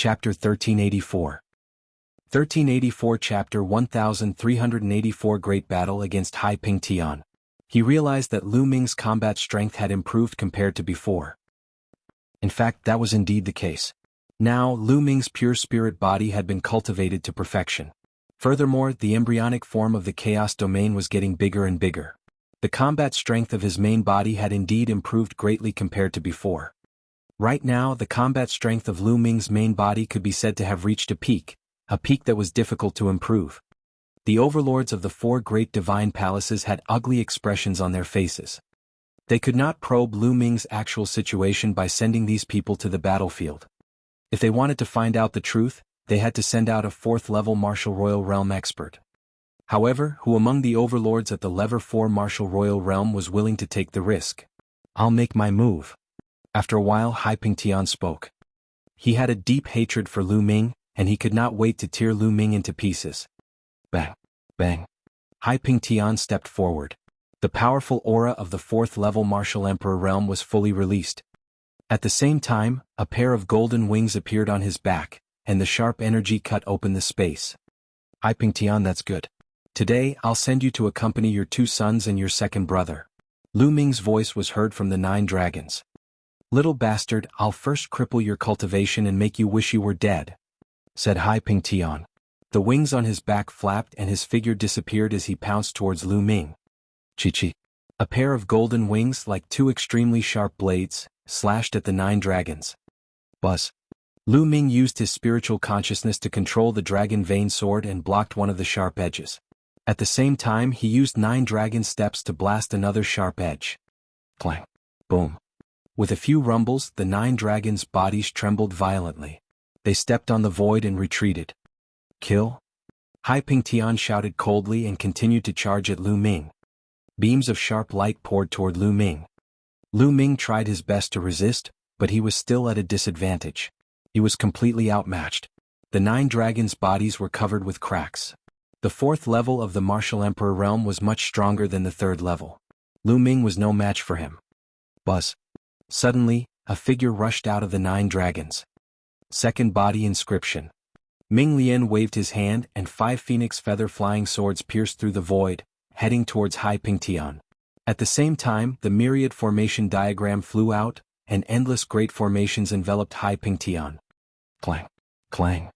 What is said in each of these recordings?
Chapter 1384. 1384 Chapter 1384 Great Battle against Hai Ping Tian. He realized that Lu Ming's combat strength had improved compared to before. In fact, that was indeed the case. Now, Lu Ming's pure spirit body had been cultivated to perfection. Furthermore, the embryonic form of the chaos domain was getting bigger and bigger. The combat strength of his main body had indeed improved greatly compared to before. Right now, the combat strength of Lu Ming's main body could be said to have reached a peak that was difficult to improve. The overlords of the four great divine palaces had ugly expressions on their faces. They could not probe Lu Ming's actual situation by sending these people to the battlefield. If they wanted to find out the truth, they had to send out a fourth-level martial royal realm expert. However, who among the overlords at the level 4 martial royal realm was willing to take the risk? "I'll make my move." After a while, Hai Ping Tian spoke. He had a deep hatred for Lu Ming, and he could not wait to tear Lu Ming into pieces. Bang! Bang! Hai Ping Tian stepped forward. The powerful aura of the fourth-level martial emperor realm was fully released. At the same time, a pair of golden wings appeared on his back, and the sharp energy cut open the space. "Hai Ping Tian, that's good. Today, I'll send you to accompany your 2 sons and your second brother." Lu Ming's voice was heard from the 9 dragons. "Little bastard, I'll first cripple your cultivation and make you wish you were dead," said Hai Ping Tian. The wings on his back flapped and his figure disappeared as he pounced towards Lu Ming. Chi-chi. A pair of golden wings like 2 extremely sharp blades, slashed at the 9 dragons. Buzz. Lu Ming used his spiritual consciousness to control the dragon vein sword and blocked one of the sharp edges. At the same time, he used 9 dragon steps to blast another sharp edge. Clang. Boom. With a few rumbles, the 9 dragons' bodies trembled violently. They stepped on the void and retreated. "Kill?" Hai Ping Tian shouted coldly and continued to charge at Lu Ming. Beams of sharp light poured toward Lu Ming. Lu Ming tried his best to resist, but he was still at a disadvantage. He was completely outmatched. The 9 dragons' bodies were covered with cracks. The 4th level of the martial emperor realm was much stronger than the 3rd level. Lu Ming was no match for him. Buzz. Suddenly, a figure rushed out of the 9 dragons. Second body inscription. Ming Lian waved his hand and 5 phoenix feather flying swords pierced through the void, heading towards Hai Ping Tian. At the same time, the myriad formation diagram flew out, and endless great formations enveloped Hai Ping Tian. Clang! Clang!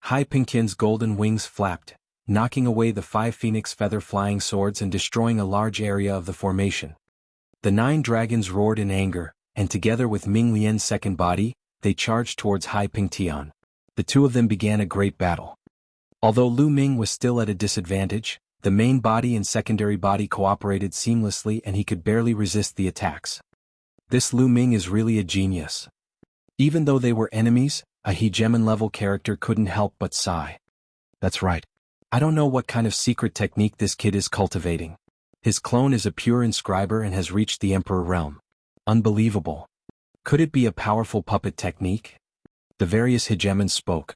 Hai Ping Tian's golden wings flapped, knocking away the 5 phoenix feather flying swords and destroying a large area of the formation. The 9 dragons roared in anger, and together with Ming Lian's second body, they charged towards Hai Ping Tian. The 2 of them began a great battle. Although Lu Ming was still at a disadvantage, the main body and secondary body cooperated seamlessly and he could barely resist the attacks. This Lu Ming is really a genius. Even though they were enemies, a hegemon-level character couldn't help but sigh. That's right. I don't know what kind of secret technique this kid is cultivating. His clone is a pure inscriber and has reached the Emperor realm. Unbelievable. Could it be a powerful puppet technique? The various hegemons spoke.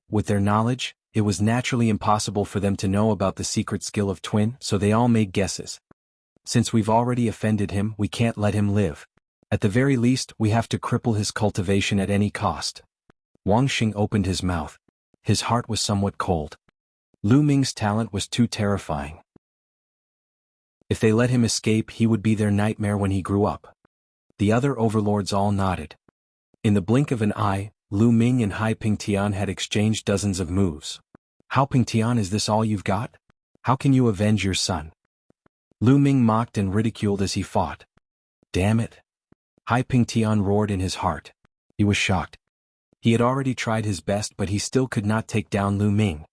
With their knowledge, it was naturally impossible for them to know about the secret skill of Twin, so they all made guesses. Since we've already offended him, we can't let him live. At the very least, we have to cripple his cultivation at any cost. Wang Xing opened his mouth. His heart was somewhat cold. Lu Ming's talent was too terrifying. If they let him escape, he would be their nightmare when he grew up. The other overlords all nodded. In the blink of an eye, Lu Ming and Hai Ping Tian had exchanged dozens of moves. "How Ping Tian, is this all you've got? How can you avenge your son?" Lu Ming mocked and ridiculed as he fought. "Damn it!" Hai Ping Tian roared in his heart. He was shocked. He had already tried his best, but he still could not take down Lu Ming.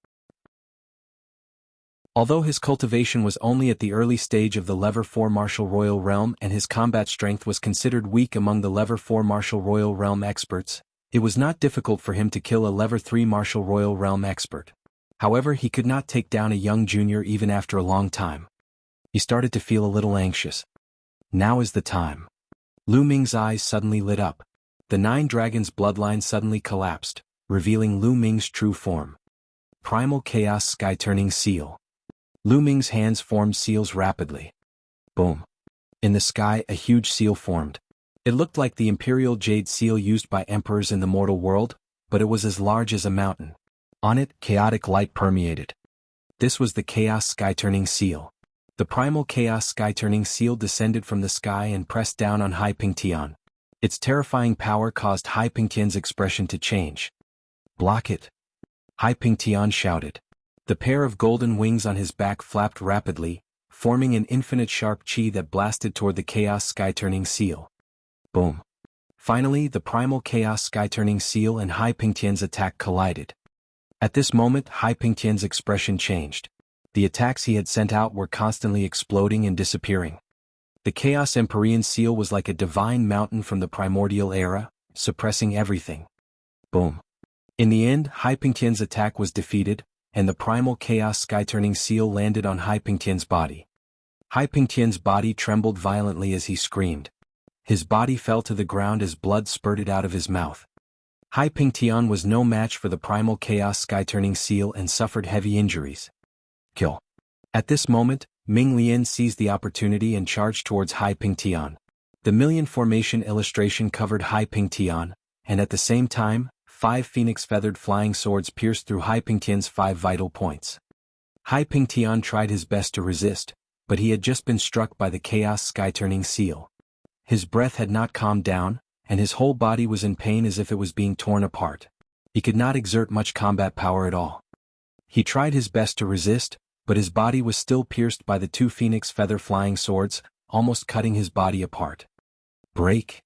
Although his cultivation was only at the early stage of the level 4 martial royal realm and his combat strength was considered weak among the level 4 martial royal realm experts, it was not difficult for him to kill a level 3 martial royal realm expert. However, he could not take down a young junior even after a long time. He started to feel a little anxious. Now is the time. Lu Ming's eyes suddenly lit up. The 9 dragons' bloodline suddenly collapsed, revealing Lu Ming's true form. Primal Chaos Sky-Turning Seal. Lu Ming's hands formed seals rapidly. Boom. In the sky, a huge seal formed. It looked like the imperial jade seal used by emperors in the mortal world, but it was as large as a mountain. On it, chaotic light permeated. This was the Chaos Sky-Turning Seal. The primal Chaos Sky-Turning Seal descended from the sky and pressed down on Hai Pingtian. Its terrifying power caused Hai Pingtian's expression to change. "Block it!" Hai Pingtian shouted. The pair of golden wings on his back flapped rapidly, forming an infinite sharp chi that blasted toward the Chaos Sky-Turning Seal. Boom. Finally, the primal Chaos Sky-Turning Seal and Hai Pingtian's attack collided. At this moment, Hai Pingtian's expression changed. The attacks he had sent out were constantly exploding and disappearing. The Chaos Empyrean Seal was like a divine mountain from the primordial era, suppressing everything. Boom. In the end, Hai Pingtian's attack was defeated, and the primal Chaos Sky-Turning Seal landed on Hai Pingtian's body. Hai Pingtian's body trembled violently as he screamed. His body fell to the ground as blood spurted out of his mouth. Hai Pingtian was no match for the primal Chaos Sky-Turning Seal and suffered heavy injuries. Kill. At this moment, Ming Lian seized the opportunity and charged towards Hai Pingtian. The Million Formation illustration covered Hai Pingtian, and at the same time, 5 phoenix-feathered flying swords pierced through Hai Pingtian's 5 vital points. Hai Pingtian tried his best to resist, but he had just been struck by the Chaos Sky-Turning Seal. His breath had not calmed down, and his whole body was in pain as if it was being torn apart. He could not exert much combat power at all. He tried his best to resist, but his body was still pierced by the 2 phoenix feather flying swords, almost cutting his body apart. Break.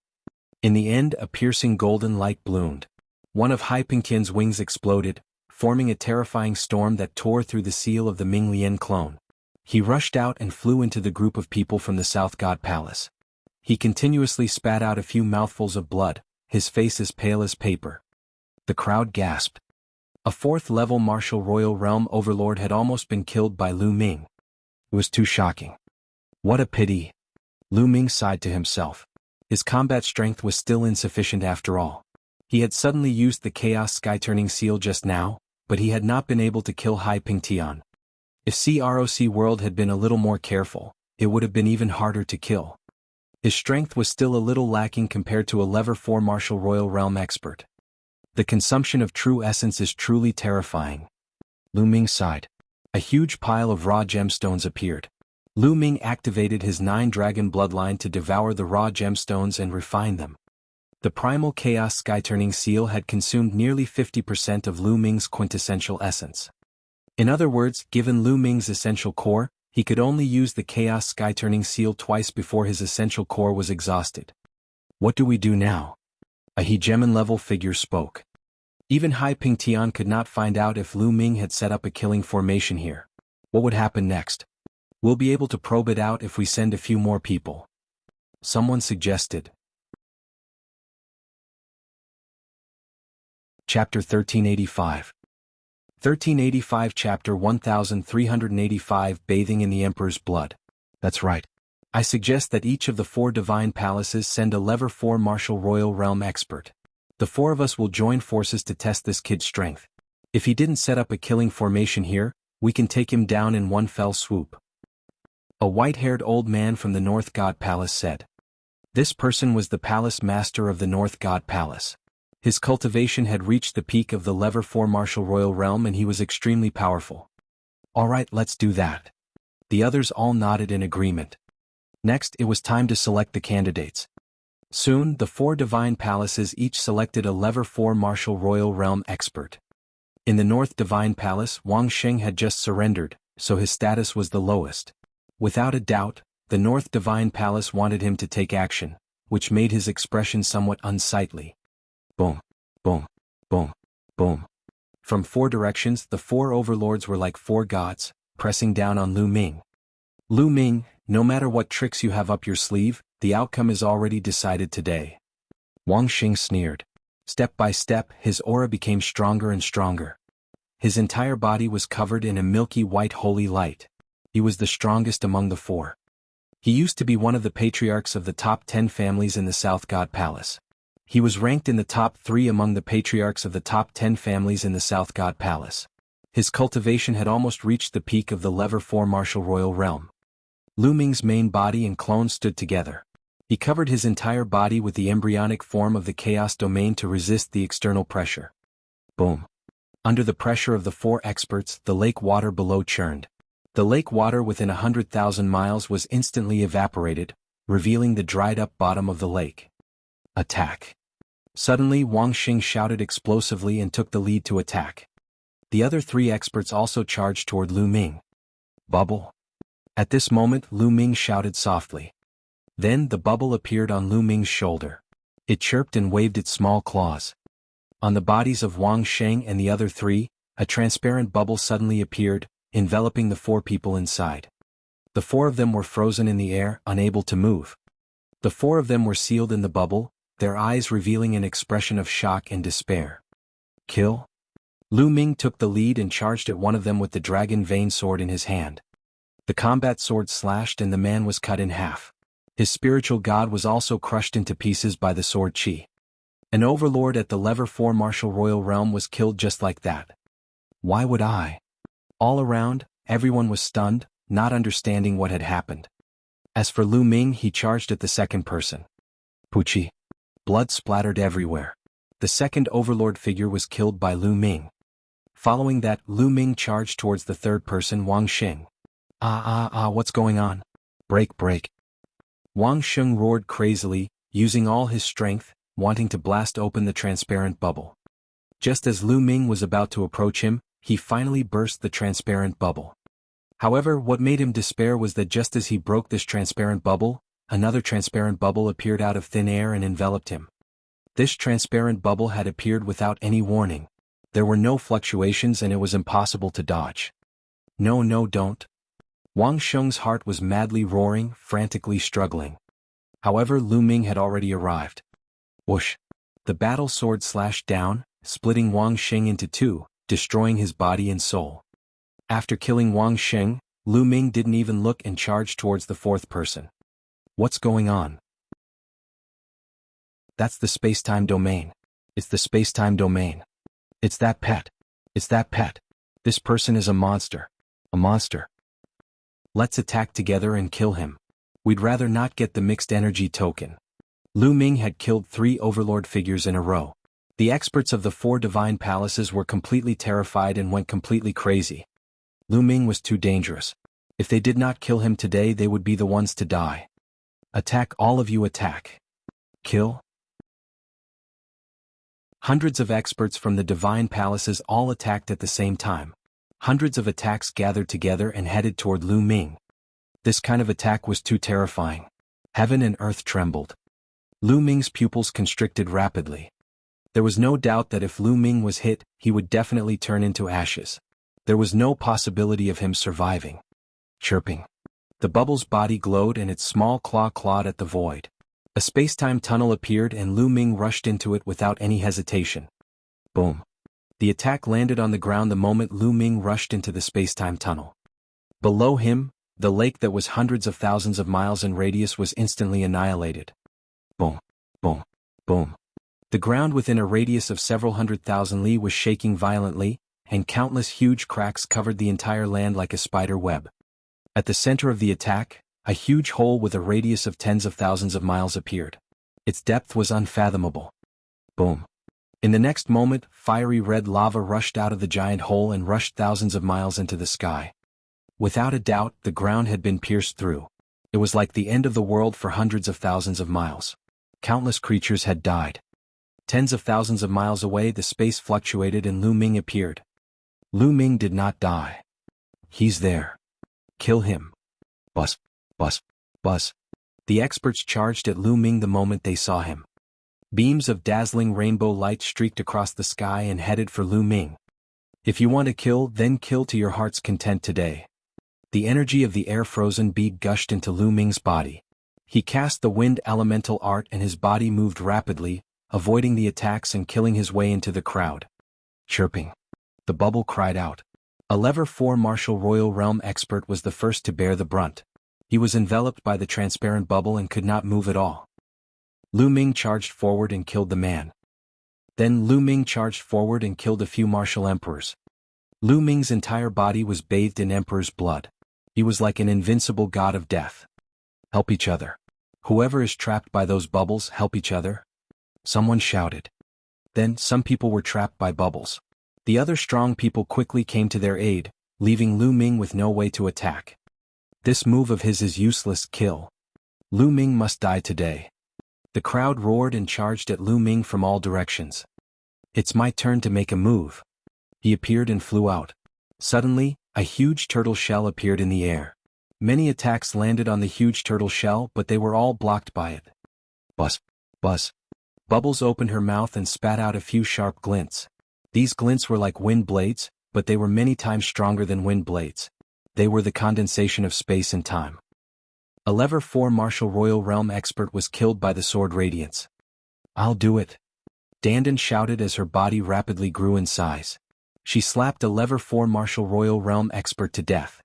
In the end, a piercing golden light bloomed. One of Hai Pingtian's wings exploded, forming a terrifying storm that tore through the seal of the Ming Lian clone. He rushed out and flew into the group of people from the South God Palace. He continuously spat out a few mouthfuls of blood, his face as pale as paper. The crowd gasped. A 4th-level martial royal realm overlord had almost been killed by Lu Ming. It was too shocking. What a pity. Lu Ming sighed to himself. His combat strength was still insufficient after all. He had suddenly used the Chaos Sky-Turning Seal just now, but he had not been able to kill Hai Pingtian. If CROC World had been a little more careful, it would have been even harder to kill. His strength was still a little lacking compared to a Level 4 Martial Royal Realm expert. The consumption of true essence is truly terrifying. Lu Ming sighed. A huge pile of raw gemstones appeared. Lu Ming activated his 9-dragon bloodline to devour the raw gemstones and refine them. The primal Chaos Sky-Turning Seal had consumed nearly 50% of Lu Ming's quintessential essence. In other words, given Lu Ming's essential core, he could only use the Chaos Sky-Turning Seal twice before his essential core was exhausted. What do we do now? A hegemon-level figure spoke. Even Hai Pingtian could not find out if Lu Ming had set up a killing formation here. What would happen next? We'll be able to probe it out if we send a few more people. Someone suggested. Chapter 1385. 1385 Chapter 1385 Bathing in the Emperor's Blood. That's right. I suggest that each of the 4 divine palaces send a Level 4 Martial Royal Realm expert. The 4 of us will join forces to test this kid's strength. If he didn't set up a killing formation here, we can take him down in one fell swoop. A white-haired old man from the North God Palace said. This person was the Palace Master of the North God Palace. His cultivation had reached the peak of the Level 4 Martial Royal Realm and he was extremely powerful. Alright, let's do that. The others all nodded in agreement. Next, it was time to select the candidates. Soon, the 4 divine palaces each selected a Level 4 Martial Royal Realm expert. In the North Divine Palace, Wang Sheng had just surrendered, so his status was the lowest. Without a doubt, the North Divine Palace wanted him to take action, which made his expression somewhat unsightly. Boom, boom, boom, boom. From 4 directions, the 4 overlords were like 4 gods, pressing down on Lu Ming. Lu Ming, no matter what tricks you have up your sleeve, the outcome is already decided today. Wang Xing sneered. Step by step, his aura became stronger and stronger. His entire body was covered in a milky white holy light. He was the strongest among the 4. He used to be one of the patriarchs of the top 10 families in the South God Palace. He was ranked in the top 3 among the patriarchs of the top 10 families in the South God Palace. His cultivation had almost reached the peak of the Level 4 Martial Royal Realm. Lu Ming's main body and clone stood together. He covered his entire body with the embryonic form of the Chaos Domain to resist the external pressure. Boom. Under the pressure of the four experts, the lake water below churned. The lake water within 100,000 miles was instantly evaporated, revealing the dried-up bottom of the lake. Attack. Suddenly Wang Xing shouted explosively and took the lead to attack. The other three experts also charged toward Lu Ming. Bubble. At this moment Lu Ming shouted softly. Then the bubble appeared on Lu Ming's shoulder. It chirped and waved its small claws. On the bodies of Wang Xing and the other three, a transparent bubble suddenly appeared, enveloping the four people inside. The four of them were frozen in the air, unable to move. The four of them were sealed in the bubble, their eyes revealing an expression of shock and despair. Kill? Lu Ming took the lead and charged at one of them with the dragon vein sword in his hand. The combat sword slashed and the man was cut in half. His spiritual god was also crushed into pieces by the sword chi. An overlord at the Lever 4 martial royal realm was killed just like that. Why would I? All around, everyone was stunned, not understanding what had happened. As for Lu Ming, he charged at the second person. Puchi. Blood splattered everywhere. The second overlord figure was killed by Lu Ming. Following that, Lu Ming charged towards the third person, Wang Xing. What's going on? Break. Wang Xing roared crazily, using all his strength, wanting to blast open the transparent bubble. Just as Lu Ming was about to approach him, he finally burst the transparent bubble. However, what made him despair was that just as he broke this transparent bubble, another transparent bubble appeared out of thin air and enveloped him. This transparent bubble had appeared without any warning. There were no fluctuations and it was impossible to dodge. No, don't. Wang Xing's heart was madly roaring, frantically struggling. However, Lu Ming had already arrived. Whoosh! The battle sword slashed down, splitting Wang Xing into two, destroying his body and soul. After killing Wang Xing, Lu Ming didn't even look and charged towards the fourth person. What's going on? That's the space-time domain. It's the space-time domain. It's that pet. This person is a monster. A monster. Let's attack together and kill him. We'd rather not get the mixed energy token. Lu Ming had killed 3 overlord figures in a row. The experts of the 4 divine palaces were completely terrified and went completely crazy. Lu Ming was too dangerous. If they did not kill him today, they would be the ones to die. Attack, all of you, attack. Kill? Hundreds of experts from the divine palaces all attacked at the same time. Hundreds of attacks gathered together and headed toward Lu Ming. This kind of attack was too terrifying. Heaven and earth trembled. Lu Ming's pupils constricted rapidly. There was no doubt that if Lu Ming was hit, he would definitely turn into ashes. There was no possibility of him surviving. Chirping. The bubble's body glowed and its small claw clawed at the void. A space-time tunnel appeared and Lu Ming rushed into it without any hesitation. Boom. The attack landed on the ground the moment Lu Ming rushed into the space-time tunnel. Below him, the lake that was hundreds of thousands of miles in radius was instantly annihilated. Boom. Boom. The ground within a radius of several 100,000 li was shaking violently, and countless huge cracks covered the entire land like a spider web. At the center of the attack, a huge hole with a radius of tens of thousands of miles appeared. Its depth was unfathomable. Boom. In the next moment, fiery red lava rushed out of the giant hole and rushed thousands of miles into the sky. Without a doubt, the ground had been pierced through. It was like the end of the world for hundreds of thousands of miles. Countless creatures had died. Tens of thousands of miles away, the space fluctuated and Lu Ming appeared. Lu Ming did not die. He's there. Kill him. Buzz. The experts charged at Lu Ming the moment they saw him. Beams of dazzling rainbow light streaked across the sky and headed for Lu Ming. If you want to kill, then kill to your heart's content today. The energy of the air frozen bead gushed into Lu Ming's body. He cast the wind elemental art and his body moved rapidly, avoiding the attacks and killing his way into the crowd. Chirping. The bubble cried out. A Lever 4 martial royal realm expert was the first to bear the brunt. He was enveloped by the transparent bubble and could not move at all. Lu Ming charged forward and killed the man. Then Lu Ming charged forward and killed a few martial emperors. Lu Ming's entire body was bathed in emperor's blood. He was like an invincible god of death. Help each other. Whoever is trapped by those bubbles, help each other. Someone shouted. Then, some people were trapped by bubbles. The other strong people quickly came to their aid, leaving Lu Ming with no way to attack. This move of his is useless, kill. Lu Ming must die today. The crowd roared and charged at Lu Ming from all directions. It's my turn to make a move. He appeared and flew out. Suddenly, a huge turtle shell appeared in the air. Many attacks landed on the huge turtle shell, but they were all blocked by it. Buzz. Buzz. Bubbles opened her mouth and spat out a few sharp glints. These glints were like wind blades, but they were many times stronger than wind blades. They were the condensation of space and time. A level 4 martial royal realm expert was killed by the sword radiance. I'll do it. Dandan shouted as her body rapidly grew in size. She slapped a level 4 martial royal realm expert to death.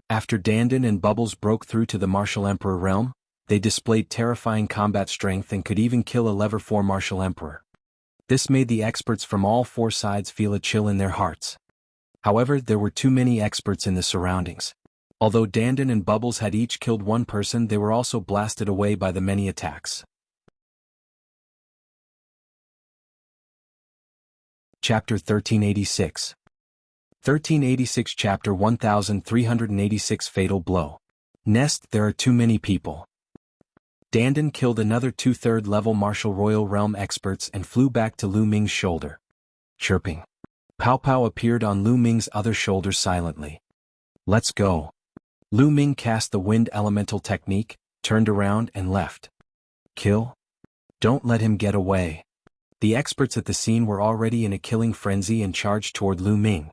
After Dandan and Bubbles broke through to the martial emperor realm, they displayed terrifying combat strength and could even kill a level 4 martial emperor. This made the experts from all 4 sides feel a chill in their hearts. However, there were too many experts in the surroundings. Although Dandan and Bubbles had each killed one person, they were also blasted away by the many attacks. Chapter 1386. 1386 Chapter 1386 Fatal Blow. Nest, there are too many people. Dandan killed another 2/3 level martial royal realm experts and flew back to Lu Ming's shoulder. Chirping. Pow Pow appeared on Lu Ming's other shoulder silently. Let's go. Lu Ming cast the wind elemental technique, turned around and left. Kill? Don't let him get away. The experts at the scene were already in a killing frenzy and charged toward Lu Ming.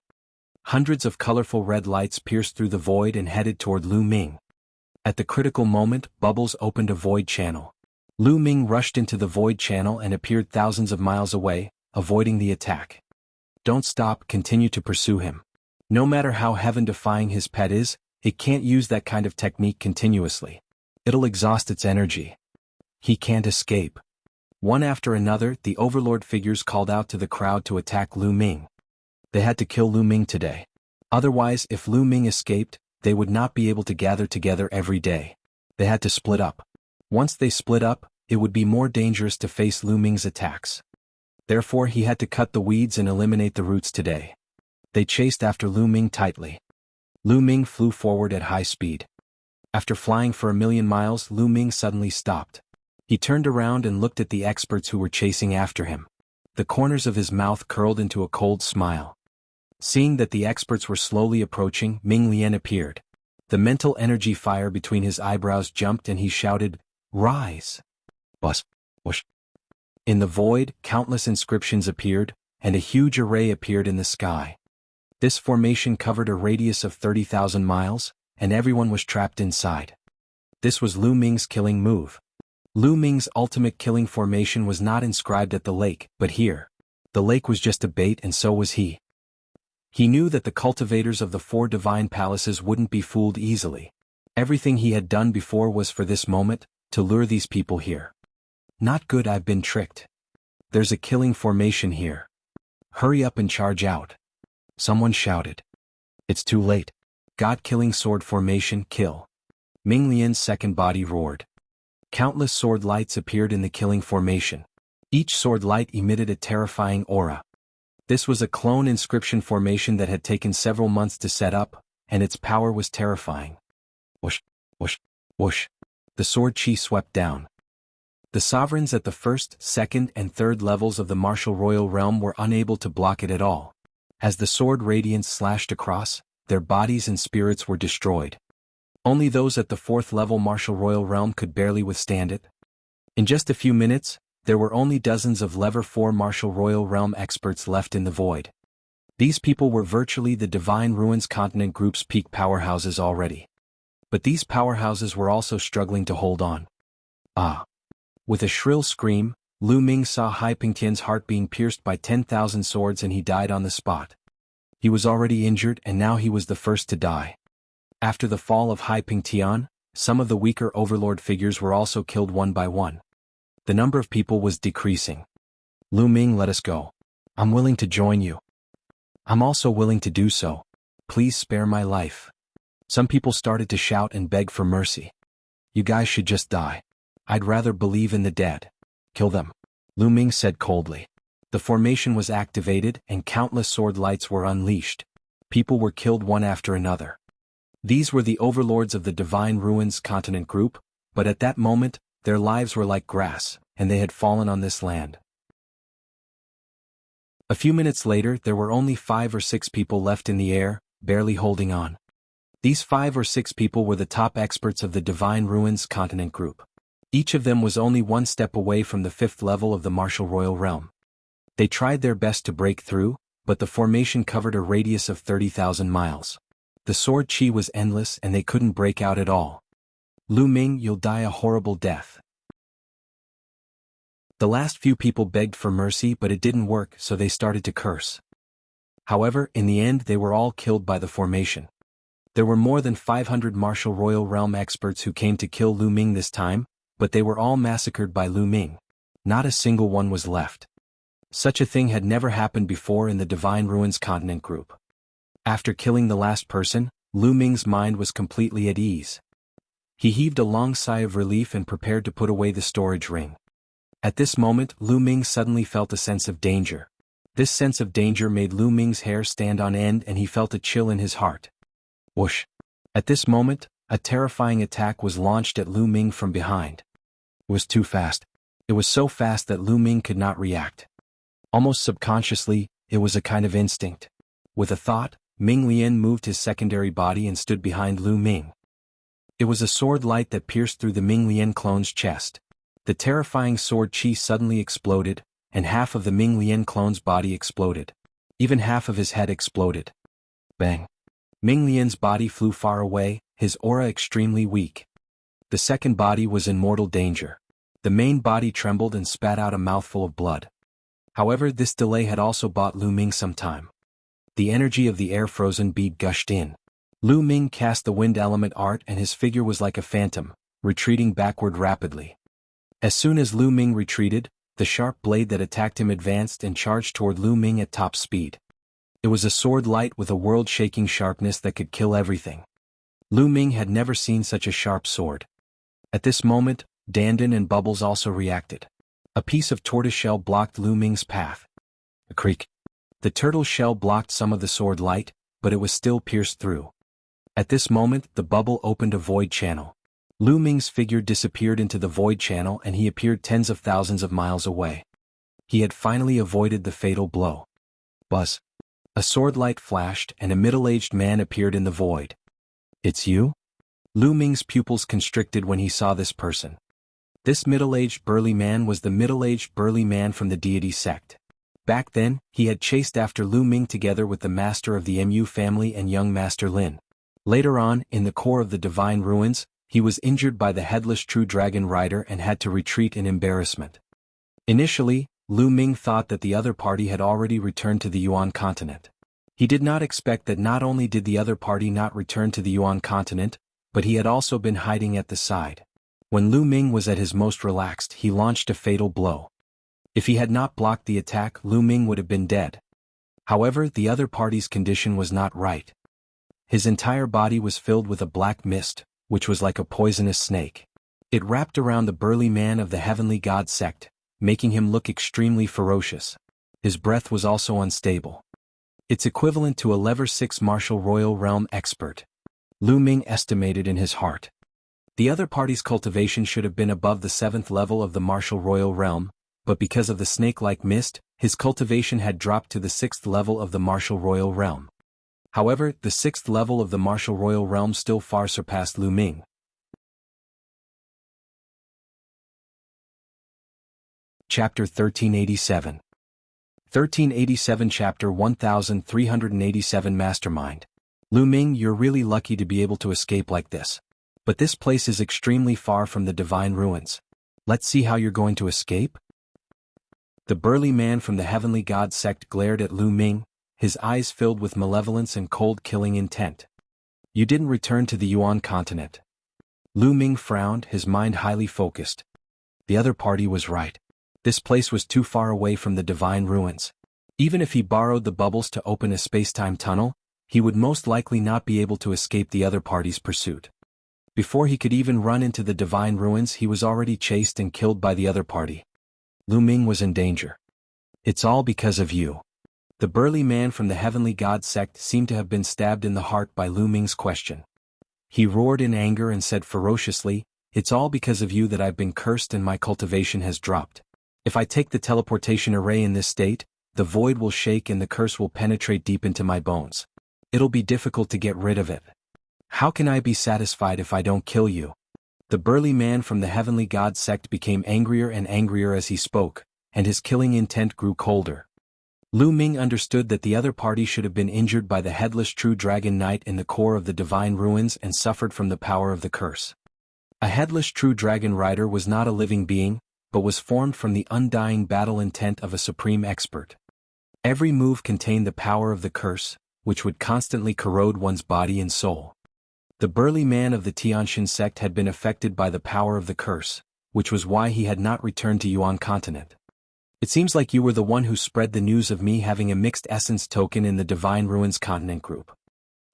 Hundreds of colorful red lights pierced through the void and headed toward Lu Ming. At the critical moment, Bubbles opened a void channel. Lu Ming rushed into the void channel and appeared thousands of miles away, avoiding the attack. Don't stop, continue to pursue him. No matter how heaven-defying his pet is, it can't use that kind of technique continuously. It'll exhaust its energy. He can't escape. One after another, the overlord figures called out to the crowd to attack Lu Ming. They had to kill Lu Ming today. Otherwise, if Lu Ming escaped, they would not be able to gather together every day. They had to split up. Once they split up, it would be more dangerous to face Lu Ming's attacks. Therefore, he had to cut the weeds and eliminate the roots today. They chased after Lu Ming tightly. Lu Ming flew forward at high speed. After flying for 1,000,000 miles, Lu Ming suddenly stopped. He turned around and looked at the experts who were chasing after him. The corners of his mouth curled into a cold smile. Seeing that the experts were slowly approaching, Ming Lian appeared. The mental energy fire between his eyebrows jumped and he shouted, "Rise!" Bus. Whoosh. In the void, countless inscriptions appeared, and a huge array appeared in the sky. This formation covered a radius of 30,000 miles, and everyone was trapped inside. This was Lu Ming's killing move. Lu Ming's ultimate killing formation was not inscribed at the lake, but here. The lake was just a bait and so was he. He knew that the cultivators of the 4 divine palaces wouldn't be fooled easily. Everything he had done before was for this moment, to lure these people here. Not good, I've been tricked. There's a killing formation here. Hurry up and charge out. Someone shouted. It's too late. God-killing sword formation, kill. Ming Lian's second body roared. Countless sword lights appeared in the killing formation. Each sword light emitted a terrifying aura. This was a clone inscription formation that had taken several months to set up, and its power was terrifying. Whoosh, whoosh, whoosh. The sword chi swept down. The sovereigns at the 1st, 2nd, and 3rd levels of the martial royal realm were unable to block it at all. As the sword radiance slashed across, their bodies and spirits were destroyed. Only those at the 4th level martial royal realm could barely withstand it. In just a few minutes, there were only dozens of level 4 martial royal realm experts left in the void. These people were virtually the Divine Ruins Continent Group's peak powerhouses already. But these powerhouses were also struggling to hold on. Ah! With a shrill scream, Lu Ming saw Hai Pingtian's heart being pierced by 10,000 swords and he died on the spot. He was already injured and now he was the first to die. After the fall of Hai Pingtian, some of the weaker overlord figures were also killed one by one. The number of people was decreasing. Lu Ming, let us go. I'm willing to join you. I'm also willing to do so. Please spare my life. Some people started to shout and beg for mercy. You guys should just die. I'd rather believe in the dead. Kill them. Lu Ming said coldly. The formation was activated and countless sword lights were unleashed. People were killed one after another. These were the overlords of the Divine Ruins Continent group, but at that moment, their lives were like grass, and they had fallen on this land. A few minutes later, there were only 5 or 6 people left in the air, barely holding on. These 5 or 6 people were the top experts of the Divine Ruins Continent group. Each of them was only one step away from the 5th level of the Martial Royal Realm. They tried their best to break through, but the formation covered a radius of 30,000 miles. The sword chi was endless and they couldn't break out at all. Lu Ming, you'll die a horrible death. The last few people begged for mercy, but it didn't work, so they started to curse. However, in the end they were all killed by the formation. There were more than 500 Martial Royal Realm experts who came to kill Lu Ming this time, but they were all massacred by Lu Ming. Not a single one was left. Such a thing had never happened before in the Divine Ruins Continent group. After killing the last person, Lu Ming's mind was completely at ease. He heaved a long sigh of relief and prepared to put away the storage ring. At this moment, Lu Ming suddenly felt a sense of danger. This sense of danger made Lu Ming's hair stand on end and he felt a chill in his heart. Whoosh! At this moment, a terrifying attack was launched at Lu Ming from behind. It was too fast. It was so fast that Lu Ming could not react. Almost subconsciously, it was a kind of instinct. With a thought, Ming Lian moved his secondary body and stood behind Lu Ming. It was a sword light that pierced through the Ming Lian clone's chest. The terrifying sword chi suddenly exploded, and half of the Ming Lian clone's body exploded. Even half of his head exploded. Bang! Ming Lian's body flew far away, his aura extremely weak. The second body was in mortal danger. The main body trembled and spat out a mouthful of blood. However, this delay had also bought Lu Ming some time. The energy of the air-frozen bead gushed in. Lu Ming cast the wind element art and his figure was like a phantom, retreating backward rapidly. As soon as Lu Ming retreated, the sharp blade that attacked him advanced and charged toward Lu Ming at top speed. It was a sword light with a world-shaking sharpness that could kill everything. Lu Ming had never seen such a sharp sword. At this moment, Dandan and Bubbles also reacted. A piece of tortoiseshell blocked Lu Ming's path. A creak. The turtle shell blocked some of the sword light, but it was still pierced through. At this moment, the bubble opened a void channel. Lu Ming's figure disappeared into the void channel and he appeared tens of thousands of miles away. He had finally avoided the fatal blow. Buzz. A sword light flashed and a middle-aged man appeared in the void. It's you? Lu Ming's pupils constricted when he saw this person. This middle-aged burly man was the middle-aged burly man from the deity sect. Back then, he had chased after Lu Ming together with the master of the Mu family and young Master Lin. Later on, in the core of the Divine Ruins, he was injured by the headless true dragon rider and had to retreat in embarrassment. Initially, Lu Ming thought that the other party had already returned to the Yuan continent. He did not expect that not only did the other party not return to the Yuan continent, but he had also been hiding at the side. When Lu Ming was at his most relaxed, he launched a fatal blow. If he had not blocked the attack, Lu Ming would have been dead. However, the other party's condition was not right. His entire body was filled with a black mist, which was like a poisonous snake. It wrapped around the burly man of the Heavenly God sect, making him look extremely ferocious. His breath was also unstable. It's equivalent to a level 6 Martial Royal Realm expert. Lu Ming estimated in his heart. The other party's cultivation should have been above the 7th level of the Martial Royal Realm, but because of the snake-like mist, his cultivation had dropped to the 6th level of the Martial Royal Realm. However, the 6th level of the Martial Royal Realm still far surpassed Lu Ming. Chapter 1387. 1387 Chapter 1387 Mastermind. Lu Ming, you're really lucky to be able to escape like this. But this place is extremely far from the Divine Ruins. Let's see how you're going to escape? The burly man from the Heavenly God sect glared at Lu Ming, his eyes filled with malevolence and cold killing intent. You didn't return to the Yuan continent. Lu Ming frowned, his mind highly focused. The other party was right. This place was too far away from the Divine Ruins. Even if he borrowed the bubbles to open a space-time tunnel, he would most likely not be able to escape the other party's pursuit. Before he could even run into the Divine Ruins, he was already chased and killed by the other party. Lu Ming was in danger. It's all because of you. The burly man from the Heavenly God sect seemed to have been stabbed in the heart by Lu Ming's question. He roared in anger and said ferociously, "It's all because of you that I've been cursed and my cultivation has dropped. If I take the teleportation array in this state, the void will shake and the curse will penetrate deep into my bones. It'll be difficult to get rid of it. How can I be satisfied if I don't kill you?" The burly man from the Heavenly God sect became angrier and angrier as he spoke, and his killing intent grew colder. Lu Ming understood that the other party should have been injured by the headless true dragon knight in the core of the divine ruins and suffered from the power of the curse. A headless true dragon rider was not a living being, but was formed from the undying battle intent of a supreme expert. Every move contained the power of the curse, which would constantly corrode one's body and soul. The burly man of the Tianxin sect had been affected by the power of the curse, which was why he had not returned to Yuan continent. "It seems like you were the one who spread the news of me having a mixed essence token in the Divine Ruins continent group."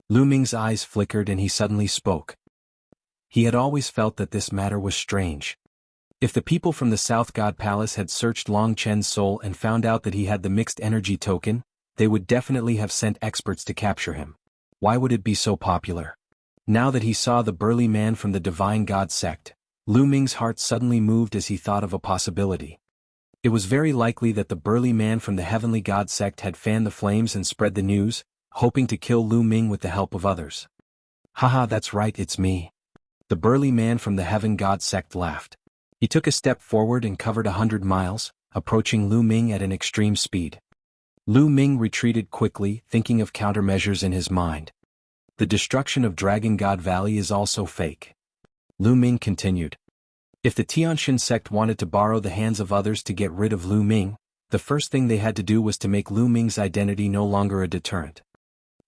Lu Ming's eyes flickered and he suddenly spoke. He had always felt that this matter was strange. If the people from the South God Palace had searched Long Chen's soul and found out that he had the mixed energy token, they would definitely have sent experts to capture him. Why would it be so popular? Now that he saw the burly man from the Divine God sect, Lu Ming's heart suddenly moved as he thought of a possibility. It was very likely that the burly man from the Heavenly God sect had fanned the flames and spread the news, hoping to kill Lu Ming with the help of others. "Haha, that's right, it's me." The burly man from the Heaven God sect laughed. He took a step forward and covered 100 miles, approaching Lu Ming at an extreme speed. Lu Ming retreated quickly, thinking of countermeasures in his mind. "The destruction of Dragon God Valley is also fake." Lu Ming continued. If the Tianxin sect wanted to borrow the hands of others to get rid of Lu Ming, the first thing they had to do was to make Lu Ming's identity no longer a deterrent.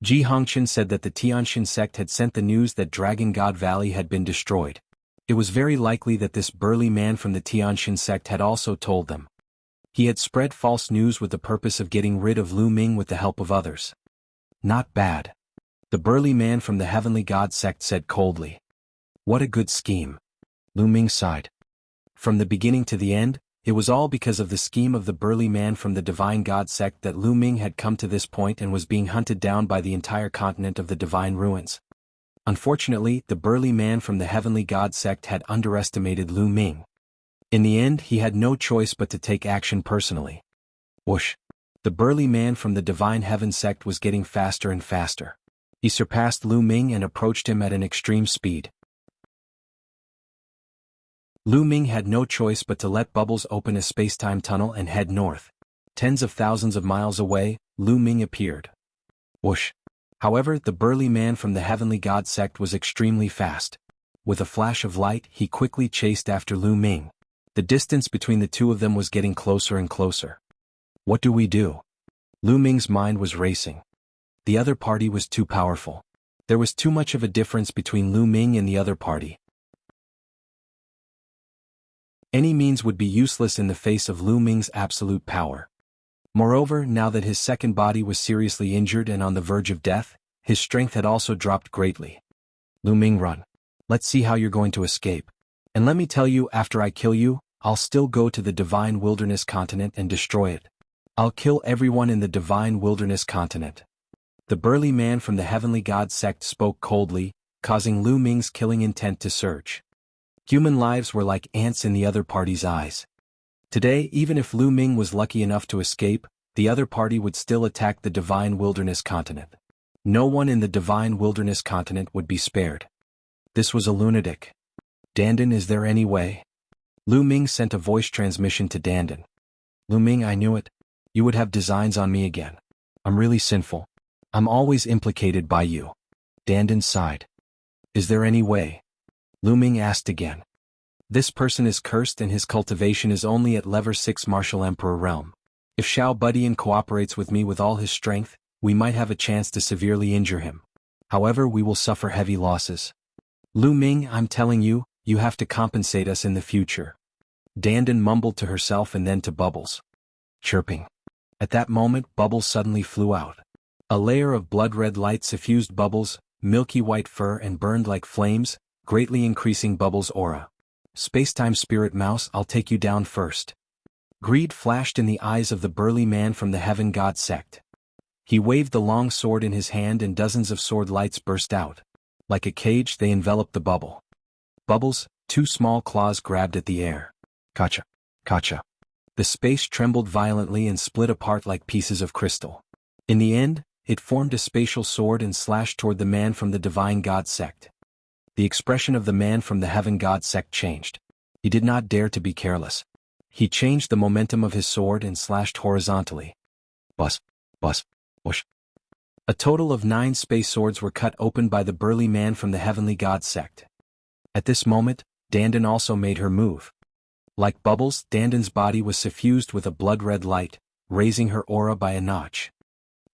Ji Hongqian said that the Tianxin sect had sent the news that Dragon God Valley had been destroyed. It was very likely that this burly man from the Tianxin sect had also told them. He had spread false news with the purpose of getting rid of Lu Ming with the help of others. "Not bad," the burly man from the Heavenly God sect said coldly. "What a good scheme." Lu Ming sighed. From the beginning to the end, it was all because of the scheme of the burly man from the Divine God sect that Lu Ming had come to this point and was being hunted down by the entire continent of the Divine Ruins. Unfortunately, the burly man from the Heavenly God sect had underestimated Lu Ming. In the end, he had no choice but to take action personally. Whoosh! The burly man from the Divine Heaven sect was getting faster and faster. He surpassed Lu Ming and approached him at an extreme speed. Lu Ming had no choice but to let Bubbles open a spacetime tunnel and head north. Tens of thousands of miles away, Lu Ming appeared. Whoosh! However, the burly man from the Heavenly God sect was extremely fast. With a flash of light, he quickly chased after Lu Ming. The distance between the two of them was getting closer and closer. What do we do? Lu Ming's mind was racing. The other party was too powerful. There was too much of a difference between Lu Ming and the other party. Any means would be useless in the face of Lu Ming's absolute power. Moreover, now that his second body was seriously injured and on the verge of death, his strength had also dropped greatly. Lu Ming, run. Let's see how you're going to escape. And let me tell you, after I kill you, I'll still go to the Divine Wilderness continent and destroy it. I'll kill everyone in the Divine Wilderness continent. The burly man from the Heavenly God sect spoke coldly, causing Lu Ming's killing intent to surge. Human lives were like ants in the other party's eyes. Today, even if Lu Ming was lucky enough to escape, the other party would still attack the Divine Wilderness continent. No one in the Divine Wilderness continent would be spared. This was a lunatic. Dandan, is there any way? Lu Ming sent a voice transmission to Dandan. Lu Ming, I knew it. You would have designs on me again. I'm really sinful. I'm always implicated by you. Dandan sighed. Is there any way? Lu Ming asked again. This person is cursed and his cultivation is only at level 6 Martial Emperor realm. If Xiao Budian cooperates with me with all his strength, we might have a chance to severely injure him. However, we will suffer heavy losses. Lu Ming, I'm telling you, you have to compensate us in the future. Dandan mumbled to herself and then to Bubbles. Chirping. At that moment, Bubbles suddenly flew out. A layer of blood-red light suffused Bubbles' milky white fur and burned like flames, greatly increasing Bubbles' aura. Spacetime Spirit Mouse, I'll take you down first. Greed flashed in the eyes of the burly man from the Heaven God sect. He waved the long sword in his hand and dozens of sword lights burst out. Like a cage, they enveloped the bubble. Bubbles, two small claws grabbed at the air. Kacha. Kacha. The space trembled violently and split apart like pieces of crystal. In the end, it formed a spatial sword and slashed toward the man from the Divine God sect. The expression of the man from the Heaven God sect changed. He did not dare to be careless. He changed the momentum of his sword and slashed horizontally. Bus. Bus. Whoosh. A total of 9 space swords were cut open by the burly man from the Heavenly God sect. At this moment, Dandan also made her move. Like bubbles, Dandan's body was suffused with a blood-red light, raising her aura by a notch.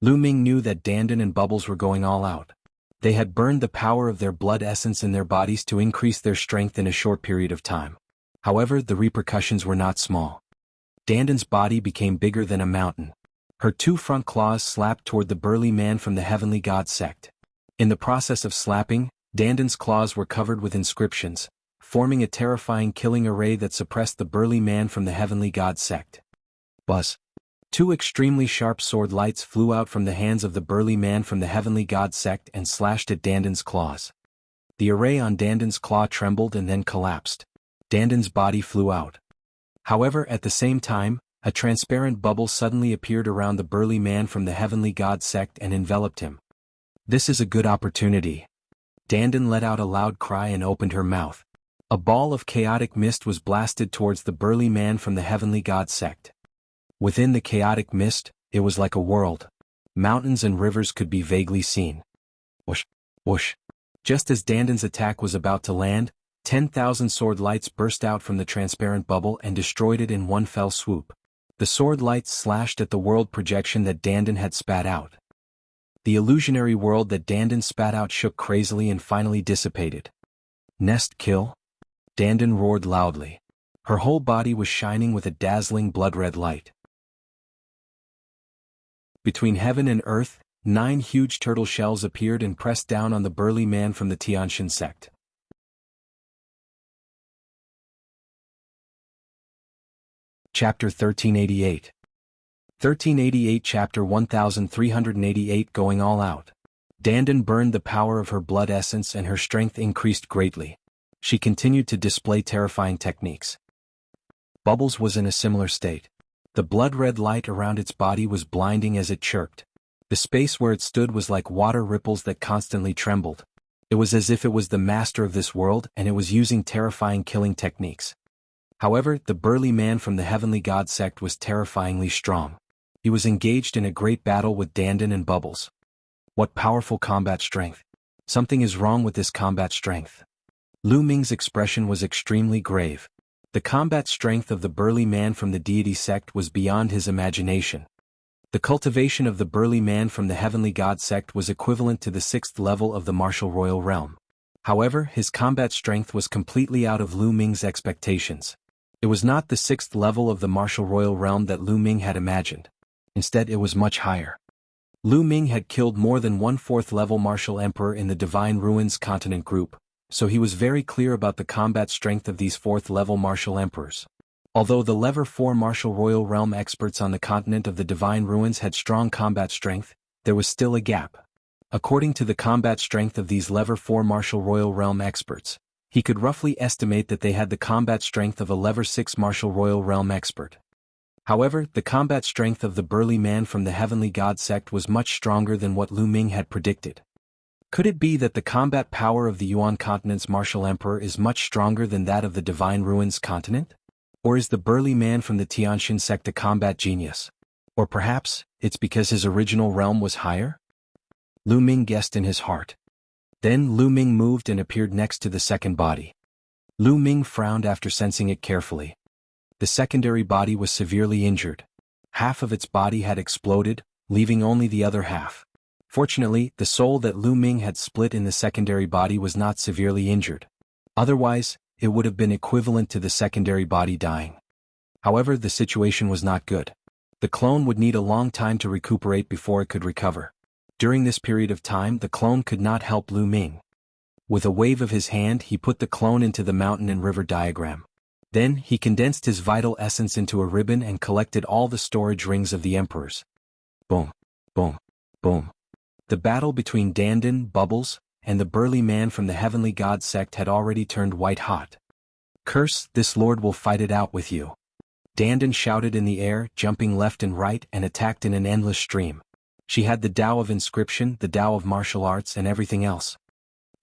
Lu Ming knew that Dandan and Bubbles were going all out. They had burned the power of their blood essence in their bodies to increase their strength in a short period of time. However, the repercussions were not small. Dandan's body became bigger than a mountain. Her 2 front claws slapped toward the burly man from the Heavenly God sect. In the process of slapping, Dandan's claws were covered with inscriptions, forming a terrifying killing array that suppressed the burly man from the Heavenly God sect. Buzz. 2 extremely sharp sword lights flew out from the hands of the burly man from the Heavenly God sect and slashed at Dandan's claws. The array on Dandan's claw trembled and then collapsed. Dandan's body flew out. However, at the same time, a transparent bubble suddenly appeared around the burly man from the Heavenly God sect and enveloped him. This is a good opportunity. Dandan let out a loud cry and opened her mouth. A ball of chaotic mist was blasted towards the burly man from the Heavenly God sect. Within the chaotic mist, it was like a world. Mountains and rivers could be vaguely seen. Whoosh, whoosh. Just as Dandan's attack was about to land, 10,000 sword lights burst out from the transparent bubble and destroyed it in one fell swoop. The sword lights slashed at the world projection that Dandan had spat out. The illusionary world that Dandan spat out shook crazily and finally dissipated. Nest kill? Dandan roared loudly. Her whole body was shining with a dazzling blood-red light. Between heaven and earth, 9 huge turtle shells appeared and pressed down on the burly man from the Tianxin sect. Chapter 1388. 1388 Chapter 1388 Going all out. Dandan burned the power of her blood essence and her strength increased greatly. She continued to display terrifying techniques. Bubbles was in a similar state. The blood-red light around its body was blinding as it chirped. The space where it stood was like water ripples that constantly trembled. It was as if it was the master of this world and it was using terrifying killing techniques. However, the burly man from the Heavenly God sect was terrifyingly strong. He was engaged in a great battle with Dandan and Bubbles. What powerful combat strength. Something is wrong with this combat strength. Lu Ming's expression was extremely grave. The combat strength of the burly man from the deity sect was beyond his imagination. The cultivation of the burly man from the Heavenly God sect was equivalent to the 6th level of the martial royal realm. However, his combat strength was completely out of Lu Ming's expectations. It was not the 6th level of the martial royal realm that Lu Ming had imagined. Instead, it was much higher. Lu Ming had killed more than 1 4th level martial emperor in the Divine Ruins continent group, so he was very clear about the combat strength of these 4th level martial emperors. Although the level 4 martial royal realm experts on the continent of the Divine Ruins had strong combat strength, there was still a gap. According to the combat strength of these level 4 martial royal realm experts, he could roughly estimate that they had the combat strength of a level 6 martial royal realm expert. However, the combat strength of the burly man from the Heavenly God sect was much stronger than what Lu Ming had predicted. Could it be that the combat power of the Yuan continent's martial emperor is much stronger than that of the Divine Ruins continent? Or is the burly man from the Tianxin sect a combat genius? Or perhaps, it's because his original realm was higher? Lu Ming guessed in his heart. Then Lu Ming moved and appeared next to the second body. Lu Ming frowned after sensing it carefully. The secondary body was severely injured. Half of its body had exploded, leaving only the other half. Fortunately, the soul that Lu Ming had split in the secondary body was not severely injured. Otherwise, it would have been equivalent to the secondary body dying. However, the situation was not good. The clone would need a long time to recuperate before it could recover. During this period of time, the clone could not help Lu Ming. With a wave of his hand, he put the clone into the mountain and river diagram. Then, he condensed his vital essence into a ribbon and collected all the storage rings of the emperors. Boom. Boom. Boom. The battle between Dandan, Bubbles, and the burly man from the heavenly god sect had already turned white hot. "Curse, this lord will fight it out with you." Dandan shouted in the air, jumping left and right and attacked in an endless stream. She had the Tao of inscription, the Tao of martial arts, and everything else.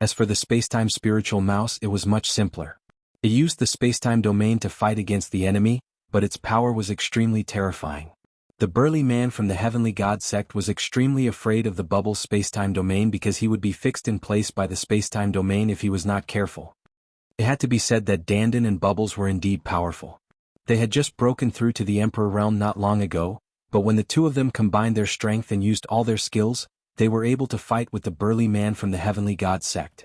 As for the spacetime spiritual mouse, it was much simpler. It used the spacetime domain to fight against the enemy, but its power was extremely terrifying. The burly man from the heavenly god sect was extremely afraid of the bubble spacetime domain because he would be fixed in place by the spacetime domain if he was not careful. It had to be said that Dandan and Bubbles were indeed powerful. They had just broken through to the Emperor realm not long ago, but when the two of them combined their strength and used all their skills, they were able to fight with the burly man from the heavenly god sect.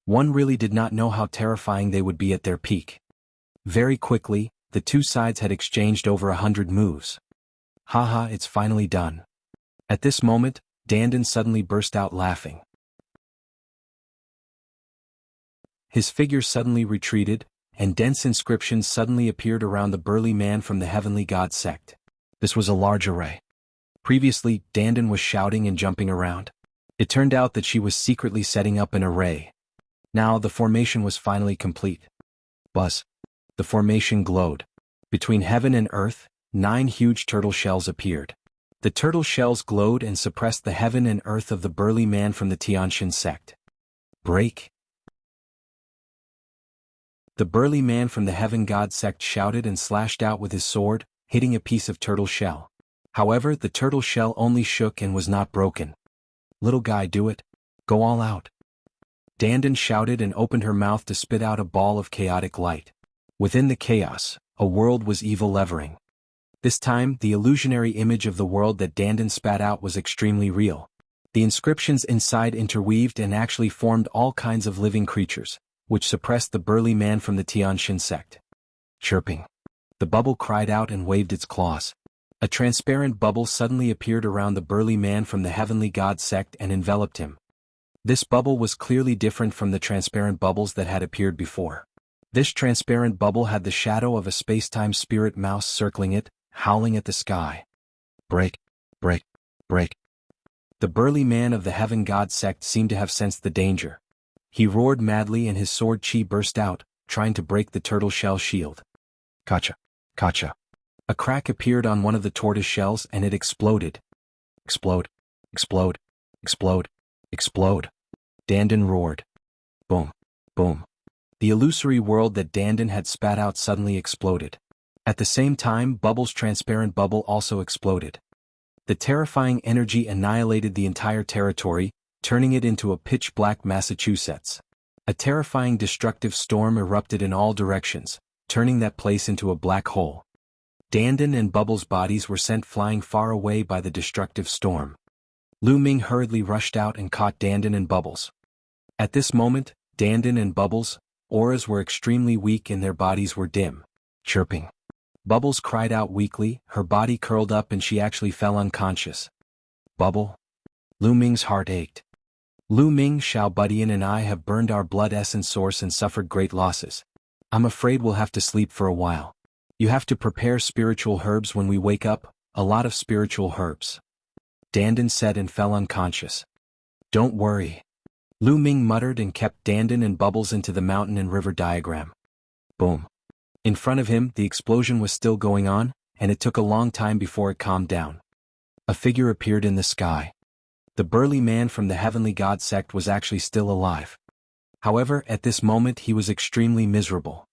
One really did not know how terrifying they would be at their peak. Very quickly, the two sides had exchanged over 100 moves. Haha, it's finally done. At this moment, Dandan suddenly burst out laughing. His figure suddenly retreated, and dense inscriptions suddenly appeared around the burly man from the heavenly god sect. This was a large array. Previously, Dandan was shouting and jumping around. It turned out that she was secretly setting up an array. Now the formation was finally complete. Buzz. The formation glowed. Between heaven and earth, 9 huge turtle shells appeared. The turtle shells glowed and suppressed the heaven and earth of the burly man from the Tianshan sect. Break. The burly man from the heaven god sect shouted and slashed out with his sword, hitting a piece of turtle shell. However, the turtle shell only shook and was not broken. "Little guy, do it. Go all out." Dandan shouted and opened her mouth to spit out a ball of chaotic light. Within the chaos, a world was evil levering. This time, the illusionary image of the world that Dandan spat out was extremely real. The inscriptions inside interweaved and actually formed all kinds of living creatures, which suppressed the burly man from the Tianshan sect. Chirping. The bubble cried out and waved its claws. A transparent bubble suddenly appeared around the burly man from the heavenly god sect and enveloped him. This bubble was clearly different from the transparent bubbles that had appeared before. This transparent bubble had the shadow of a spacetime spirit mouse circling it, howling at the sky. Break, break, break. The burly man of the heaven god sect seemed to have sensed the danger. He roared madly and his sword chi burst out, trying to break the turtle shell shield. Kacha, kacha. A crack appeared on one of the tortoise shells and it exploded. Explode, explode, explode, explode. Dandan roared. Boom, boom. The illusory world that Dandan had spat out suddenly exploded. At the same time, Bubbles' transparent bubble also exploded. The terrifying energy annihilated the entire territory, turning it into a pitch-black Massachusetts. A terrifying destructive storm erupted in all directions, turning that place into a black hole. Dandan and Bubbles' bodies were sent flying far away by the destructive storm. Lu Ming hurriedly rushed out and caught Dandan and Bubbles. At this moment, Dandan and Bubbles' auras were extremely weak and their bodies were dim. Chirping. Bubbles cried out weakly, her body curled up and she actually fell unconscious. Bubble. Lu Ming's heart ached. Lu Ming, Xiao Budian and I have burned our blood essence source and suffered great losses. I'm afraid we'll have to sleep for a while. You have to prepare spiritual herbs when we wake up, a lot of spiritual herbs. Dandan said and fell unconscious. Don't worry. Lu Ming muttered and kept Dandan and Bubbles into the mountain and river diagram. Boom. In front of him, the explosion was still going on, and it took a long time before it calmed down. A figure appeared in the sky. The burly man from the heavenly god sect was actually still alive. However, at this moment he was extremely miserable.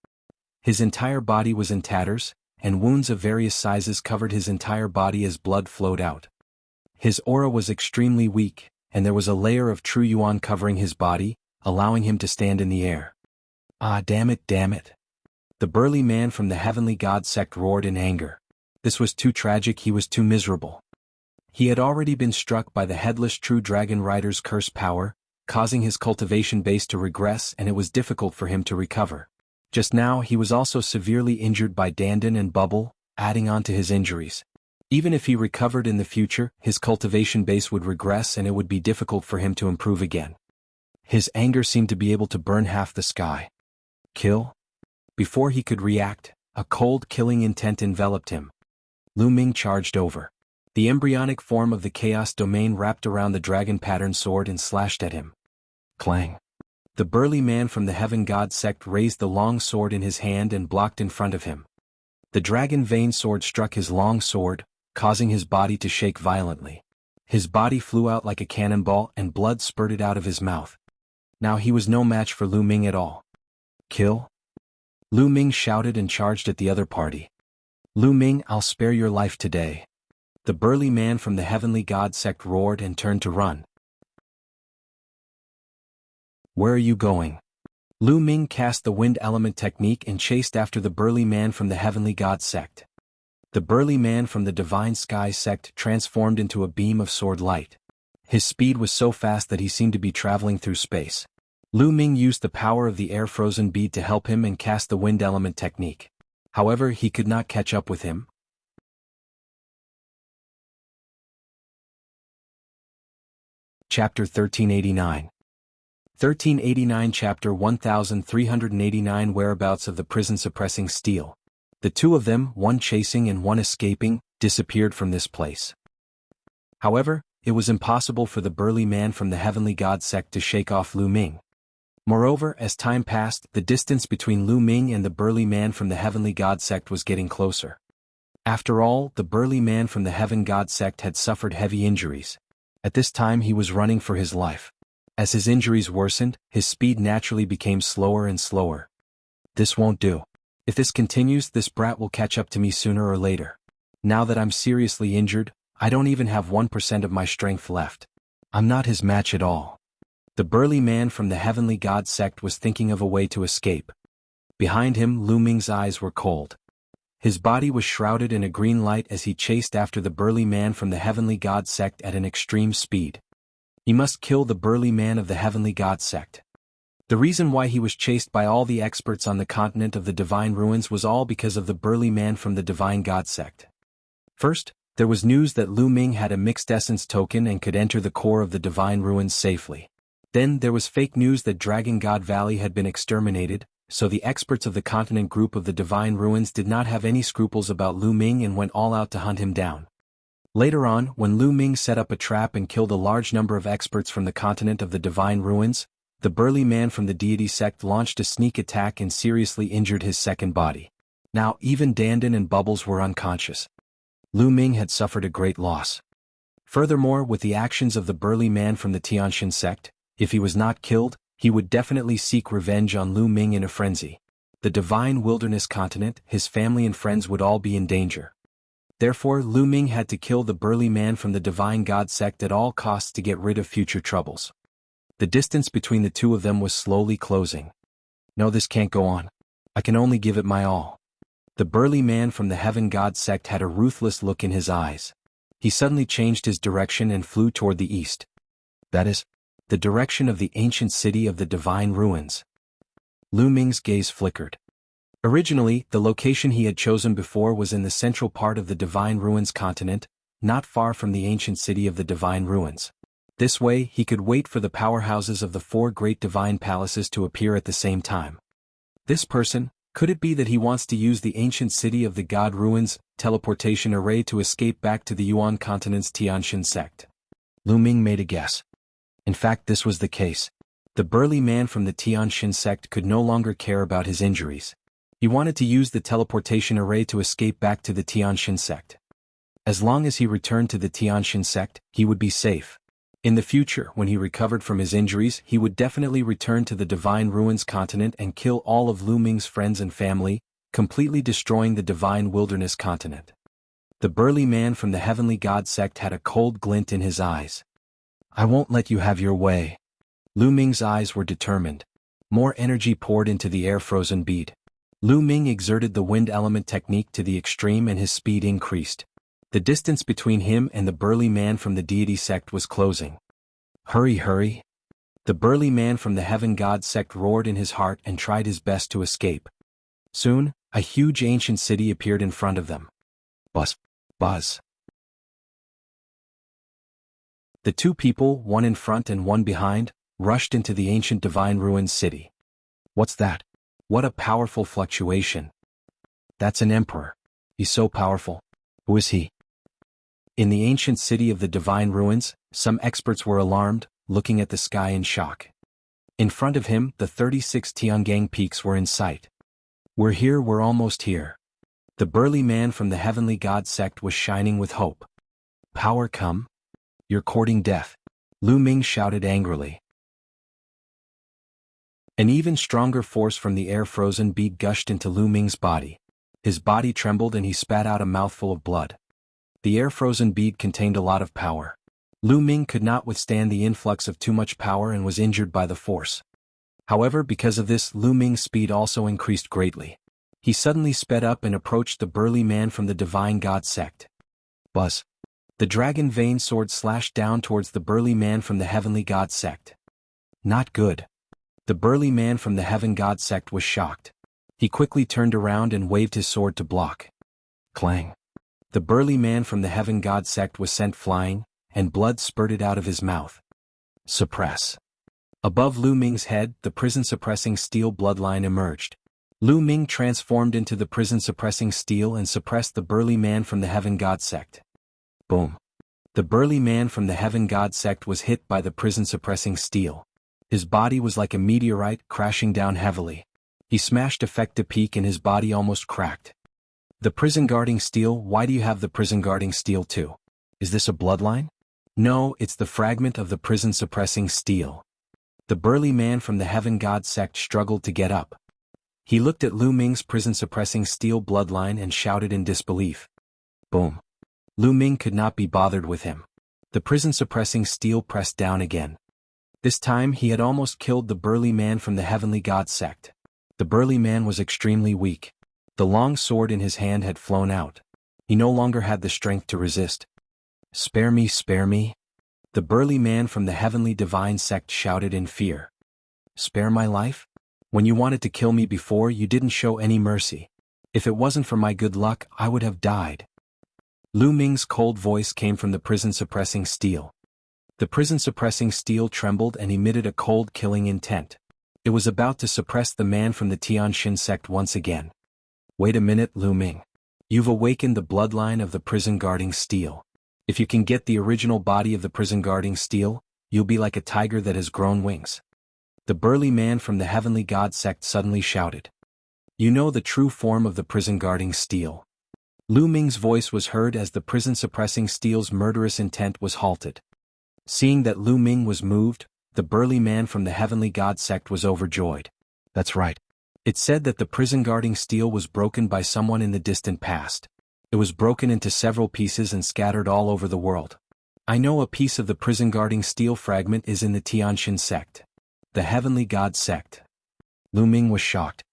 His entire body was in tatters, and wounds of various sizes covered his entire body as blood flowed out. His aura was extremely weak, and there was a layer of true yuan covering his body, allowing him to stand in the air. Ah, damn it, damn it. The burly man from the heavenly god sect roared in anger. This was too tragic, he was too miserable. He had already been struck by the headless true dragon rider's curse power, causing his cultivation base to regress, and it was difficult for him to recover. Just now he was also severely injured by Dandan and Bubble, adding on to his injuries. Even if he recovered in the future, his cultivation base would regress and it would be difficult for him to improve again. His anger seemed to be able to burn half the sky. Kill? Before he could react, a cold, killing intent enveloped him. Lu Ming charged over. The embryonic form of the chaos domain wrapped around the dragon-patterned sword and slashed at him. Clang. The burly man from the Heaven God sect raised the long sword in his hand and blocked in front of him. The dragon-veined sword struck his long sword, causing his body to shake violently. His body flew out like a cannonball and blood spurted out of his mouth. Now he was no match for Lu Ming at all. Kill? Lu Ming shouted and charged at the other party. Lu Ming, I'll spare your life today. The burly man from the Heavenly God sect roared and turned to run. Where are you going? Lu Ming cast the wind element technique and chased after the burly man from the Heavenly God sect. The burly man from the Divine Sky sect transformed into a beam of sword light. His speed was so fast that he seemed to be traveling through space. Lu Ming used the power of the air-frozen bead to help him and cast the wind element technique. However, he could not catch up with him. Chapter 1389. 1389 Chapter 1389 Whereabouts of the prison suppressing steel. The two of them, one chasing and one escaping, disappeared from this place. However, it was impossible for the burly man from the Heavenly God sect to shake off Lu Ming. Moreover, as time passed, the distance between Lu Ming and the burly man from the Heavenly God sect was getting closer. After all, the burly man from the Heaven God sect had suffered heavy injuries. At this time he was running for his life. As his injuries worsened, his speed naturally became slower and slower. This won't do. If this continues, this brat will catch up to me sooner or later. Now that I'm seriously injured, I don't even have 1% of my strength left. I'm not his match at all. The burly man from the Heavenly God sect was thinking of a way to escape. Behind him, Lu Ming's eyes were cold. His body was shrouded in a green light as he chased after the burly man from the Heavenly God sect at an extreme speed. He must kill the burly man of the Heavenly God sect. The reason why he was chased by all the experts on the continent of the Divine Ruins was all because of the burly man from the Divine God sect. First, there was news that Lu Ming had a mixed essence token and could enter the core of the Divine Ruins safely. Then there was fake news that Dragon God Valley had been exterminated, so the experts of the continent group of the Divine Ruins did not have any scruples about Lu Ming and went all out to hunt him down. Later on, when Lu Ming set up a trap and killed a large number of experts from the continent of the Divine Ruins, the burly man from the deity sect launched a sneak attack and seriously injured his second body. Now even Dandan and Bubbles were unconscious. Lu Ming had suffered a great loss. Furthermore, with the actions of the burly man from the Tianxin sect, if he was not killed, he would definitely seek revenge on Lu Ming in a frenzy. The Divine Wilderness continent, his family and friends would all be in danger. Therefore, Lu Ming had to kill the burly man from the Divine God sect at all costs to get rid of future troubles. The distance between the two of them was slowly closing. No, this can't go on. I can only give it my all. The burly man from the Heaven God sect had a ruthless look in his eyes. He suddenly changed his direction and flew toward the east. That is, the direction of the ancient city of the Divine Ruins. Lu Ming's gaze flickered. Originally, the location he had chosen before was in the central part of the Divine Ruins continent, not far from the ancient city of the Divine Ruins. This way, he could wait for the powerhouses of the four great divine palaces to appear at the same time. This person, could it be that he wants to use the ancient city of the God Ruins teleportation array to escape back to the Yuan continent's Tianxin sect? Lu Ming made a guess. In fact, this was the case. The burly man from the Tianxin sect could no longer care about his injuries. He wanted to use the teleportation array to escape back to the Tianxin sect. As long as he returned to the Tianxin sect, he would be safe. In the future, when he recovered from his injuries, he would definitely return to the Divine Ruins continent and kill all of Lu Ming's friends and family, completely destroying the Divine Wilderness continent. The burly man from the Heavenly God sect had a cold glint in his eyes. I won't let you have your way. Lu Ming's eyes were determined. More energy poured into the air-frozen bead. Lu Ming exerted the wind element technique to the extreme and his speed increased. The distance between him and the burly man from the deity sect was closing. Hurry, hurry. The burly man from the Heaven God sect roared in his heart and tried his best to escape. Soon, a huge ancient city appeared in front of them. Buzz, buzz. The two people, one in front and one behind, rushed into the ancient Divine Ruins city. What's that? What a powerful fluctuation. That's an emperor. He's so powerful. Who is he? In the ancient city of the divine ruins, some experts were alarmed, looking at the sky in shock. In front of him, the 36 Tiangang peaks were in sight. We're here, we're almost here. The burly man from the heavenly god sect was shining with hope. Power come? You're courting death. Lu Ming shouted angrily. An even stronger force from the air-frozen bead gushed into Lu Ming's body. His body trembled and he spat out a mouthful of blood. The air-frozen bead contained a lot of power. Lu Ming could not withstand the influx of too much power and was injured by the force. However, because of this, Lu Ming's speed also increased greatly. He suddenly sped up and approached the burly man from the divine god sect. Buzz. The dragon vein sword slashed down towards the burly man from the heavenly god sect. Not good. The burly man from the heaven god sect was shocked. He quickly turned around and waved his sword to block. Clang. The burly man from the heaven god sect was sent flying, and blood spurted out of his mouth. Suppress. Above Lu Ming's head, the prison-suppressing steel bloodline emerged. Lu Ming transformed into the prison-suppressing steel and suppressed the burly man from the heaven god sect. Boom. The burly man from the heaven god sect was hit by the prison-suppressing steel. His body was like a meteorite crashing down heavily. He smashed effect peak and his body almost cracked. The prison-guarding steel, why do you have the prison-guarding steel too? Is this a bloodline? No, it's the fragment of the prison-suppressing steel. The burly man from the heaven god sect struggled to get up. He looked at Lu Ming's prison-suppressing steel bloodline and shouted in disbelief. Boom. Lu Ming could not be bothered with him. The prison-suppressing steel pressed down again. This time he had almost killed the burly man from the heavenly god sect. The burly man was extremely weak. The long sword in his hand had flown out. He no longer had the strength to resist. Spare me, spare me. The burly man from the heavenly divine sect shouted in fear. Spare my life? When you wanted to kill me before, you didn't show any mercy. If it wasn't for my good luck, I would have died. Lu Ming's cold voice came from the prison-suppressing steel. The prison-suppressing steel trembled and emitted a cold killing intent. It was about to suppress the man from the Tianxin sect once again. Wait a minute, Lu Ming. You've awakened the bloodline of the prison-guarding steel. If you can get the original body of the prison-guarding steel, you'll be like a tiger that has grown wings. The burly man from the heavenly god sect suddenly shouted. You know the true form of the prison-guarding steel. Lu Ming's voice was heard as the prison-suppressing steel's murderous intent was halted. Seeing that Lu Ming was moved, the burly man from the heavenly god sect was overjoyed. That's right. It said that the prison-guarding steel was broken by someone in the distant past. It was broken into several pieces and scattered all over the world. I know a piece of the prison-guarding steel fragment is in the Tianxin sect. The heavenly god sect. Lu Ming was shocked.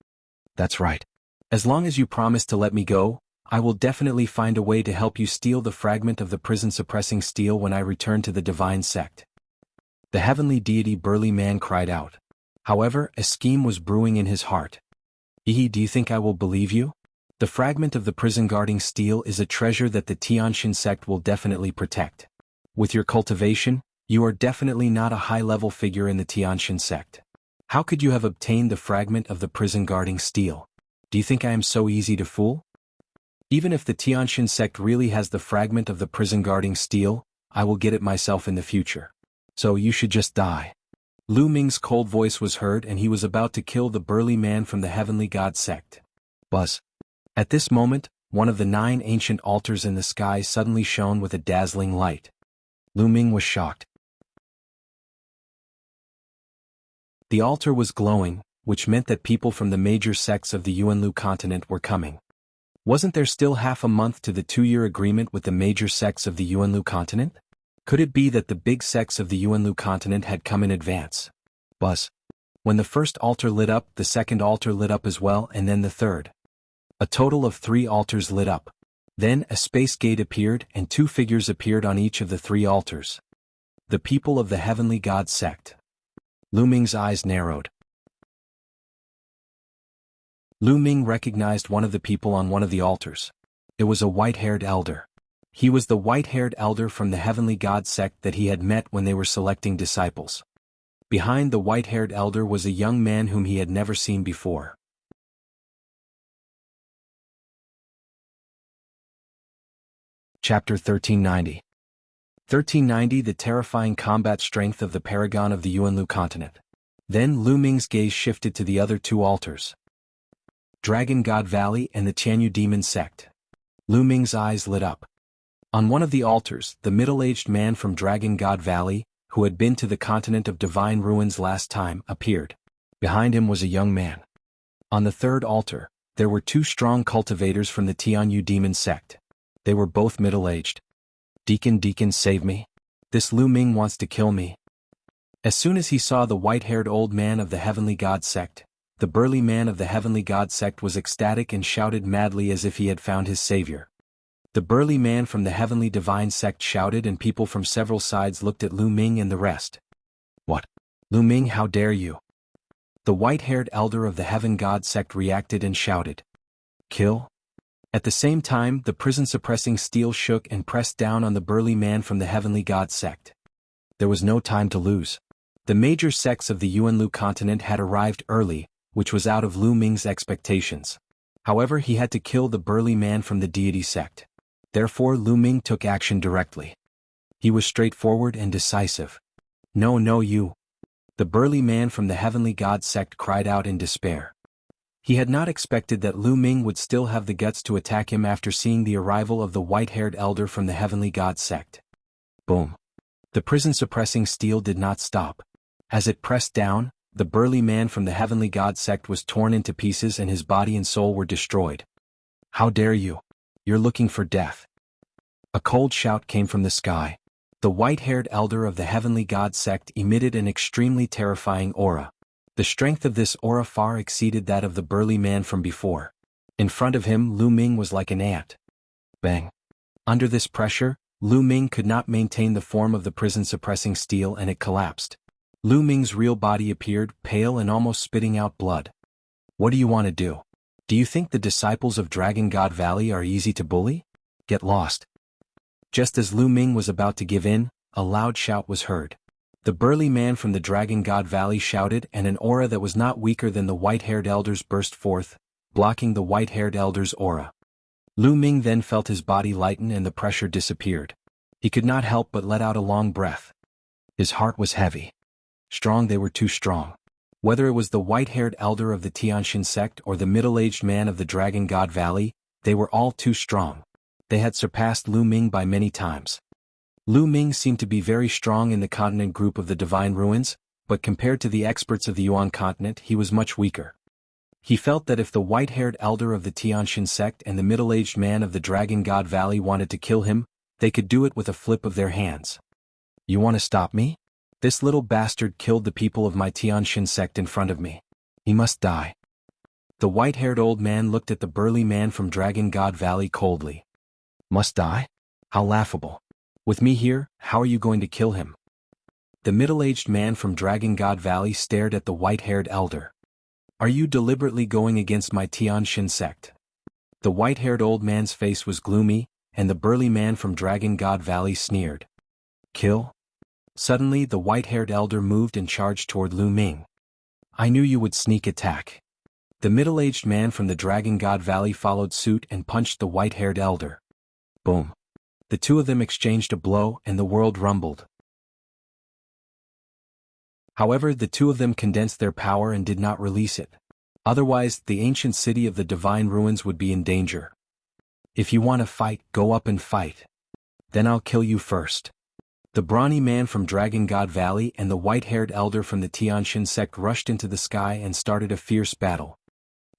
That's right. As long as you promise to let me go, I will definitely find a way to help you steal the fragment of the prison-suppressing steel when I return to the divine sect. The heavenly deity burly man cried out. However, a scheme was brewing in his heart. Do you think I will believe you? The fragment of the prison-guarding steel is a treasure that the Tianxin sect will definitely protect. With your cultivation, you are definitely not a high-level figure in the Tianxin sect. How could you have obtained the fragment of the prison-guarding steel? Do you think I am so easy to fool? Even if the Tianxin sect really has the fragment of the prison-guarding steel, I will get it myself in the future. So you should just die. Lu Ming's cold voice was heard and he was about to kill the burly man from the heavenly god sect. Buzz. At this moment, one of the 9 ancient altars in the sky suddenly shone with a dazzling light. Lu Ming was shocked. The altar was glowing, which meant that people from the major sects of the Yuanlu continent were coming. Wasn't there still half a month to the 2-year agreement with the major sects of the Yuanlu continent? Could it be that the big sects of the Yuanlu continent had come in advance? Buzz. When the first altar lit up, the second altar lit up as well, and then the third. A total of 3 altars lit up. Then a space gate appeared and 2 figures appeared on each of the 3 altars. The people of the heavenly god sect. Lu Ming's eyes narrowed. Lu Ming recognized one of the people on one of the altars. It was a white-haired elder. He was the white-haired elder from the heavenly god sect that he had met when they were selecting disciples. Behind the white-haired elder was a young man whom he had never seen before. Chapter 1390. 1390 The terrifying combat strength of the paragon of the Yuanlu continent. Then Lu Ming's gaze shifted to the other two altars. Dragon God Valley and the Tianyu Demon Sect. Lu Ming's eyes lit up. On one of the altars, the middle-aged man from Dragon God Valley, who had been to the continent of divine ruins last time, appeared. Behind him was a young man. On the third altar, there were two strong cultivators from the Tianyu Demon Sect. They were both middle-aged. Deacon, save me. This Lu Ming wants to kill me. As soon as he saw the white-haired old man of the Heavenly God Sect, the burly man of the Heavenly God Sect was ecstatic and shouted madly as if he had found his savior. The burly man from the Heavenly Divine Sect shouted, and people from several sides looked at Lu Ming and the rest. What? Lu Ming, how dare you? The white-haired elder of the Heaven God Sect reacted and shouted. Kill? At the same time, the prison-suppressing steel shook and pressed down on the burly man from the Heavenly God Sect. There was no time to lose. The major sects of the Yuanlu continent had arrived early, which was out of Lu Ming's expectations. However, he had to kill the burly man from the deity sect. Therefore, Lu Ming took action directly. He was straightforward and decisive. No, you. The burly man from the Heavenly God Sect cried out in despair. He had not expected that Lu Ming would still have the guts to attack him after seeing the arrival of the white-haired elder from the Heavenly God Sect. Boom. The prison-suppressing steel did not stop. As it pressed down, the burly man from the Heavenly God Sect was torn into pieces and his body and soul were destroyed. How dare you? You're looking for death. A cold shout came from the sky. The white-haired elder of the Heavenly God Sect emitted an extremely terrifying aura. The strength of this aura far exceeded that of the burly man from before. In front of him, Lu Ming was like an ant. Bang. Under this pressure, Lu Ming could not maintain the form of the prison-suppressing steel and it collapsed. Lu Ming's real body appeared, pale and almost spitting out blood. What do you want to do? Do you think the disciples of Dragon God Valley are easy to bully? Get lost. Just as Lu Ming was about to give in, a loud shout was heard. The burly man from the Dragon God Valley shouted, and an aura that was not weaker than the white-haired elder's burst forth, blocking the white-haired elder's aura. Lu Ming then felt his body lighten and the pressure disappeared. He could not help but let out a long breath. His heart was heavy. Strong, they were too strong. Whether it was the white-haired elder of the Tianxin sect or the middle-aged man of the Dragon God Valley, they were all too strong. They had surpassed Lu Ming by many times. Lu Ming seemed to be very strong in the continent group of the Divine Ruins, but compared to the experts of the Yuan continent, he was much weaker. He felt that if the white-haired elder of the Tianxin sect and the middle-aged man of the Dragon God Valley wanted to kill him, they could do it with a flip of their hands. You want to stop me? This little bastard killed the people of my Tianxin sect in front of me. He must die. The white-haired old man looked at the burly man from Dragon God Valley coldly. Must die? How laughable. With me here, how are you going to kill him? The middle-aged man from Dragon God Valley stared at the white-haired elder. Are you deliberately going against my Tianxin sect? The white-haired old man's face was gloomy, and the burly man from Dragon God Valley sneered. Kill? Suddenly, the white-haired elder moved and charged toward Lu Ming. I knew you would sneak attack. The middle-aged man from the Dragon God Valley followed suit and punched the white-haired elder. Boom. The two of them exchanged a blow and the world rumbled. However, the two of them condensed their power and did not release it. Otherwise, the ancient city of the Divine Ruins would be in danger. If you want to fight, go up and fight. Then I'll kill you first. The brawny man from Dragon God Valley and the white-haired elder from the Tianxin sect rushed into the sky and started a fierce battle.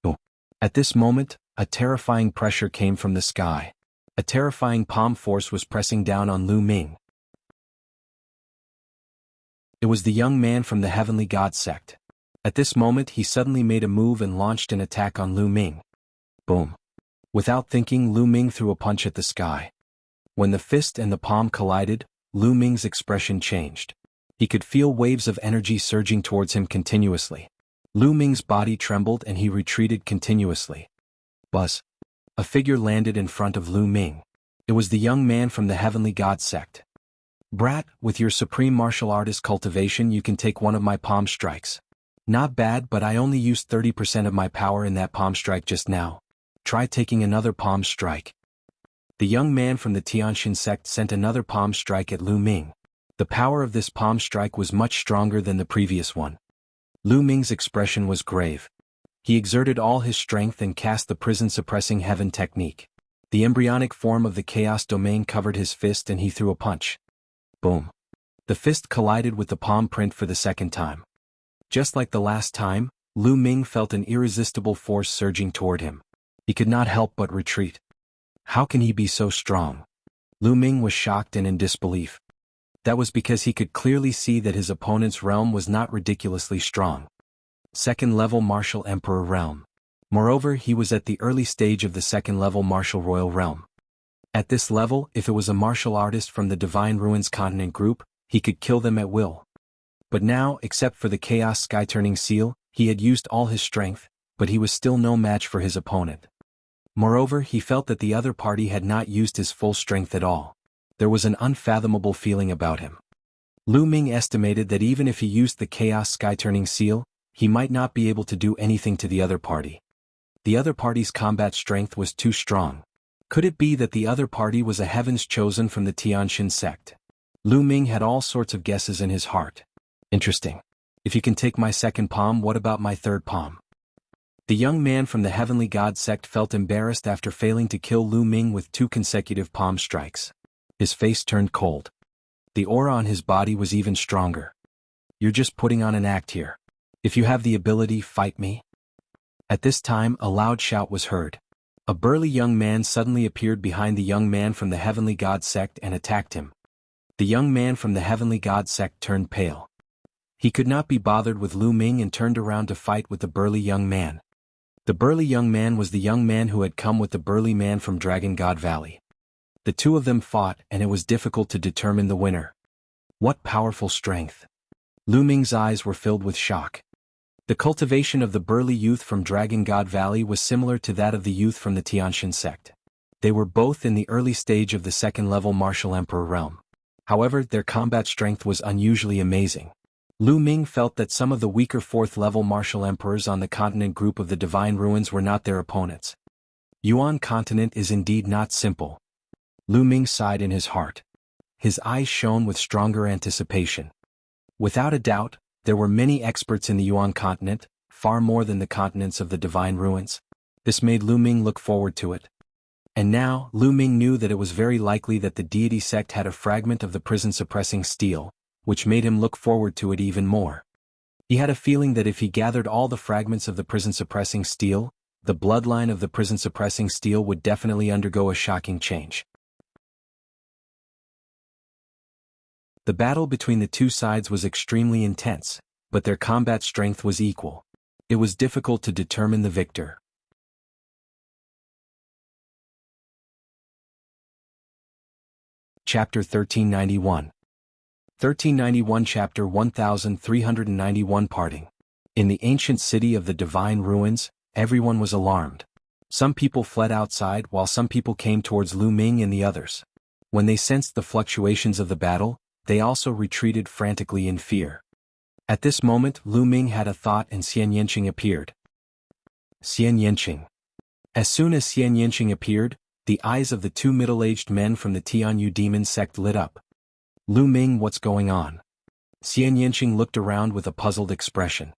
Oh. At this moment, a terrifying pressure came from the sky. A terrifying palm force was pressing down on Lu Ming. It was the young man from the Heavenly God sect. At this moment he suddenly made a move and launched an attack on Lu Ming. Boom. Without thinking, Lu Ming threw a punch at the sky. When the fist and the palm collided, Lu Ming's expression changed. He could feel waves of energy surging towards him continuously. Lu Ming's body trembled and he retreated continuously. Buzz. A figure landed in front of Lu Ming. It was the young man from the Heavenly God sect. Brat, with your supreme martial artist cultivation you can take one of my palm strikes. Not bad, but I only used 30% of my power in that palm strike just now. Try taking another palm strike. The young man from the Tianxin sect sent another palm strike at Lu Ming. The power of this palm strike was much stronger than the previous one. Lu Ming's expression was grave. He exerted all his strength and cast the prison-suppressing heaven technique. The embryonic form of the chaos domain covered his fist and he threw a punch. Boom. The fist collided with the palm print for the second time. Just like the last time, Lu Ming felt an irresistible force surging toward him. He could not help but retreat. How can he be so strong? Lu Ming was shocked and in disbelief. That was because he could clearly see that his opponent's realm was not ridiculously strong. Second-level martial emperor realm. Moreover, he was at the early stage of the second-level martial royal realm. At this level, if it was a martial artist from the Divine Ruins continent group, he could kill them at will. But now, except for the Chaos Sky-turning seal, he had used all his strength, but he was still no match for his opponent. Moreover, he felt that the other party had not used his full strength at all. There was an unfathomable feeling about him. Lu Ming estimated that even if he used the Chaos Sky-turning seal, he might not be able to do anything to the other party. The other party's combat strength was too strong. Could it be that the other party was a heavens chosen from the Tianxin sect? Lu Ming had all sorts of guesses in his heart. Interesting. If you can take my second palm, what about my third palm? The young man from the Heavenly God sect felt embarrassed after failing to kill Lu Ming with 2 consecutive palm strikes. His face turned cold. The aura on his body was even stronger. You're just putting on an act here. If you have the ability, fight me. At this time, a loud shout was heard. A burly young man suddenly appeared behind the young man from the Heavenly God sect and attacked him. The young man from the Heavenly God sect turned pale. He could not be bothered with Lu Ming and turned around to fight with the burly young man. The burly young man was the young man who had come with the burly man from Dragon God Valley. The two of them fought and it was difficult to determine the winner. What powerful strength! Lu Ming's eyes were filled with shock. The cultivation of the burly youth from Dragon God Valley was similar to that of the youth from the Tianxin sect. They were both in the early stage of the second-level martial emperor realm. However, their combat strength was unusually amazing. Lu Ming felt that some of the weaker fourth-level martial emperors on the continent group of the Divine Ruins were not their opponents. Yuan continent is indeed not simple. Lu Ming sighed in his heart. His eyes shone with stronger anticipation. Without a doubt, there were many experts in the Yuan continent, far more than the continents of the Divine Ruins. This made Lu Ming look forward to it. And now, Lu Ming knew that it was very likely that the deity sect had a fragment of the prison-suppressing steel, which made him look forward to it even more. He had a feeling that if he gathered all the fragments of the prison-suppressing steel, the bloodline of the prison-suppressing steel would definitely undergo a shocking change. The battle between the two sides was extremely intense, but their combat strength was equal. It was difficult to determine the victor. Chapter 1391. 1391 Chapter 1391 Parting. In the ancient city of the Divine Ruins, everyone was alarmed. Some people fled outside while some people came towards Lu Ming and the others. When they sensed the fluctuations of the battle, they also retreated frantically in fear. At this moment, Lu Ming had a thought and Xian Yanqing appeared. Xian Yanqing. As soon as Xian Yanqing appeared, the eyes of the two middle-aged men from the Tianyu demon sect lit up. Lu Ming, what's going on? Xian Yanqing looked around with a puzzled expression.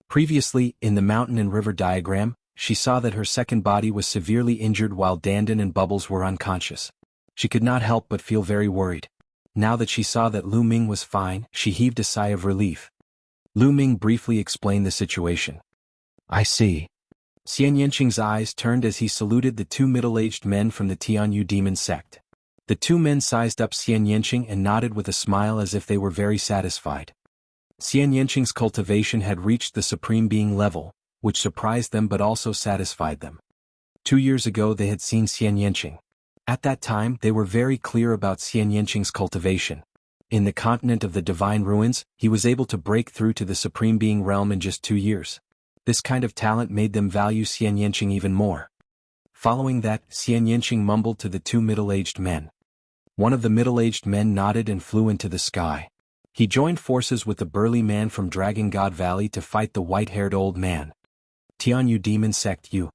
Previously, in the mountain and river diagram, she saw that her second body was severely injured while Dandan and Bubbles were unconscious. She could not help but feel very worried. Now that she saw that Lu Ming was fine, she heaved a sigh of relief. Lu Ming briefly explained the situation. I see. Xian Yanqing's eyes turned as he saluted the two middle-aged men from the Tianyu demon sect. The two men sized up Xian Yanqing and nodded with a smile as if they were very satisfied. Xian Yanqing's cultivation had reached the Supreme Being level, which surprised them but also satisfied them. 2 years ago they had seen Xian Yanqing. At that time they were very clear about Xian Yanqing's cultivation. In the continent of the Divine Ruins, he was able to break through to the Supreme Being realm in just 2 years. This kind of talent made them value Xian Yanqing even more. Following that, Xian Yanqing mumbled to the two middle-aged men. One of the middle-aged men nodded and flew into the sky. He joined forces with the burly man from Dragon God Valley to fight the white-haired old man. Tianyu demon sect you.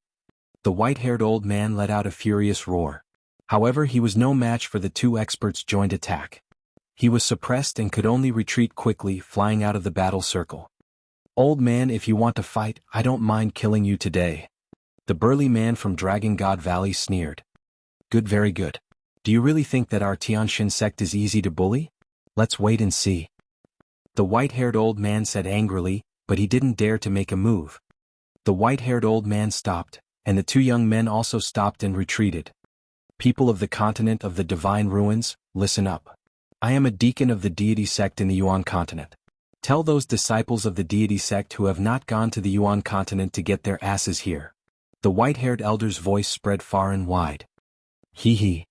The white-haired old man let out a furious roar. However, he was no match for the two experts' joint attack. He was suppressed and could only retreat quickly, flying out of the battle circle. "Old man, if you want to fight, I don't mind killing you today." The burly man from Dragon God Valley sneered. "Good, very good. Do you really think that our Tianxin sect is easy to bully? Let's wait and see." The white-haired old man said angrily, but he didn't dare to make a move. The white-haired old man stopped, and the two young men also stopped and retreated. "People of the continent of the divine ruins, listen up. I am a deacon of the deity sect in the Yuan continent. Tell those disciples of the deity sect who have not gone to the Yuan continent to get their asses here." The white-haired elder's voice spread far and wide. "Hee hee."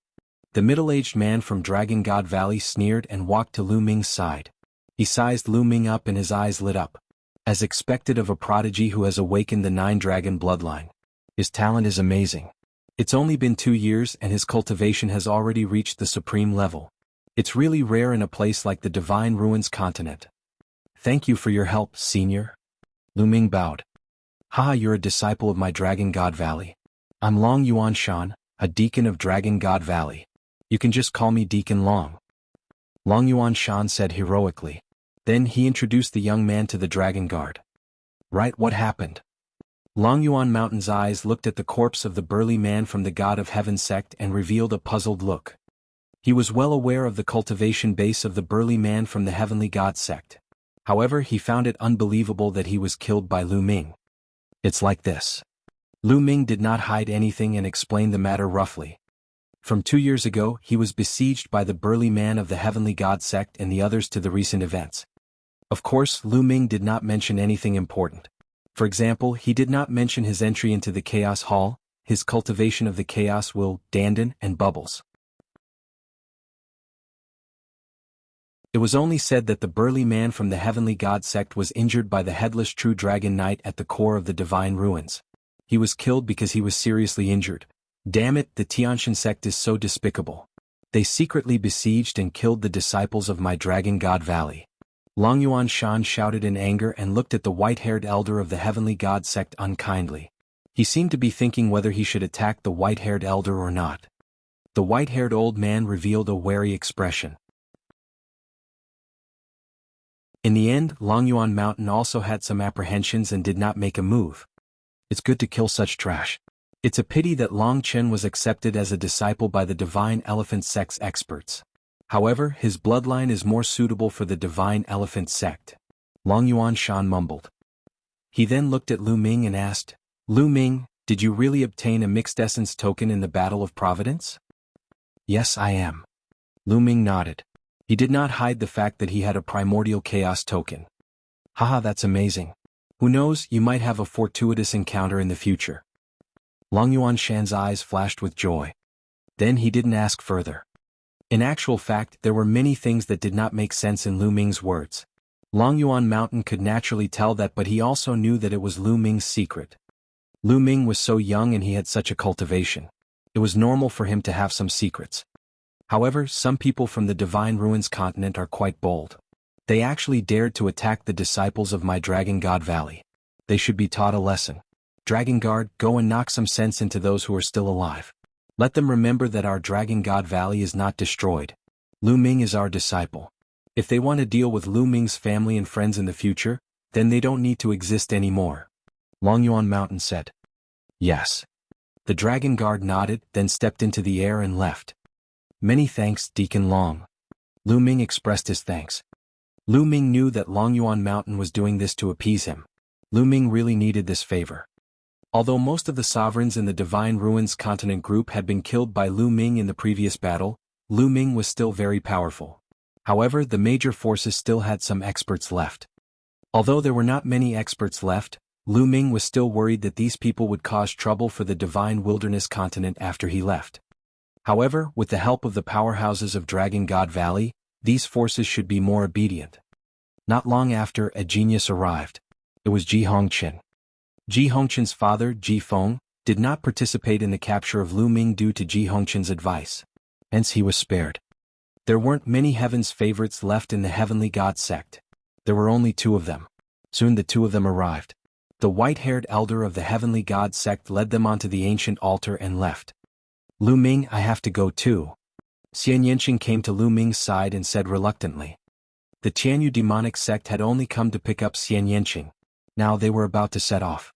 The middle-aged man from Dragon God Valley sneered and walked to Lu Ming's side. He sized Lu Ming up and his eyes lit up. As expected of a prodigy who has awakened the 9-dragon bloodline. His talent is amazing. It's only been 2 years and his cultivation has already reached the supreme level. It's really rare in a place like the Divine Ruins continent. "Thank you for your help, senior." Lu Ming bowed. "Haha, you're a disciple of my Dragon God Valley. I'm Long Yuan Shan, a deacon of Dragon God Valley. You can just call me Deacon Long." Long Yuan Shan said heroically. Then he introduced the young man to the Dragon Guard. "Right, what happened?" Long Yuan Mountain's eyes looked at the corpse of the burly man from the God of Heaven sect and revealed a puzzled look. He was well aware of the cultivation base of the burly man from the Heavenly God sect. However, he found it unbelievable that he was killed by Lu Ming. "It's like this." Lu Ming did not hide anything and explained the matter roughly. From 2 years ago, he was besieged by the burly man of the Heavenly God sect and the others to the recent events. Of course, Lu Ming did not mention anything important. For example, he did not mention his entry into the Chaos Hall, his cultivation of the Chaos Will, Dandan, and Bubbles. It was only said that the burly man from the Heavenly God sect was injured by the headless True Dragon Knight at the core of the Divine Ruins. He was killed because he was seriously injured. Damn it, the Tianxin sect is so despicable. They secretly besieged and killed the disciples of my Dragon God Valley. Long Yuan Shan shouted in anger and looked at the white-haired elder of the Heavenly God sect unkindly. He seemed to be thinking whether he should attack the white-haired elder or not. The white-haired old man revealed a wary expression. In the end, Long Yuan Mountain also had some apprehensions and did not make a move. It's good to kill such trash. It's a pity that Long Chen was accepted as a disciple by the Divine Elephant sect's experts. However, his bloodline is more suitable for the Divine Elephant sect. Long Yuan Shan mumbled. He then looked at Lu Ming and asked, "Lu Ming, did you really obtain a mixed essence token in the Battle of Providence?" "Yes, I am." Lu Ming nodded. He did not hide the fact that he had a primordial chaos token. "Haha, that's amazing. Who knows, you might have a fortuitous encounter in the future." Long Yuan Shan's eyes flashed with joy. Then he didn't ask further. In actual fact, there were many things that did not make sense in Lu Ming's words. Long Yuan Mountain could naturally tell that, but he also knew that it was Lu Ming's secret. Lu Ming was so young and he had such a cultivation. It was normal for him to have some secrets. However, some people from the Divine Ruins continent are quite bold. They actually dared to attack the disciples of my Dragon God Valley. They should be taught a lesson. Dragon Guard, go and knock some sense into those who are still alive. Let them remember that our Dragon God Valley is not destroyed. Lu Ming is our disciple. If they want to deal with Lu Ming's family and friends in the future, then they don't need to exist anymore. Long Yuan Mountain said. Yes. The Dragon Guard nodded, then stepped into the air and left. Many thanks, Deacon Long. Lu Ming expressed his thanks. Lu Ming knew that Long Yuan Mountain was doing this to appease him. Lu Ming really needed this favor. Although most of the sovereigns in the Divine Ruins continent group had been killed by Lu Ming in the previous battle, Lu Ming was still very powerful. However, the major forces still had some experts left. Although there were not many experts left, Lu Ming was still worried that these people would cause trouble for the Divine Wilderness continent after he left. However, with the help of the powerhouses of Dragon God Valley, these forces should be more obedient. Not long after, a genius arrived. It was Ji Hongqin. Ji Hongqin's father, Ji Feng, did not participate in the capture of Lu Ming due to Ji Hongqin's advice. Hence he was spared. There weren't many Heaven's favorites left in the Heavenly God sect. There were only 2 of them. Soon the 2 of them arrived. The white-haired elder of the Heavenly God sect led them onto the ancient altar and left. Lu Ming, I have to go too. Xian Yanqing came to Lu Ming's side and said reluctantly. The Jianghu demonic sect had only come to pick up Xian Yanqing. Now they were about to set off.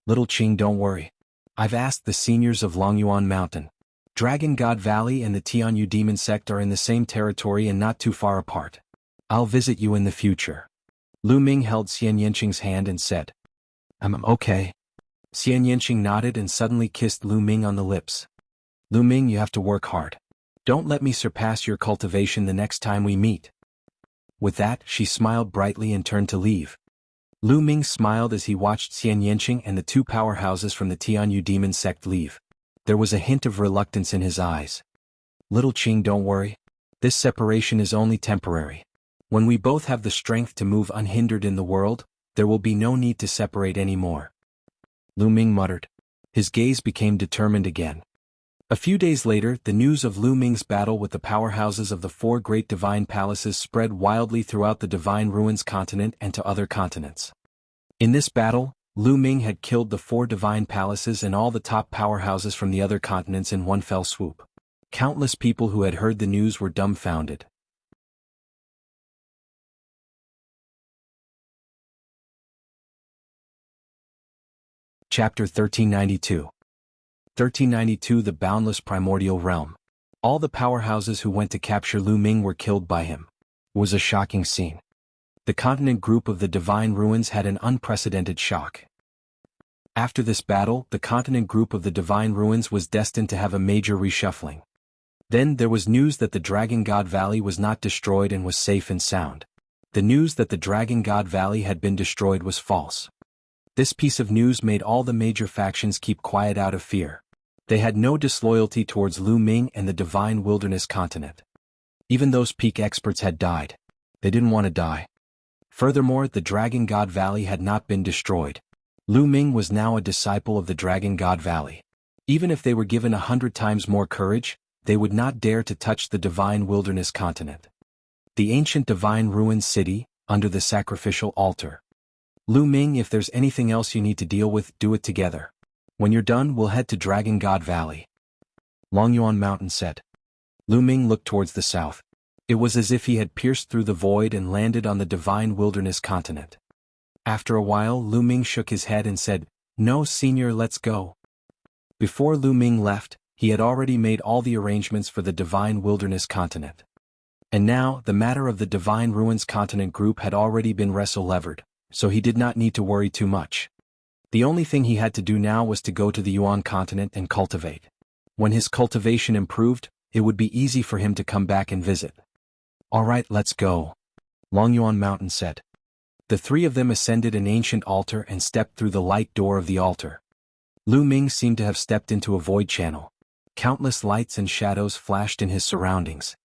Little Qing, don't worry. I've asked the seniors of Longyuan Mountain. Dragon God Valley and the Tianyu demon sect are in the same territory and not too far apart. I'll visit you in the future. Lu Ming held Xian Yanqing's hand and said. I'm okay. Xian Yanqing nodded and suddenly kissed Lu Ming on the lips. Lu Ming, you have to work hard. Don't let me surpass your cultivation the next time we meet. With that, she smiled brightly and turned to leave. Lu Ming smiled as he watched Xian Yanqing and the two powerhouses from the Tianyu demon sect leave. There was a hint of reluctance in his eyes. Little Qing, don't worry. This separation is only temporary. When we both have the strength to move unhindered in the world, there will be no need to separate anymore. Lu Ming muttered. His gaze became determined again. A few days later, the news of Lu Ming's battle with the powerhouses of the four great divine palaces spread wildly throughout the Divine Ruins continent and to other continents. In this battle, Lu Ming had killed the four divine palaces and all the top powerhouses from the other continents in one fell swoop. Countless people who had heard the news were dumbfounded. Chapter 1392. 1392 The Boundless Primordial Realm. All the powerhouses who went to capture Lu Ming were killed by him. It was a shocking scene. The continent group of the Divine Ruins had an unprecedented shock. After this battle, the continent group of the Divine Ruins was destined to have a major reshuffling. Then there was news that the Dragon God Valley was not destroyed and was safe and sound. The news that the Dragon God Valley had been destroyed was false. This piece of news made all the major factions keep quiet out of fear. They had no disloyalty towards Lu Ming and the Divine Wilderness continent. Even those peak experts had died. They didn't want to die. Furthermore, the Dragon God Valley had not been destroyed. Lu Ming was now a disciple of the Dragon God Valley. Even if they were given 100 times more courage, they would not dare to touch the Divine Wilderness continent. The ancient Divine Ruins city, under the sacrificial altar. Lu Ming, if there's anything else you need to deal with, do it together. When you're done, we'll head to Dragon God Valley. Longyuan Mountain said. Lu Ming looked towards the south. It was as if he had pierced through the void and landed on the Divine Wilderness continent. After a while, Lu Ming shook his head and said, No, senior, let's go. Before Lu Ming left, he had already made all the arrangements for the Divine Wilderness continent. And now, the matter of the Divine Ruins continent group had already been wrestle-levered, so he did not need to worry too much. The only thing he had to do now was to go to the Yuan continent and cultivate. When his cultivation improved, it would be easy for him to come back and visit. All right, let's go. Longyuan Mountain said. The three of them ascended an ancient altar and stepped through the light door of the altar. Lu Ming seemed to have stepped into a void channel. Countless lights and shadows flashed in his surroundings.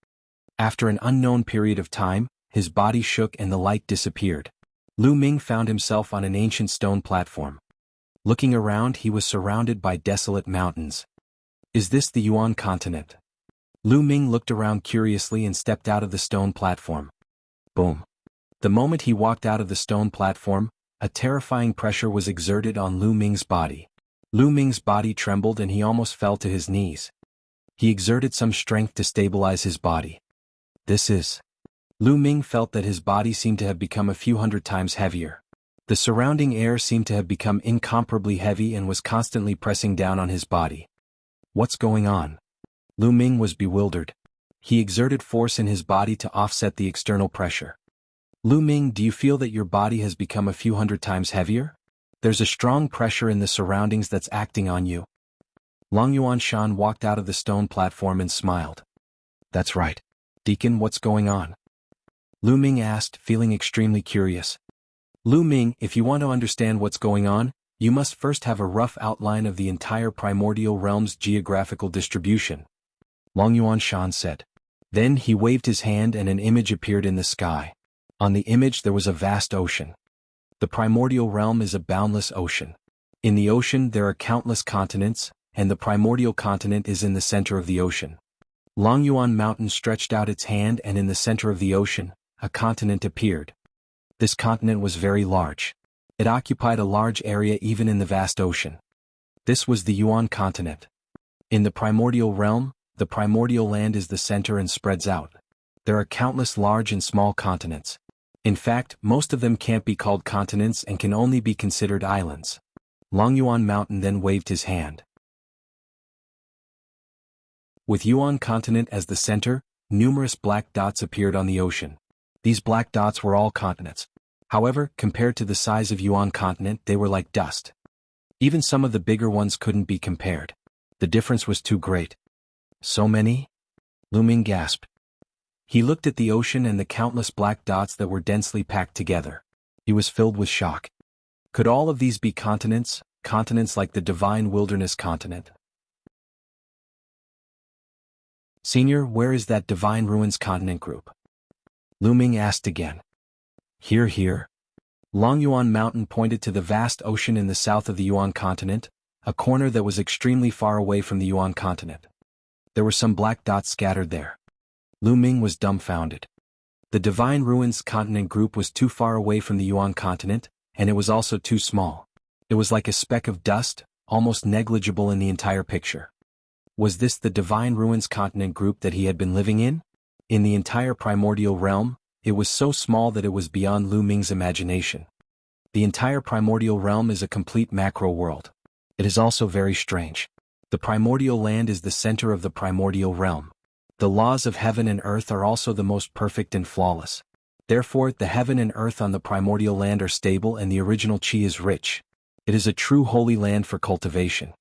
After an unknown period of time, his body shook and the light disappeared. Lu Ming found himself on an ancient stone platform. Looking around, he was surrounded by desolate mountains. Is this the Yuan continent? Lu Ming looked around curiously and stepped out of the stone platform. Boom. The moment he walked out of the stone platform, a terrifying pressure was exerted on Lu Ming's body. Lu Ming's body trembled and he almost fell to his knees. He exerted some strength to stabilize his body. This is... Lu Ming felt that his body seemed to have become a few hundred times heavier. The surrounding air seemed to have become incomparably heavy and was constantly pressing down on his body. What's going on? Lu Ming was bewildered. He exerted force in his body to offset the external pressure. Lu Ming, do you feel that your body has become a few hundred times heavier? There's a strong pressure in the surroundings that's acting on you. Longyuan Shan walked out of the stone platform and smiled. That's right. Deacon, what's going on? Lu Ming asked, feeling extremely curious. Lu Ming, if you want to understand what's going on, you must first have a rough outline of the entire primordial realm's geographical distribution. Longyuan Shan said. Then he waved his hand and an image appeared in the sky. On the image there was a vast ocean. The primordial realm is a boundless ocean. In the ocean there are countless continents, and the primordial continent is in the center of the ocean. Longyuan Mountain stretched out its hand and in the center of the ocean, a continent appeared. This continent was very large. It occupied a large area even in the vast ocean. This was the Yuan continent. In the primordial realm, the primordial land is the center and spreads out. There are countless large and small continents. In fact, most of them can't be called continents and can only be considered islands. Longyuan Mountain then waved his hand. With Yuan Continent as the center, numerous black dots appeared on the ocean. These black dots were all continents. However, compared to the size of Yuan Continent, they were like dust. Even some of the bigger ones couldn't be compared. The difference was too great. So many? Lu Ming gasped. He looked at the ocean and the countless black dots that were densely packed together. He was filled with shock. Could all of these be continents, continents like the Divine Wilderness Continent? Senior, where is that Divine Ruins Continent group? Lu Ming asked again. Here. Longyuan Mountain pointed to the vast ocean in the south of the Yuan Continent, a corner that was extremely far away from the Yuan Continent. There were some black dots scattered there. Lu Ming was dumbfounded. The Divine Ruins Continent group was too far away from the Yuan Continent, and it was also too small. It was like a speck of dust, almost negligible in the entire picture. Was this the Divine Ruins Continent group that he had been living in? In the entire primordial realm, it was so small that it was beyond Lu Ming's imagination. The entire primordial realm is a complete macro world. It is also very strange. The primordial land is the center of the primordial realm. The laws of heaven and earth are also the most perfect and flawless. Therefore, the heaven and earth on the primordial land are stable and the original qi is rich. It is a true holy land for cultivation.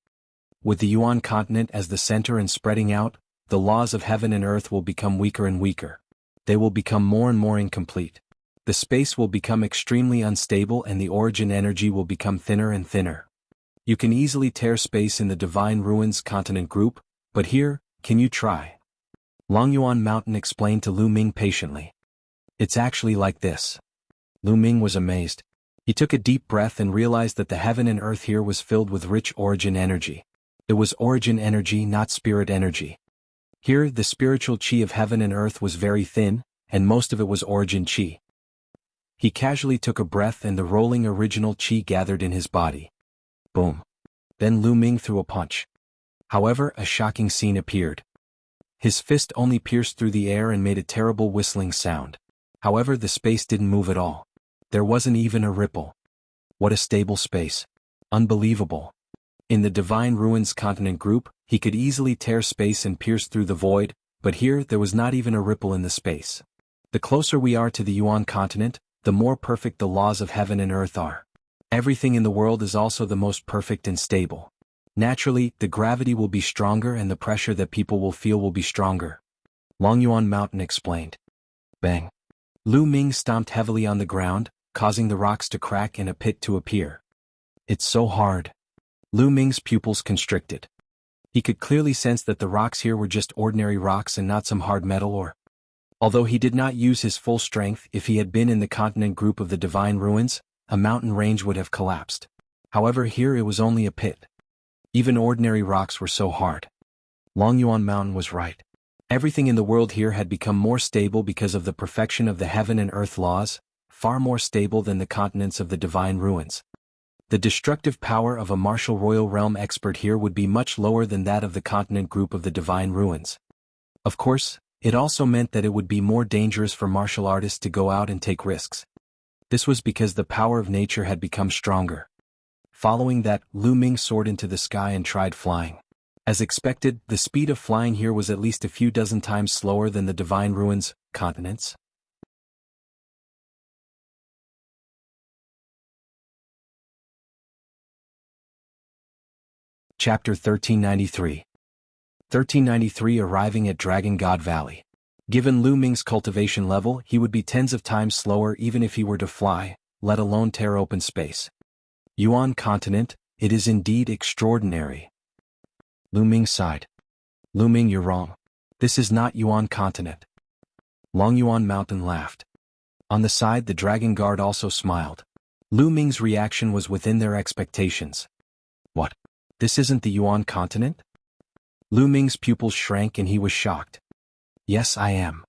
With the Yuan Continent as the center and spreading out, the laws of heaven and earth will become weaker and weaker. They will become more and more incomplete. The space will become extremely unstable and the origin energy will become thinner and thinner. You can easily tear space in the Divine Ruins Continent group, but here, can you try? Longyuan Mountain explained to Lu Ming patiently. It's actually like this. Lu Ming was amazed. He took a deep breath and realized that the heaven and earth here was filled with rich origin energy. It was origin energy, not spirit energy. Here, the spiritual qi of heaven and earth was very thin, and most of it was origin qi. He casually took a breath and the rolling original qi gathered in his body. Boom. Then Lu Ming threw a punch. However, a shocking scene appeared. His fist only pierced through the air and made a terrible whistling sound. However, the space didn't move at all. There wasn't even a ripple. What a stable space. Unbelievable. In the Divine Ruins Continent group, he could easily tear space and pierce through the void, but here there was not even a ripple in the space. The closer we are to the Yuan Continent, the more perfect the laws of heaven and earth are. Everything in the world is also the most perfect and stable. Naturally, the gravity will be stronger and the pressure that people will feel will be stronger. Longyuan Mountain explained. Bang. Lu Ming stomped heavily on the ground, causing the rocks to crack and a pit to appear. It's so hard. Lu Ming's pupils constricted. He could clearly sense that the rocks here were just ordinary rocks and not some hard metal ore. Although he did not use his full strength, if he had been in the continent group of the Divine Ruins, a mountain range would have collapsed. However, here it was only a pit. Even ordinary rocks were so hard. Longyuan Mountain was right. Everything in the world here had become more stable because of the perfection of the heaven and earth laws, far more stable than the continents of the Divine Ruins. The destructive power of a martial royal realm expert here would be much lower than that of the continent group of the Divine Ruins. Of course, it also meant that it would be more dangerous for martial artists to go out and take risks. This was because the power of nature had become stronger. Following that, Lu Ming soared into the sky and tried flying. As expected, the speed of flying here was at least a few dozen times slower than the Divine Ruins continents. Chapter 1393. 1393 Arriving at Dragon God Valley. Given Lu Ming's cultivation level, he would be tens of times slower even if he were to fly, let alone tear open space. Yuan Continent, it is indeed extraordinary. Lu Ming sighed. Lu Ming, you're wrong. This is not Yuan Continent. Longyuan Mountain laughed. On the side, the Dragon Guard also smiled. Lu Ming's reaction was within their expectations. What? This isn't the Yuan Continent? Lu Ming's pupils shrank and he was shocked. Yes, I am.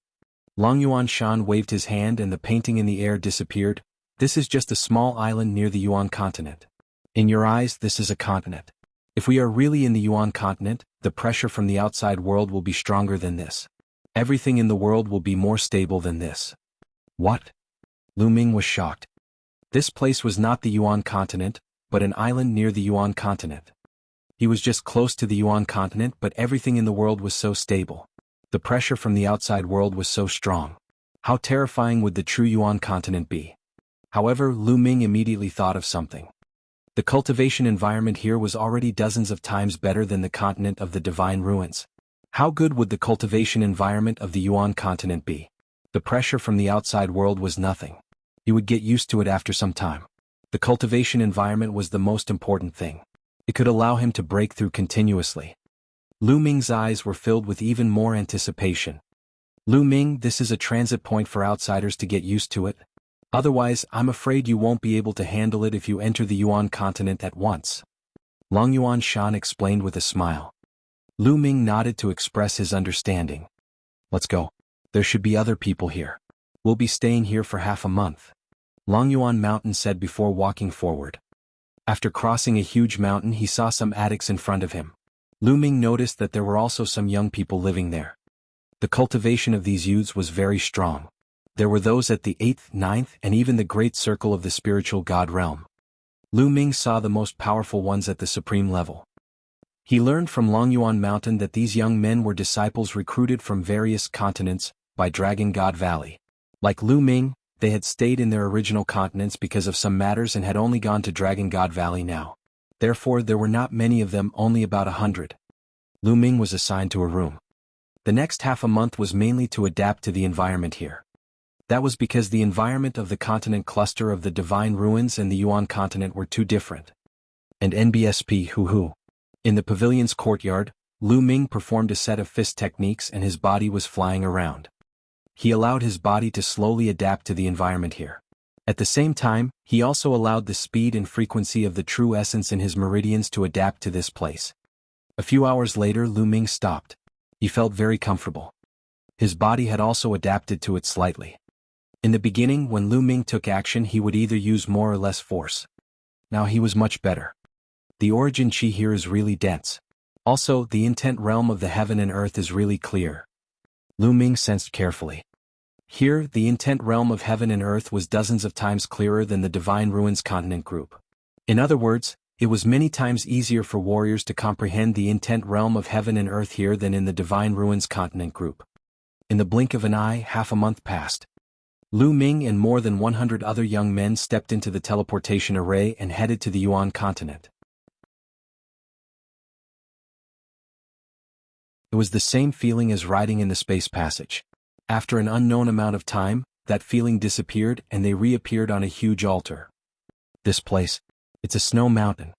Longyuan Shan waved his hand and the painting in the air disappeared. This is just a small island near the Yuan Continent. In your eyes, this is a continent. If we are really in the Yuan Continent, the pressure from the outside world will be stronger than this. Everything in the world will be more stable than this. What? Lu Ming was shocked. This place was not the Yuan continent, but an island near the Yuan continent. He was just close to the Yuan continent, but everything in the world was so stable. The pressure from the outside world was so strong. How terrifying would the true Yuan continent be? However, Lu Ming immediately thought of something. The cultivation environment here was already dozens of times better than the continent of the divine ruins. How good would the cultivation environment of the Yuan continent be? The pressure from the outside world was nothing. He would get used to it after some time. The cultivation environment was the most important thing. It could allow him to break through continuously. Lu Ming's eyes were filled with even more anticipation. Lu Ming, this is a transit point for outsiders to get used to it. Otherwise, I'm afraid you won't be able to handle it if you enter the Yuan continent at once. Long Yuan Shan explained with a smile. Lu Ming nodded to express his understanding. Let's go. There should be other people here. We'll be staying here for half a month. Long Yuan Mountain said before walking forward. After crossing a huge mountain, he saw some attics in front of him. Lu Ming noticed that there were also some young people living there. The cultivation of these youths was very strong. There were those at the 8th, 9th, and even the great circle of the spiritual god realm. Lu Ming saw the most powerful ones at the supreme level. He learned from Long Yuan Mountain that these young men were disciples recruited from various continents by Dragon God Valley. Like Lu Ming, they had stayed in their original continents because of some matters and had only gone to Dragon God Valley now. Therefore, there were not many of them, only about 100. Lu Ming was assigned to a room. The next half a month was mainly to adapt to the environment here. That was because the environment of the continent cluster of the Divine Ruins and the Yuan continent were too different. And NBSP hoo-hoo. In the pavilion's courtyard, Lu Ming performed a set of fist techniques and his body was flying around. He allowed his body to slowly adapt to the environment here. At the same time, he also allowed the speed and frequency of the true essence in his meridians to adapt to this place. A few hours later, Lu Ming stopped. He felt very comfortable. His body had also adapted to it slightly. In the beginning, when Lu Ming took action, he would either use more or less force. Now he was much better. The origin chi here is really dense. Also, the intent realm of the heaven and earth is really clear. Lu Ming sensed carefully. Here, the intent realm of heaven and earth was dozens of times clearer than the Divine Ruins continent group. In other words, it was many times easier for warriors to comprehend the intent realm of heaven and earth here than in the Divine Ruins continent group. In the blink of an eye, half a month passed. Lu Ming and more than 100 other young men stepped into the teleportation array and headed to the Yuan continent. It was the same feeling as riding in the space passage. After an unknown amount of time, that feeling disappeared and they reappeared on a huge altar. This place, it's a snow mountain.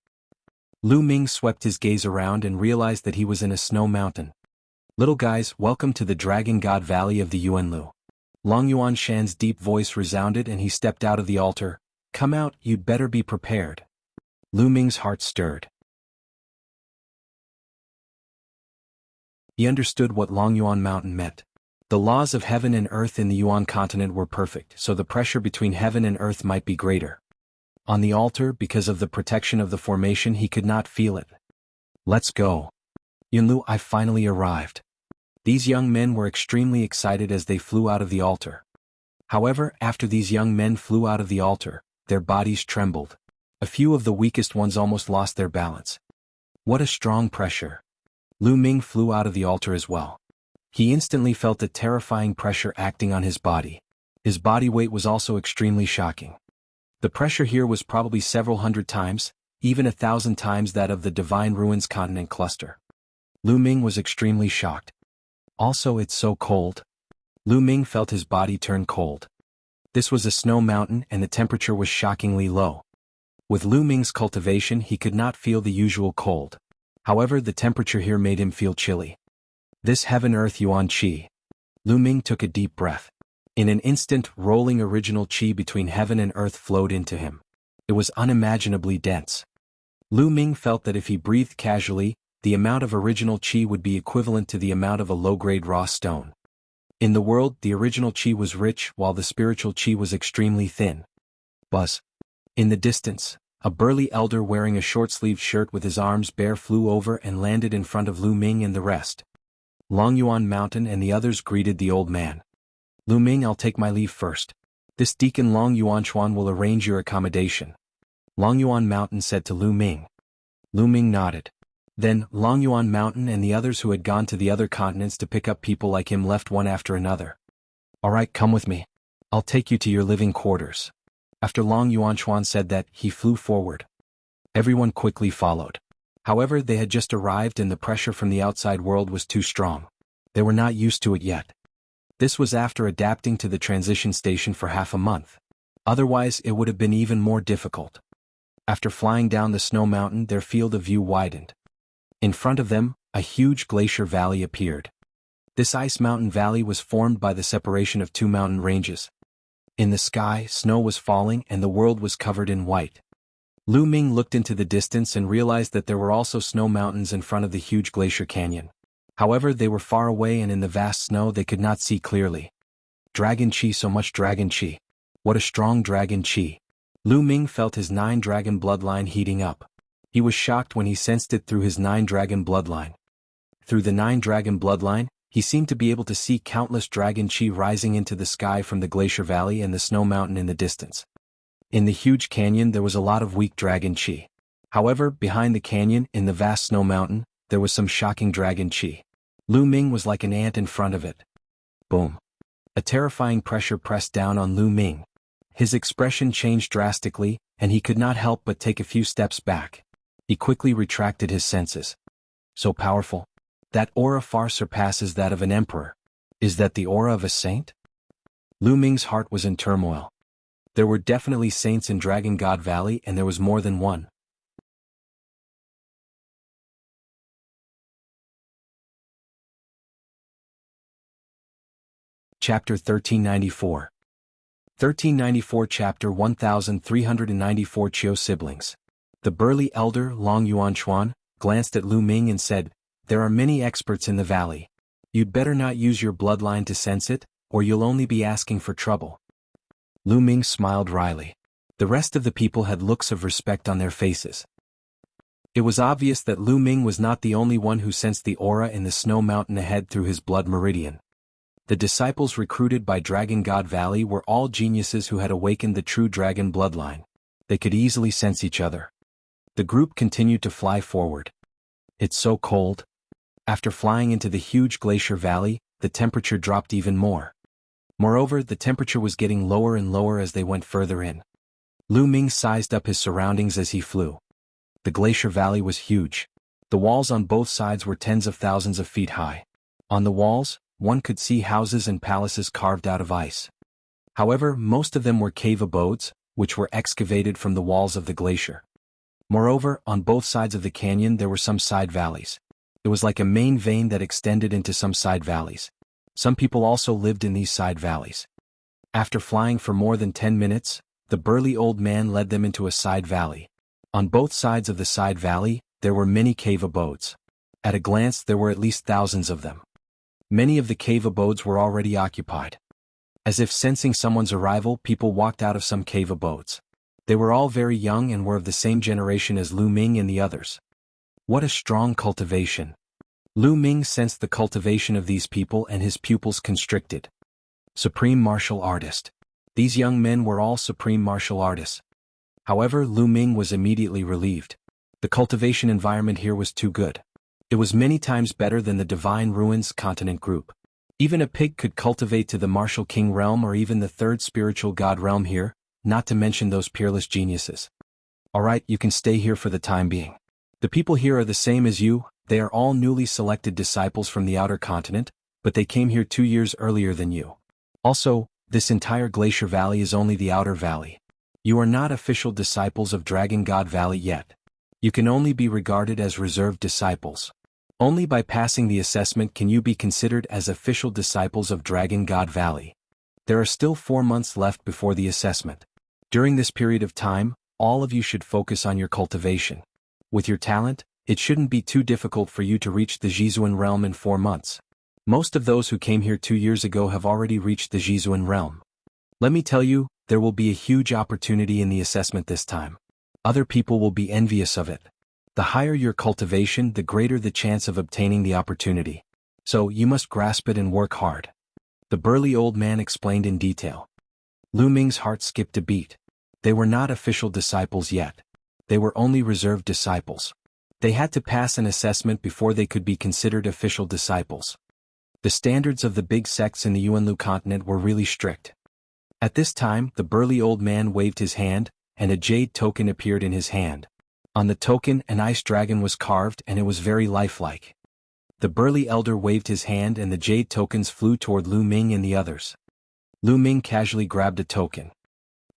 Lu Ming swept his gaze around and realized that he was in a snow mountain. Little guys, welcome to the Dragon God Valley of the Yuanlu. Long Yuan Shan's deep voice resounded and he stepped out of the altar. Come out, you'd better be prepared. Lu Ming's heart stirred. He understood what Long Yuan Mountain meant. The laws of heaven and earth in the Yuan continent were perfect, so the pressure between heaven and earth might be greater. On the altar, because of the protection of the formation, he could not feel it. Let's go. Yunlu, I finally arrived. These young men were extremely excited as they flew out of the altar. However, after these young men flew out of the altar, their bodies trembled. A few of the weakest ones almost lost their balance. What a strong pressure. Lu Ming flew out of the altar as well. He instantly felt a terrifying pressure acting on his body. His body weight was also extremely shocking. The pressure here was probably several hundred times, even 1,000 times that of the Divine Ruins continent cluster. Lu Ming was extremely shocked. Also, it's so cold. Lu Ming felt his body turn cold. This was a snow mountain and the temperature was shockingly low. With Lu Ming's cultivation, he could not feel the usual cold. However, the temperature here made him feel chilly. This heaven-earth yuan qi. Lu Ming took a deep breath. In an instant, rolling original qi between heaven and earth flowed into him. It was unimaginably dense. Lu Ming felt that if he breathed casually, the amount of original qi would be equivalent to the amount of a low-grade raw stone. In the world, the original qi was rich while the spiritual qi was extremely thin. Buzz. In the distance, A burly elder wearing a short-sleeved shirt with his arms bare flew over and landed in front of Lu Ming and the rest. Longyuan Mountain and the others greeted the old man. Lu Ming, I'll take my leave first. This Deacon Longyuanchuan will arrange your accommodation. Longyuan Mountain said to Lu Ming. Lu Ming nodded. Then, Longyuan Mountain and the others who had gone to the other continents to pick up people like him left one after another. Alright, come with me. I'll take you to your living quarters. After Longyuanchuan said that, he flew forward. Everyone quickly followed. However, they had just arrived and the pressure from the outside world was too strong. They were not used to it yet. This was after adapting to the transition station for half a month. Otherwise, it would have been even more difficult. After flying down the snow mountain, their field of view widened. In front of them, a huge glacier valley appeared. This ice mountain valley was formed by the separation of two mountain ranges. In the sky, snow was falling and the world was covered in white. Lu Ming looked into the distance and realized that there were also snow mountains in front of the huge glacier canyon. However, they were far away and in the vast snow they could not see clearly. Dragon Chi, so much Dragon Chi. What a strong Dragon Chi. Lu Ming felt his 9-dragon bloodline heating up. He was shocked when he sensed it through his 9-dragon bloodline. Through the 9-dragon bloodline, he seemed to be able to see countless Dragon Chi rising into the sky from the glacier valley and the snow mountain in the distance. In the huge canyon there was a lot of weak Dragon Chi. However, behind the canyon, in the vast snow mountain, there was some shocking Dragon Chi. Lu Ming was like an ant in front of it. Boom. A terrifying pressure pressed down on Lu Ming. His expression changed drastically, and he could not help but take a few steps back. He quickly retracted his senses. So powerful. That aura far surpasses that of an emperor. Is that the aura of a saint? Lu Ming's heart was in turmoil. There were definitely saints in Dragon God Valley and there was more than one. Chapter 1394. 1394 Chapter 1394 Chiu siblings. The burly elder, Longyuanchuan, glanced at Lu Ming and said, There are many experts in the valley. You'd better not use your bloodline to sense it, or you'll only be asking for trouble. Lu Ming smiled wryly. The rest of the people had looks of respect on their faces. It was obvious that Lu Ming was not the only one who sensed the aura in the snow mountain ahead through his blood meridian. The disciples recruited by Dragon God Valley were all geniuses who had awakened the true dragon bloodline. They could easily sense each other. The group continued to fly forward. It's so cold. After flying into the huge glacier valley, the temperature dropped even more. Moreover, the temperature was getting lower and lower as they went further in. Lu Ming sized up his surroundings as he flew. The glacier valley was huge. The walls on both sides were tens of thousands of feet high. On the walls, one could see houses and palaces carved out of ice. However, most of them were cave abodes, which were excavated from the walls of the glacier. Moreover, on both sides of the canyon there were some side valleys. It was like a main vein that extended into some side valleys. Some people also lived in these side valleys. After flying for more than 10 minutes, the burly old man led them into a side valley. On both sides of the side valley, there were many cave abodes. At a glance there were at least thousands of them. Many of the cave abodes were already occupied. As if sensing someone's arrival, people walked out of some cave abodes. They were all very young and were of the same generation as Lu Ming and the others. What a strong cultivation. Lu Ming sensed the cultivation of these people and his pupils constricted. Supreme martial artist. These young men were all supreme martial artists. However, Lu Ming was immediately relieved. The cultivation environment here was too good. It was many times better than the Divine Ruins continent group. Even a pig could cultivate to the martial king realm or even the third spiritual god realm here, not to mention those peerless geniuses. Alright, you can stay here for the time being. The people here are the same as you, they are all newly selected disciples from the outer continent, but they came here 2 years earlier than you. Also, this entire glacier valley is only the outer valley. You are not official disciples of Dragon God Valley yet. You can only be regarded as reserved disciples. Only by passing the assessment can you be considered as official disciples of Dragon God Valley. There are still 4 months left before the assessment. During this period of time, all of you should focus on your cultivation. With your talent, it shouldn't be too difficult for you to reach the Jizuan realm in 4 months. Most of those who came here 2 years ago have already reached the Jizuan realm. Let me tell you, there will be a huge opportunity in the assessment this time. Other people will be envious of it. The higher your cultivation, the greater the chance of obtaining the opportunity. So, you must grasp it and work hard. The burly old man explained in detail. Lu Ming's heart skipped a beat. They were not official disciples yet. They were only reserved disciples. They had to pass an assessment before they could be considered official disciples. The standards of the big sects in the Yuanlu continent were really strict. At this time, the burly old man waved his hand, and a jade token appeared in his hand. On the token, an ice dragon was carved and it was very lifelike. The burly elder waved his hand and the jade tokens flew toward Lu Ming and the others. Lu Ming casually grabbed a token.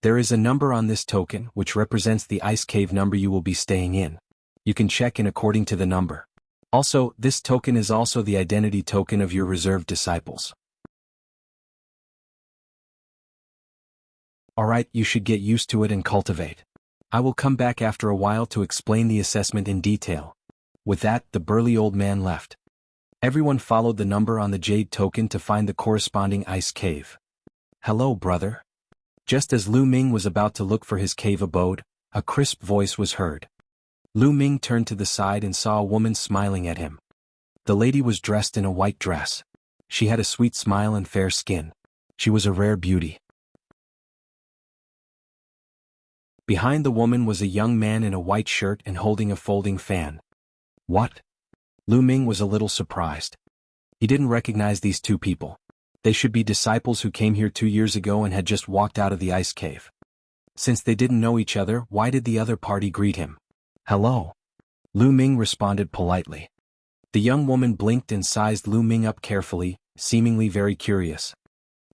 There is a number on this token which represents the ice cave number you will be staying in. You can check in according to the number. Also, this token is also the identity token of your reserved disciples. Alright, you should get used to it and cultivate. I will come back after a while to explain the assessment in detail. With that, the burly old man left. Everyone followed the number on the jade token to find the corresponding ice cave. Hello, brother. Just as Lu Ming was about to look for his cave abode, a crisp voice was heard. Lu Ming turned to the side and saw a woman smiling at him. The lady was dressed in a white dress. She had a sweet smile and fair skin. She was a rare beauty. Behind the woman was a young man in a white shirt and holding a folding fan. What? Lu Ming was a little surprised. He didn't recognize these two people. They should be disciples who came here 2 years ago and had just walked out of the ice cave. Since they didn't know each other, why did the other party greet him? Hello. Lu Ming responded politely. The young woman blinked and sized Lu Ming up carefully, seemingly very curious.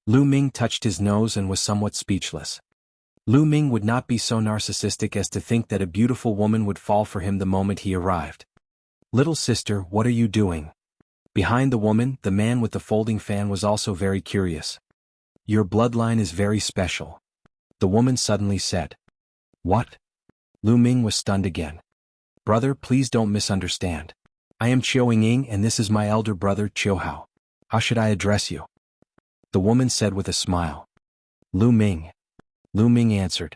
Lu Ming touched his nose and was somewhat speechless. Lu Ming would not be so narcissistic as to think that a beautiful woman would fall for him the moment he arrived. Little sister, what are you doing? Behind the woman, the man with the folding fan was also very curious. Your bloodline is very special. The woman suddenly said. What? Lu Ming was stunned again. Brother, please don't misunderstand. I am Chiao Ying and this is my elder brother Chiao Hao. How should I address you? The woman said with a smile. Lu Ming. Lu Ming answered.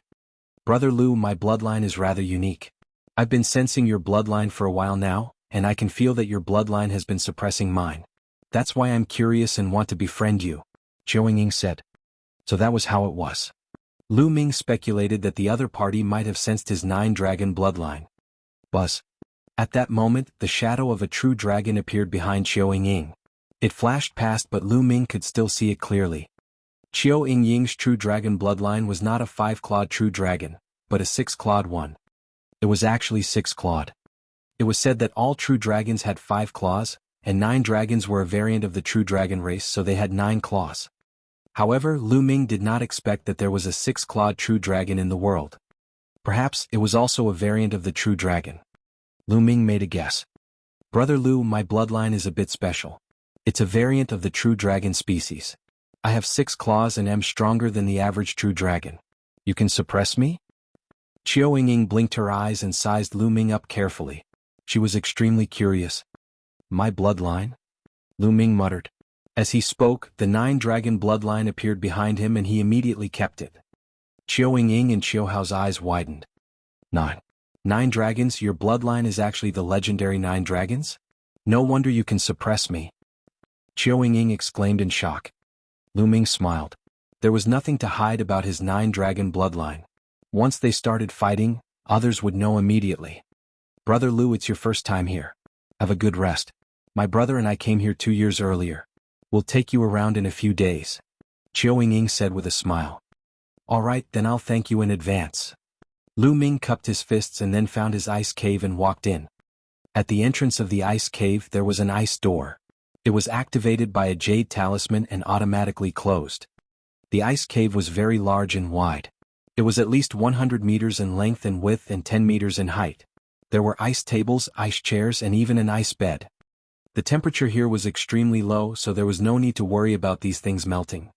Brother Lu, my bloodline is rather unique. I've been sensing your bloodline for a while now, and I can feel that your bloodline has been suppressing mine. That's why I'm curious and want to befriend you, Chiao Ying said. So that was how it was. Lu Ming speculated that the other party might have sensed his 9-dragon bloodline. Buzz. At that moment, the shadow of a true dragon appeared behind Chiao Ying. It flashed past but Lu Ming could still see it clearly. Chiao Ying's true dragon bloodline was not a 5-clawed true dragon, but a 6-clawed one. It was actually 6-clawed. It was said that all true dragons had 5 claws, and 9 dragons were a variant of the true dragon race, so they had 9 claws. However, Lu Ming did not expect that there was a 6-clawed true dragon in the world. Perhaps it was also a variant of the true dragon. Lu Ming made a guess. Brother Lu, my bloodline is a bit special. It's a variant of the true dragon species. I have 6 claws and am stronger than the average true dragon. You can suppress me? Chiao Ying blinked her eyes and sized Lu Ming up carefully. She was extremely curious. My bloodline? Lu Ming muttered. As he spoke, the 9-dragon bloodline appeared behind him and he immediately kept it. Chiao Ying and Chiao Hao's eyes widened. 9 dragons, your bloodline is actually the legendary 9 dragons? No wonder you can suppress me. Chiao Ying exclaimed in shock. Lu Ming smiled. There was nothing to hide about his 9-dragon bloodline. Once they started fighting, others would know immediately. Brother Lu, it's your first time here. Have a good rest. My brother and I came here 2 years earlier. We'll take you around in a few days. Chiao Ying said with a smile. All right, then I'll thank you in advance. Lu Ming cupped his fists and then found his ice cave and walked in. At the entrance of the ice cave there was an ice door. It was activated by a jade talisman and automatically closed. The ice cave was very large and wide. It was at least 100 meters in length and width and 10 meters in height. There were ice tables, ice chairs, and even an ice bed. The temperature here was extremely low, so there was no need to worry about these things melting.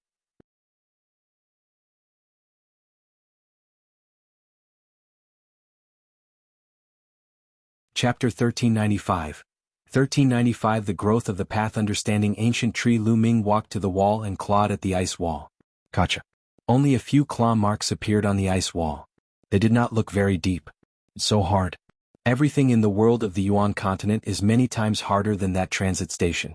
Chapter 1395. 1395 The growth of the path. Understanding ancient tree. Lu Ming walked to the wall and clawed at the ice wall. Gotcha. Only a few claw marks appeared on the ice wall. They did not look very deep. It's so hard. Everything in the world of the Yuan continent is many times harder than that transit station.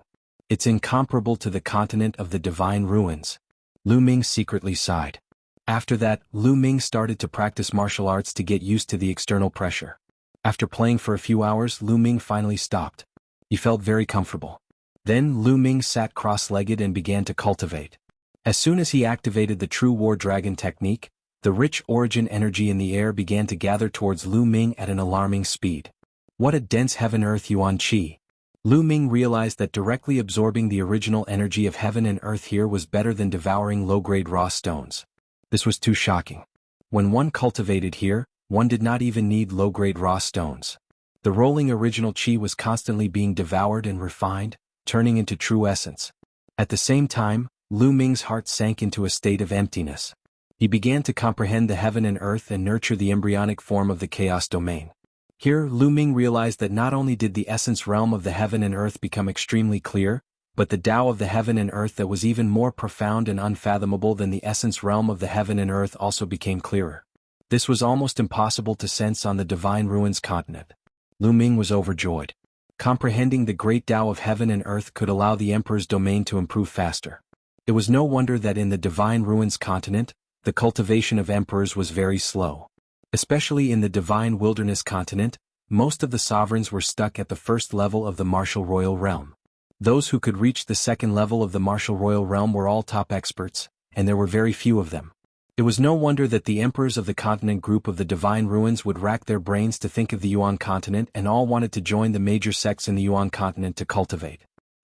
It's incomparable to the continent of the divine ruins. Lu Ming secretly sighed. After that, Lu Ming started to practice martial arts to get used to the external pressure. After playing for a few hours, Lu Ming finally stopped. He felt very comfortable. Then Lu Ming sat cross-legged and began to cultivate. As soon as he activated the true war dragon technique, the rich origin energy in the air began to gather towards Lu Ming at an alarming speed. What a dense heaven-earth yuan qi! Lu Ming realized that directly absorbing the original energy of heaven and earth here was better than devouring low-grade raw stones. This was too shocking. When one cultivated here, one did not even need low-grade raw stones. The rolling original qi was constantly being devoured and refined, turning into true essence. At the same time, Lu Ming's heart sank into a state of emptiness. He began to comprehend the heaven and earth and nurture the embryonic form of the chaos domain. Here, Lu Ming realized that not only did the essence realm of the heaven and earth become extremely clear, but the Tao of the heaven and earth that was even more profound and unfathomable than the essence realm of the heaven and earth also became clearer. This was almost impossible to sense on the divine ruins continent. Lu Ming was overjoyed. Comprehending the great Tao of heaven and earth could allow the emperor's domain to improve faster. It was no wonder that in the divine ruins continent, the cultivation of emperors was very slow. Especially in the divine wilderness continent, most of the sovereigns were stuck at the first level of the martial royal realm. Those who could reach the second level of the martial royal realm were all top experts, and there were very few of them. It was no wonder that the emperors of the continent group of the divine ruins would rack their brains to think of the Yuan continent and all wanted to join the major sects in the Yuan continent to cultivate.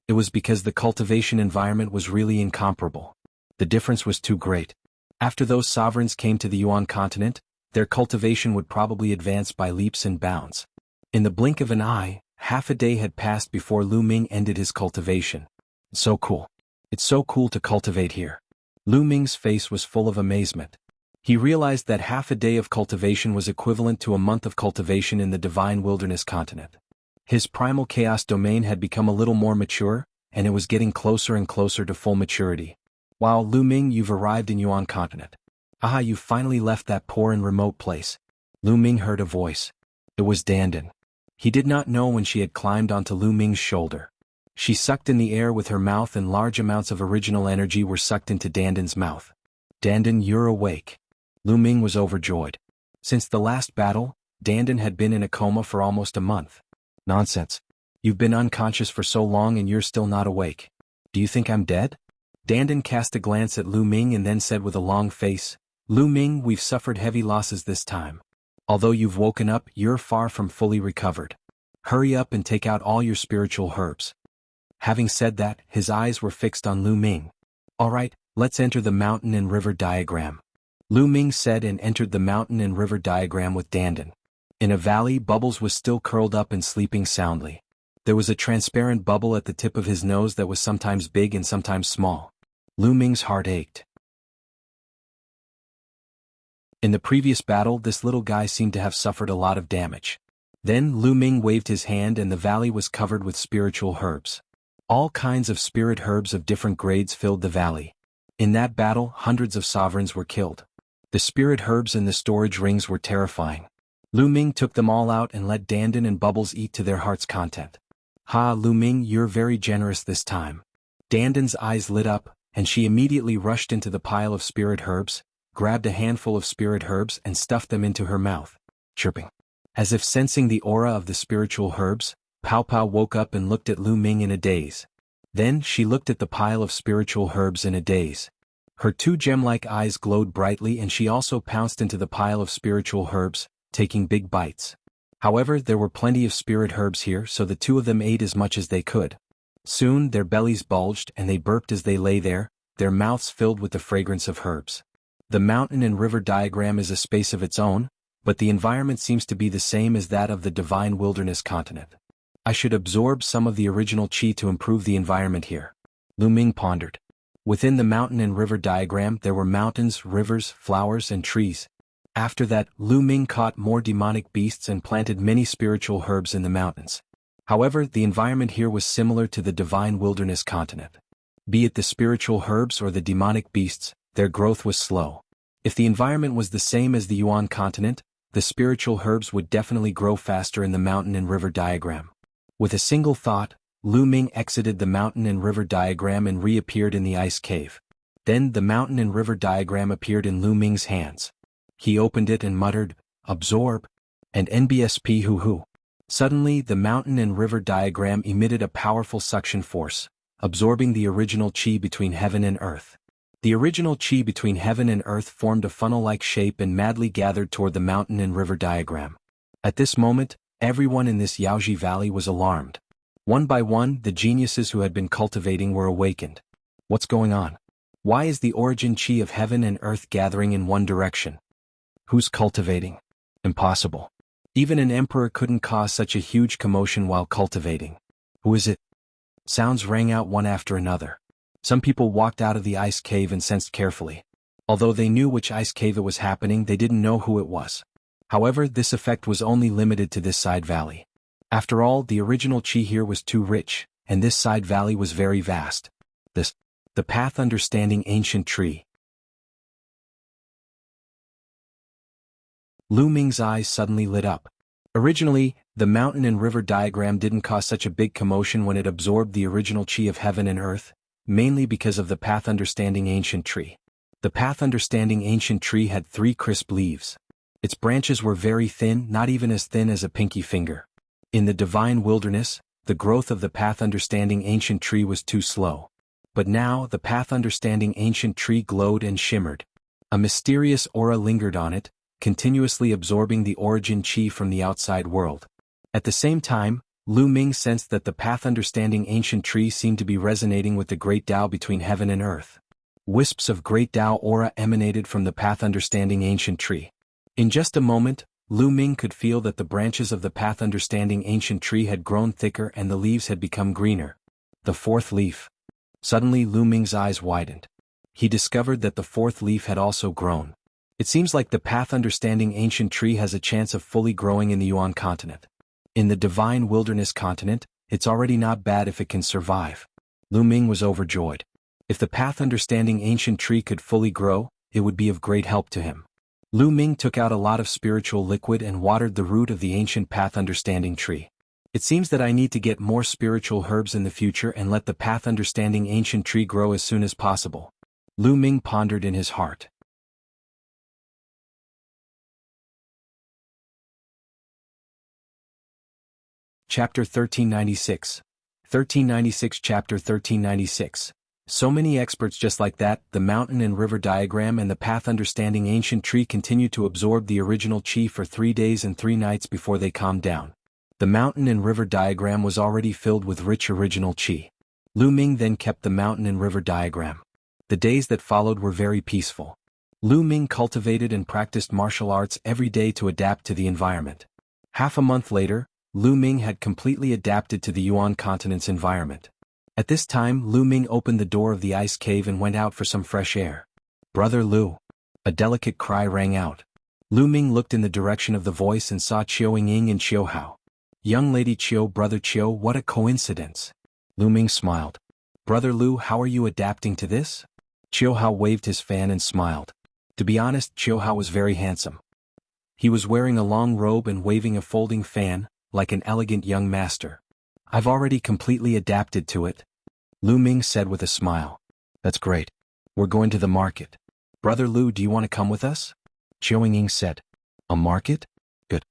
It was because the cultivation environment was really incomparable. The difference was too great. After those sovereigns came to the Yuan continent, their cultivation would probably advance by leaps and bounds. In the blink of an eye, half a day had passed before Lu Ming ended his cultivation. It's so cool. It's so cool to cultivate here. Lu Ming's face was full of amazement. He realized that half a day of cultivation was equivalent to a month of cultivation in the divine wilderness continent. His primal chaos domain had become a little more mature, and it was getting closer and closer to full maturity. Wow, Lu Ming, you've arrived in Yuan continent. Aha, you finally left that poor and remote place. Lu Ming heard a voice. It was Dandan. He did not know when she had climbed onto Lu Ming's shoulder. She sucked in the air with her mouth and large amounts of original energy were sucked into Dandan's mouth. Dandan, you're awake. Lu Ming was overjoyed. Since the last battle, Dandan had been in a coma for almost a month. Nonsense. You've been unconscious for so long and you're still not awake. Do you think I'm dead? Dandan cast a glance at Lu Ming and then said with a long face, Lu Ming, we've suffered heavy losses this time. Although you've woken up, you're far from fully recovered. Hurry up and take out all your spiritual herbs. Having said that, his eyes were fixed on Lu Ming. Alright, let's enter the mountain and river diagram. Lu Ming said and entered the mountain and river diagram with Dandan. In a valley, Bubbles was still curled up and sleeping soundly. There was a transparent bubble at the tip of his nose that was sometimes big and sometimes small. Lu Ming's heart ached. In the previous battle, this little guy seemed to have suffered a lot of damage. Then Lu Ming waved his hand and the valley was covered with spiritual herbs. All kinds of spirit herbs of different grades filled the valley. In that battle, hundreds of sovereigns were killed. The spirit herbs in the storage rings were terrifying. Lu Ming took them all out and let Dandan and Bubbles eat to their heart's content. Ha, Lu Ming, you're very generous this time. Dandan's eyes lit up, and she immediately rushed into the pile of spirit herbs, grabbed a handful of spirit herbs and stuffed them into her mouth, chirping. As if sensing the aura of the spiritual herbs, Pow Pow woke up and looked at Lu Ming in a daze. Then she looked at the pile of spiritual herbs in a daze. Her two gem-like eyes glowed brightly and she also pounced into the pile of spiritual herbs, taking big bites. However, there were plenty of spirit herbs here, so the two of them ate as much as they could. Soon their bellies bulged and they burped as they lay there, their mouths filled with the fragrance of herbs. The mountain and river diagram is a space of its own, but the environment seems to be the same as that of the divine wilderness continent. I should absorb some of the original qi to improve the environment here. Lu Ming pondered. Within the mountain and river diagram there were mountains, rivers, flowers, and trees. After that, Lu Ming caught more demonic beasts and planted many spiritual herbs in the mountains. However, the environment here was similar to the divine wilderness continent. Be it the spiritual herbs or the demonic beasts, their growth was slow. If the environment was the same as the Yuan continent, the spiritual herbs would definitely grow faster in the mountain and river diagram. With a single thought, Lu Ming exited the mountain and river diagram and reappeared in the ice cave. Then the mountain and river diagram appeared in Lu Ming's hands. He opened it and muttered, "Absorb," and NBSP hoo-hoo. Suddenly the mountain and river diagram emitted a powerful suction force, absorbing the original chi between heaven and earth. The original chi between heaven and earth formed a funnel-like shape and madly gathered toward the mountain and river diagram. At this moment, everyone in this Yaoji Valley was alarmed. One by one, the geniuses who had been cultivating were awakened. What's going on? Why is the origin chi of heaven and earth gathering in one direction? Who's cultivating? Impossible. Even an emperor couldn't cause such a huge commotion while cultivating. Who is it? Sounds rang out one after another. Some people walked out of the ice cave and sensed carefully. Although they knew which ice cave it was happening, they didn't know who it was. However, this effect was only limited to this side valley. After all, the original chi here was too rich, and this side valley was very vast. The path understanding ancient tree. Lu Ming's eyes suddenly lit up. Originally, the mountain and river diagram didn't cause such a big commotion when it absorbed the original chi of heaven and earth, mainly because of the path understanding ancient tree. The path understanding ancient tree had 3 crisp leaves. Its branches were very thin, not even as thin as a pinky finger. In the divine wilderness, the growth of the path understanding ancient tree was too slow. But now the path understanding ancient tree glowed and shimmered. A mysterious aura lingered on it, continuously absorbing the origin chi from the outside world. At the same time, Lu Ming sensed that the path understanding ancient tree seemed to be resonating with the great Tao between heaven and earth. Wisps of great Tao aura emanated from the path understanding ancient tree. In just a moment, Lu Ming could feel that the branches of the path understanding ancient tree had grown thicker and the leaves had become greener. The 4th leaf. Suddenly Lu Ming's eyes widened. He discovered that the 4th leaf had also grown. It seems like the path understanding ancient tree has a chance of fully growing in the Yuan continent. In the divine wilderness continent, it's already not bad if it can survive. Lu Ming was overjoyed. If the path understanding ancient tree could fully grow, it would be of great help to him. Lu Ming took out a lot of spiritual liquid and watered the root of the ancient path understanding tree. It seems that I need to get more spiritual herbs in the future and let the path understanding ancient tree grow as soon as possible. Lu Ming pondered in his heart. Chapter 1396. 1396 Chapter 1396. So many experts just like that, the mountain and river diagram and the path understanding ancient tree continued to absorb the original chi for 3 days and 3 nights before they calmed down. The mountain and river diagram was already filled with rich original chi. Lu Ming then kept the mountain and river diagram. The days that followed were very peaceful. Lu Ming cultivated and practiced martial arts every day to adapt to the environment. Half a month later, Lu Ming had completely adapted to the Yuan continent's environment. At this time, Lu Ming opened the door of the ice cave and went out for some fresh air. "Brother Lu!" A delicate cry rang out. Lu Ming looked in the direction of the voice and saw Chiao Ying and Chiao Hao. "Young lady Chiao, brother Chiao, what a coincidence." Lu Ming smiled. "Brother Lu, how are you adapting to this?" Chiao Hao waved his fan and smiled. To be honest, Chiao Hao was very handsome. He was wearing a long robe and waving a folding fan, like an elegant young master. "I've already completely adapted to it," Lu Ming said with a smile. "That's great. We're going to the market. Brother Lu, do you want to come with us?" Chiao Ying said. "A market? Good."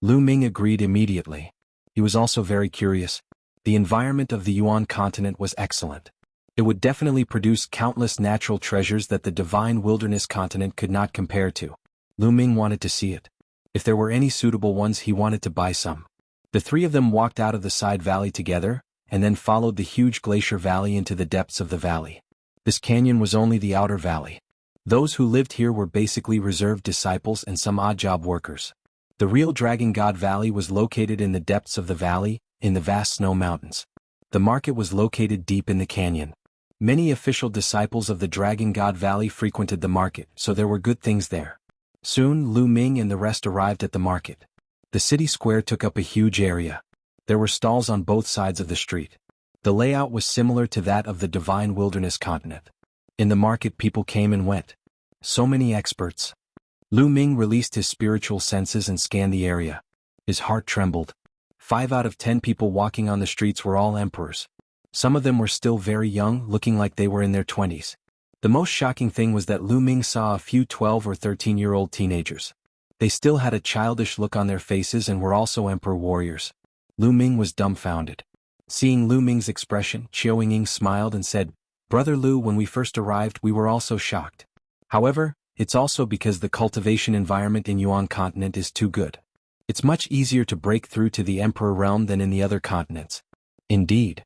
Lu Ming agreed immediately. He was also very curious. The environment of the Yuan continent was excellent. It would definitely produce countless natural treasures that the divine wilderness continent could not compare to. Lu Ming wanted to see it. If there were any suitable ones, he wanted to buy some. The 3 of them walked out of the side valley together, and then followed the huge glacier valley into the depths of the valley. This canyon was only the outer valley. Those who lived here were basically reserved disciples and some odd job workers. The real Dragon God Valley was located in the depths of the valley, in the vast snow mountains. The market was located deep in the canyon. Many official disciples of the Dragon God Valley frequented the market, so there were good things there. Soon Lu Ming and the rest arrived at the market. The city square took up a huge area. There were stalls on both sides of the street. The layout was similar to that of the divine wilderness continent. In the market, people came and went. So many experts. Lu Ming released his spiritual senses and scanned the area. His heart trembled. 5 out of 10 people walking on the streets were all emperors. Some of them were still very young, looking like they were in their 20s. The most shocking thing was that Lu Ming saw a few 12 or 13-year-old teenagers. They still had a childish look on their faces and were also emperor warriors. Lu Ming was dumbfounded. Seeing Lu Ming's expression, Qiao Ying smiled and said, "Brother Lu, when we first arrived we were also shocked. However, it's also because the cultivation environment in Yuan continent is too good. It's much easier to break through to the emperor realm than in the other continents." Indeed.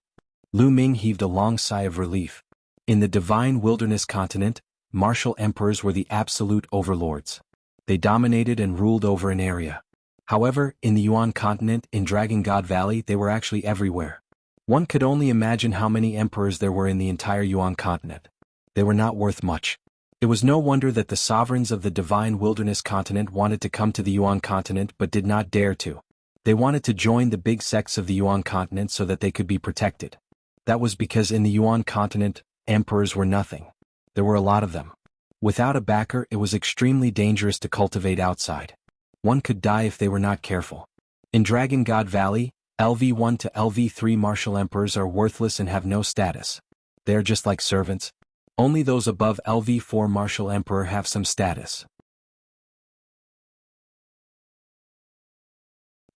Lu Ming heaved a long sigh of relief. In the divine wilderness continent, martial emperors were the absolute overlords. They dominated and ruled over an area. However, in the Yuan continent, in Dragon God Valley, they were actually everywhere. One could only imagine how many emperors there were in the entire Yuan continent. They were not worth much. It was no wonder that the sovereigns of the divine wilderness continent wanted to come to the Yuan continent but did not dare to. They wanted to join the big sects of the Yuan continent so that they could be protected. That was because in the Yuan continent, emperors were nothing. There were a lot of them. Without a backer, it was extremely dangerous to cultivate outside. One could die if they were not careful. In Dragon God Valley, LV1 to LV3 martial emperors are worthless and have no status. They are just like servants. Only those above LV4 martial emperor have some status.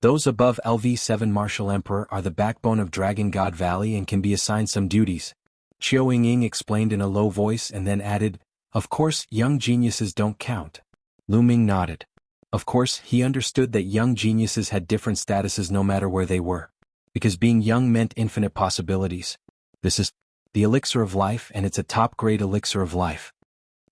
Those above LV7 martial emperor are the backbone of Dragon God Valley and can be assigned some duties. Qiao Ying explained in a low voice and then added, "Of course, young geniuses don't count." Lu Ming nodded. Of course, he understood that young geniuses had different statuses no matter where they were. Because being young meant infinite possibilities. This is the elixir of life, and it's a top-grade elixir of life.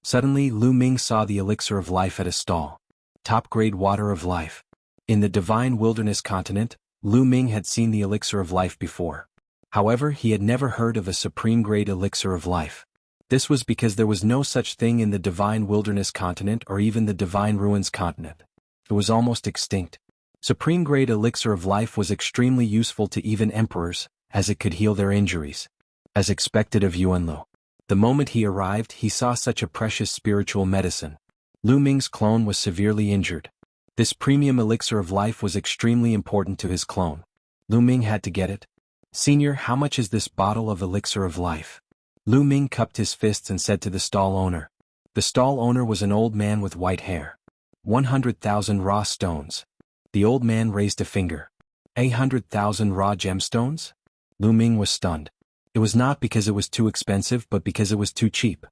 Suddenly, Lu Ming saw the elixir of life at a stall. Top-grade water of life. In the divine wilderness continent, Lu Ming had seen the elixir of life before. However, he had never heard of a supreme-grade elixir of life. This was because there was no such thing in the divine wilderness continent or even the divine ruins continent. It was almost extinct. Supreme-grade elixir of life was extremely useful to even emperors, as it could heal their injuries. As expected of Yuanlu. The moment he arrived, he saw such a precious spiritual medicine. Lu Ming's clone was severely injured. This premium elixir of life was extremely important to his clone. Lu Ming had to get it. "Senior, how much is this bottle of elixir of life?" Lu Ming cupped his fists and said to the stall owner. The stall owner was an old man with white hair. 100,000 raw stones. The old man raised a finger. 800,000 raw gemstones? Lu Ming was stunned. It was not because it was too expensive but because it was too cheap.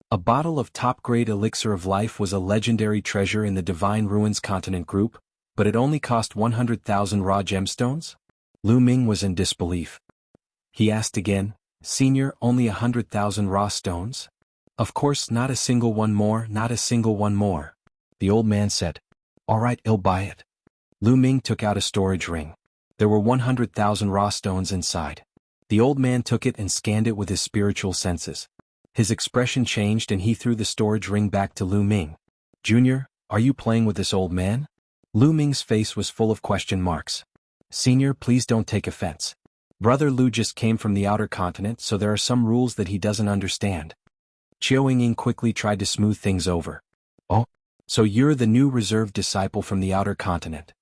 A bottle of top-grade elixir of life was a legendary treasure in the Divine Ruins Continent group, but it only cost 100,000 raw gemstones? Lu Ming was in disbelief. He asked again, "Senior, only 100,000 raw stones?" "Of course, not a single one more, not a single one more." The old man said, "All right, I'll buy it." Lu Ming took out a storage ring. There were 100,000 raw stones inside. The old man took it and scanned it with his spiritual senses. His expression changed and he threw the storage ring back to Lu Ming. "Junior, are you playing with this old man?" Lu Ming's face was full of question marks. "Senior, please don't take offense. Brother Lu just came from the outer continent, so there are some rules that he doesn't understand." Qiao Ying quickly tried to smooth things over. "Oh, so you're the new reserved disciple from the outer continent."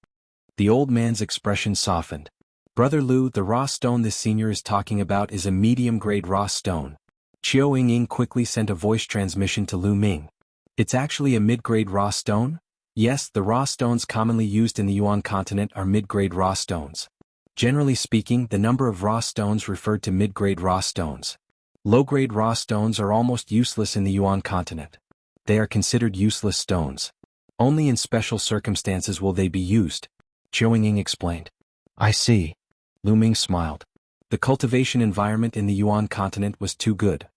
The old man's expression softened. "Brother Lu, the raw stone this senior is talking about is a medium-grade raw stone." Qiao Ying quickly sent a voice transmission to Lu Ming. "It's actually a mid-grade raw stone?" "Yes, the raw stones commonly used in the Yuan continent are mid-grade raw stones. Generally speaking, the number of raw stones referred to mid-grade raw stones. Low-grade raw stones are almost useless in the Yuan continent. They are considered useless stones. Only in special circumstances will they be used," Qiao Ying explained. "I see." Lu Ming smiled. The cultivation environment in the Yuan continent was too good.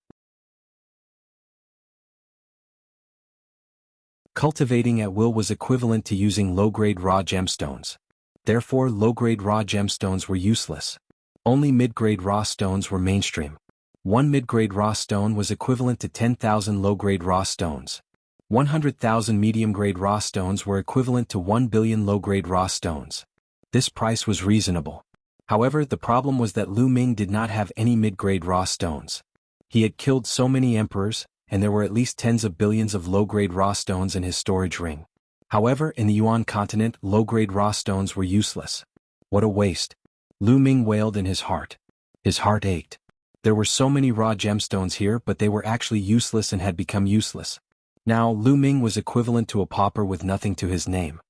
Cultivating at will was equivalent to using low-grade raw gemstones. Therefore, low-grade raw gemstones were useless. Only mid-grade raw stones were mainstream. One mid-grade raw stone was equivalent to 10,000 low-grade raw stones. 100,000 medium-grade raw stones were equivalent to 1 billion low-grade raw stones. This price was reasonable. However, the problem was that Lu Ming did not have any mid-grade raw stones. He had killed so many emperors, and there were at least tens of billions of low-grade raw stones in his storage ring. However, in the Yuan continent, low-grade raw stones were useless. What a waste. Lu Ming wailed in his heart. His heart ached. There were so many raw gemstones here, but they were actually useless and had become useless. Now, Lu Ming was equivalent to a pauper with nothing to his name.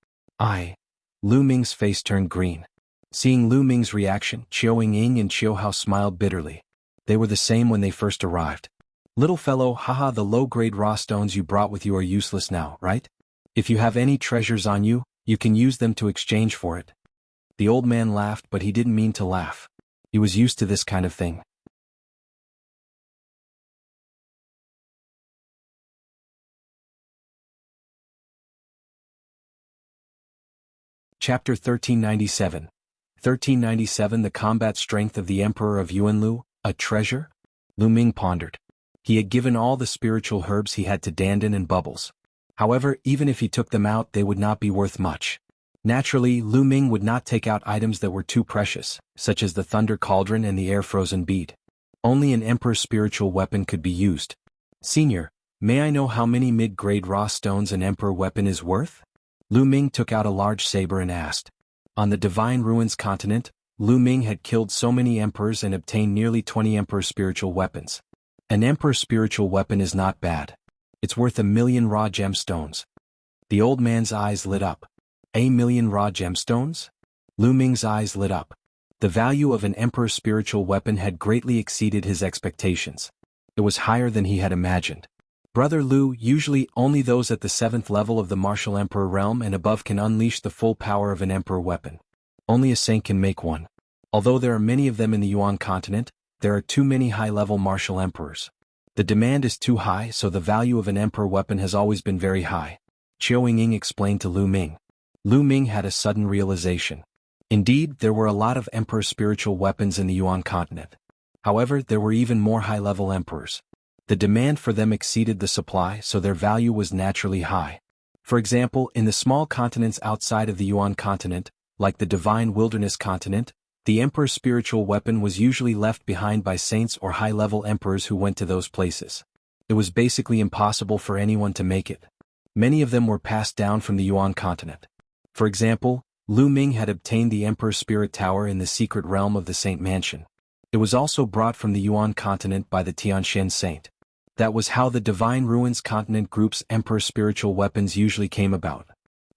Lu Ming's face turned green. Seeing Lu Ming's reaction, Qiao Ying and Qiao Hao smiled bitterly. They were the same when they first arrived. Little fellow, haha, the low-grade raw stones you brought with you are useless now, right? If you have any treasures on you, you can use them to exchange for it. The old man laughed, but he didn't mean to laugh. He was used to this kind of thing. Chapter 1397. 1397 The combat strength of the Emperor of Yuanlu, a treasure? Lu Ming pondered. He had given all the spiritual herbs he had to Dandan and Bubbles. However, even if he took them out, they would not be worth much. Naturally, Lu Ming would not take out items that were too precious, such as the Thunder Cauldron and the Air-Frozen Bead. Only an Emperor's spiritual weapon could be used. Senior, may I know how many mid-grade raw stones an Emperor weapon is worth? Lu Ming took out a large saber and asked. On the Divine Ruins continent, Lu Ming had killed so many emperors and obtained nearly 20 Emperor's spiritual weapons. An Emperor's spiritual weapon is not bad. It's worth 1,000,000 raw gemstones. The old man's eyes lit up. 1,000,000 raw gemstones? Lu Ming's eyes lit up. The value of an Emperor's spiritual weapon had greatly exceeded his expectations. It was higher than he had imagined. Brother Lu, usually only those at the 7th level of the martial emperor realm and above can unleash the full power of an emperor weapon. Only a saint can make one. Although there are many of them in the Yuan continent, there are too many high-level martial emperors. The demand is too high, so the value of an emperor weapon has always been very high. Qiao Ying explained to Lu Ming. Lu Ming had a sudden realization. Indeed, there were a lot of emperor spiritual weapons in the Yuan continent. However, there were even more high-level emperors. The demand for them exceeded the supply, so their value was naturally high. For example, in the small continents outside of the Yuan continent, like the Divine Wilderness continent, the emperor's spiritual weapon was usually left behind by saints or high-level emperors who went to those places. It was basically impossible for anyone to make it. Many of them were passed down from the Yuan continent. For example, Lu Ming had obtained the Emperor's Spirit Tower in the secret realm of the Saint Mansion. It was also brought from the Yuan continent by the Tianxian Saint. That was how the Divine Ruins continent group's Emperor's spiritual weapons usually came about.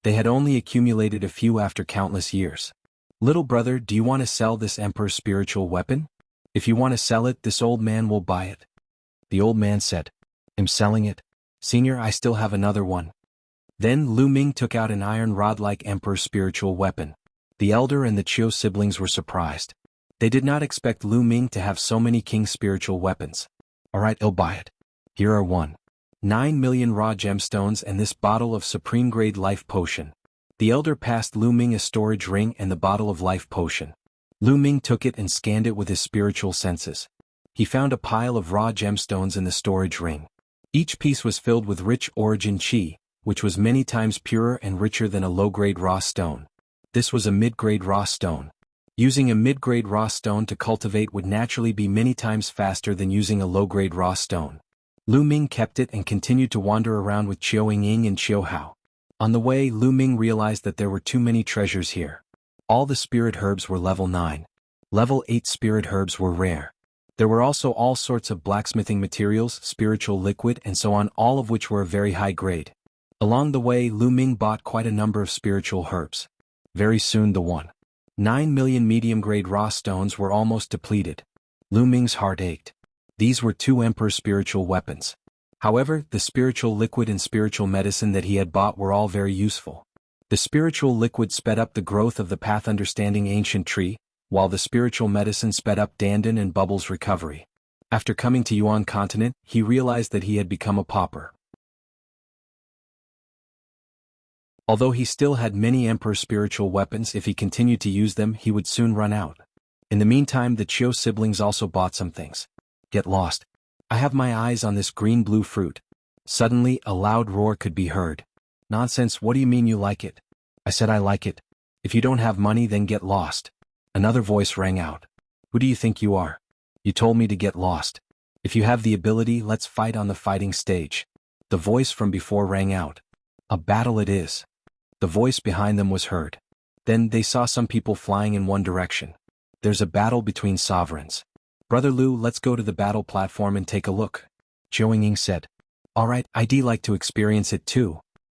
They had only accumulated a few after countless years. Little brother, do you want to sell this Emperor's spiritual weapon? If you want to sell it, this old man will buy it. The old man said, I'm selling it. Senior, I still have another one. Then Lu Ming took out an iron rod-like Emperor's spiritual weapon. The elder and the Qiao siblings were surprised. They did not expect Lu Ming to have so many king's spiritual weapons. Alright, I'll buy it. Here are 1.9 million raw gemstones and this bottle of supreme-grade life potion. The elder passed Lu Ming a storage ring and the bottle of life potion. Lu Ming took it and scanned it with his spiritual senses. He found a pile of raw gemstones in the storage ring. Each piece was filled with rich origin qi, which was many times purer and richer than a low-grade raw stone. This was a mid-grade raw stone. Using a mid-grade raw stone to cultivate would naturally be many times faster than using a low-grade raw stone. Lu Ming kept it and continued to wander around with Qiao Ying and Qiao Hao. On the way, Lu Ming realized that there were too many treasures here. All the spirit herbs were level 9. Level 8 spirit herbs were rare. There were also all sorts of blacksmithing materials, spiritual liquid and so on, all of which were of very high grade. Along the way, Lu Ming bought quite a number of spiritual herbs. Very soon the 1.9 million medium-grade raw stones were almost depleted. Lu Ming's heart ached. These were 2 Emperor's spiritual weapons. However, the spiritual liquid and spiritual medicine that he had bought were all very useful. The spiritual liquid sped up the growth of the path understanding ancient tree, while the spiritual medicine sped up Dandan and Bubbles' recovery. After coming to Yuan continent, he realized that he had become a pauper. Although he still had many Emperor's spiritual weapons, if he continued to use them, he would soon run out. In the meantime, the Qiao siblings also bought some things. Get lost. I have my eyes on this green-blue fruit. Suddenly, a loud roar could be heard. Nonsense, what do you mean you like it? I said I like it. If you don't have money, then get lost. Another voice rang out. Who do you think you are? You told me to get lost. If you have the ability, let's fight on the fighting stage. The voice from before rang out. A battle it is. The voice behind them was heard. Then they saw some people flying in one direction. There's a battle between sovereigns. Brother Lu, let's go to the battle platform and take a look. Zhou Ying said. Alright, I'd like to experience it too.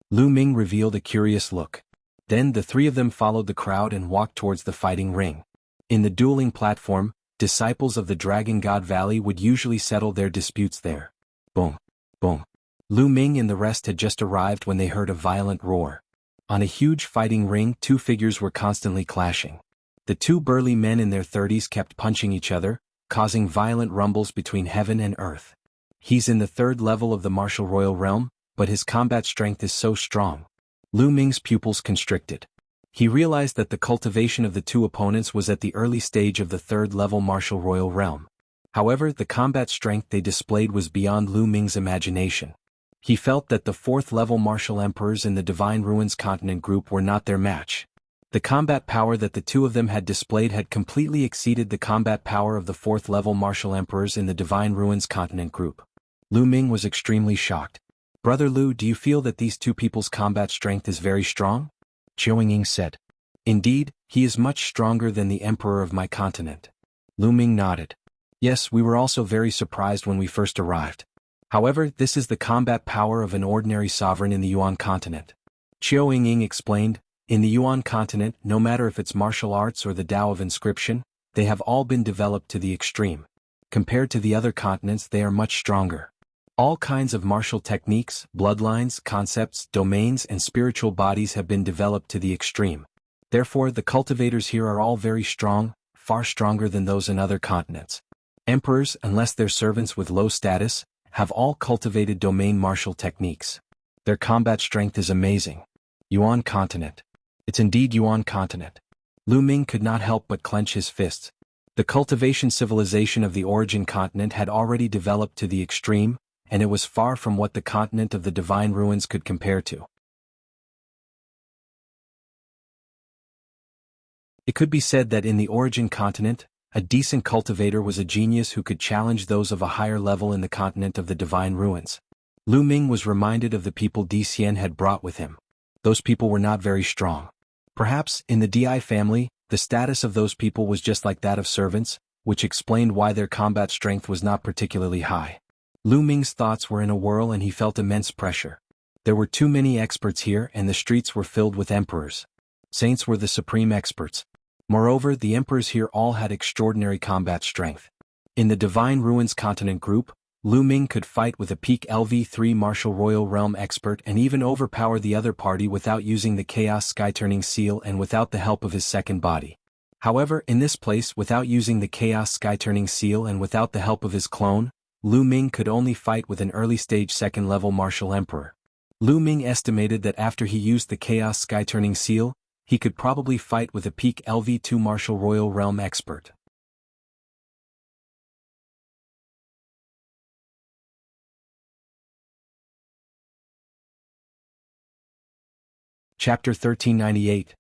Lu Ming revealed a curious look. Then the three of them followed the crowd and walked towards the fighting ring. In the dueling platform, disciples of the Dragon God Valley would usually settle their disputes there. Boom. Boom. Lu Ming and the rest had just arrived when they heard a violent roar. On a huge fighting ring, two figures were constantly clashing. The two burly men in their 30s kept punching each other, causing violent rumbles between heaven and earth. He's in the third level of the martial royal realm, but his combat strength is so strong. Lu Ming's pupils constricted. He realized that the cultivation of the two opponents was at the early stage of the third level martial royal realm. However, the combat strength they displayed was beyond Lu Ming's imagination. He felt that the fourth level martial emperors in the Divine Ruins continent group were not their match. The combat power that the two of them had displayed had completely exceeded the combat power of the fourth-level martial emperors in the Divine Ruins continent group. Lu Ming was extremely shocked. Brother Lu, do you feel that these two people's combat strength is very strong? Zhou Ying said. Indeed, he is much stronger than the emperor of my continent. Lu Ming nodded. Yes, we were also very surprised when we first arrived. However, this is the combat power of an ordinary sovereign in the Yuan continent. Zhou Ying explained. In the Yuan continent, no matter if it's martial arts or the Tao of inscription, they have all been developed to the extreme. Compared to the other continents, they are much stronger. All kinds of martial techniques, bloodlines, concepts, domains, and spiritual bodies have been developed to the extreme. Therefore, the cultivators here are all very strong, far stronger than those in other continents. Emperors, unless they're servants with low status, have all cultivated domain martial techniques. Their combat strength is amazing. Yuan continent. It's indeed Yuan continent. Lu Ming could not help but clench his fists. The cultivation civilization of the origin continent had already developed to the extreme, and it was far from what the continent of the Divine Ruins could compare to. It could be said that in the origin continent, a decent cultivator was a genius who could challenge those of a higher level in the continent of the Divine Ruins. Lu Ming was reminded of the people Di Xian had brought with him. Those people were not very strong. Perhaps, in the Di family, the status of those people was just like that of servants, which explained why their combat strength was not particularly high. Lu Ming's thoughts were in a whirl and he felt immense pressure. There were too many experts here and the streets were filled with emperors. Saints were the supreme experts. Moreover, the emperors here all had extraordinary combat strength. In the Divine Ruins continent group, Lu Ming could fight with a peak LV3 martial royal realm expert and even overpower the other party without using the Chaos Sky-turning seal and without the help of his second body. However, in this place, without using the Chaos Sky-turning seal and without the help of his clone, Lu Ming could only fight with an early-stage second-level martial emperor. Lu Ming estimated that after he used the Chaos Sky-turning seal, he could probably fight with a peak LV2 martial royal realm expert. Chapter 1398.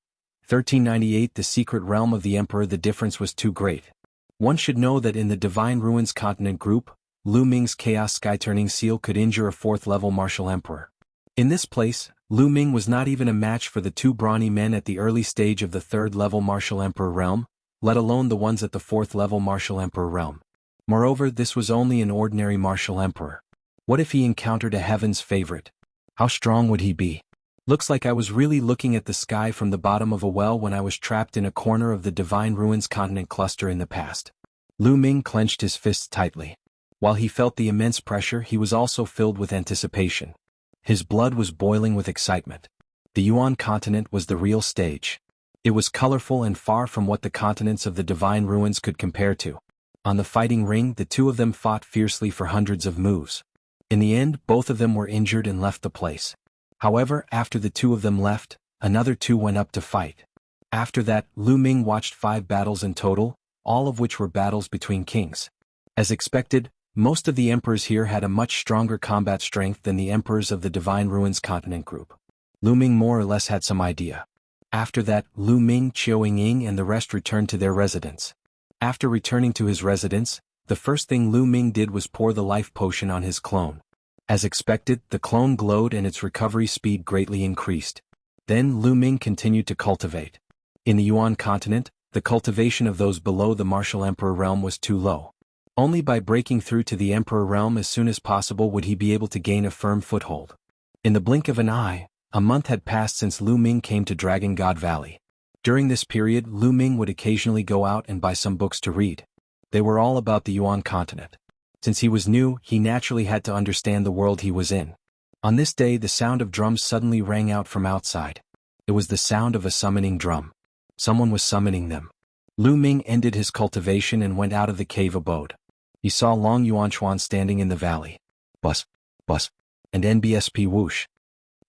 1398 The Secret Realm of the Emperor. The difference was too great. One should know that in the Divine Ruins continent group, Lu Ming's Chaos Sky-turning seal could injure a fourth-level martial emperor. In this place, Lu Ming was not even a match for the two brawny men at the early stage of the third-level martial emperor realm, let alone the ones at the fourth-level martial emperor realm. Moreover, this was only an ordinary martial emperor. What if he encountered a heaven's favorite? How strong would he be? Looks like I was really looking at the sky from the bottom of a well when I was trapped in a corner of the Divine Ruins continent cluster in the past. Lu Ming clenched his fists tightly. While he felt the immense pressure, he was also filled with anticipation. His blood was boiling with excitement. The Yuan continent was the real stage. It was colorful and far from what the continents of the Divine Ruins could compare to. On the fighting ring, the two of them fought fiercely for hundreds of moves. In the end, both of them were injured and left the place. However, after the two of them left, another two went up to fight. After that, Lu Ming watched 5 battles in total, all of which were battles between kings. As expected, most of the emperors here had a much stronger combat strength than the emperors of the Divine Ruins continent group. Lu Ming more or less had some idea. After that, Lu Ming, Zhou Ying and the rest returned to their residence. After returning to his residence, the first thing Lu Ming did was pour the life potion on his clone. As expected, the clone glowed and its recovery speed greatly increased. Then Lu Ming continued to cultivate. In the Yuan continent, the cultivation of those below the martial emperor realm was too low. Only by breaking through to the emperor realm as soon as possible would he be able to gain a firm foothold. In the blink of an eye, a month had passed since Lu Ming came to Dragon God Valley. During this period, Lu Ming would occasionally go out and buy some books to read. They were all about the Yuan continent. Since he was new, he naturally had to understand the world he was in. On this day, the sound of drums suddenly rang out from outside. It was the sound of a summoning drum. Someone was summoning them. Lu Ming ended his cultivation and went out of the cave abode. He saw Long Yuanchuan standing in the valley. Bus, bus, and NBSP whoosh.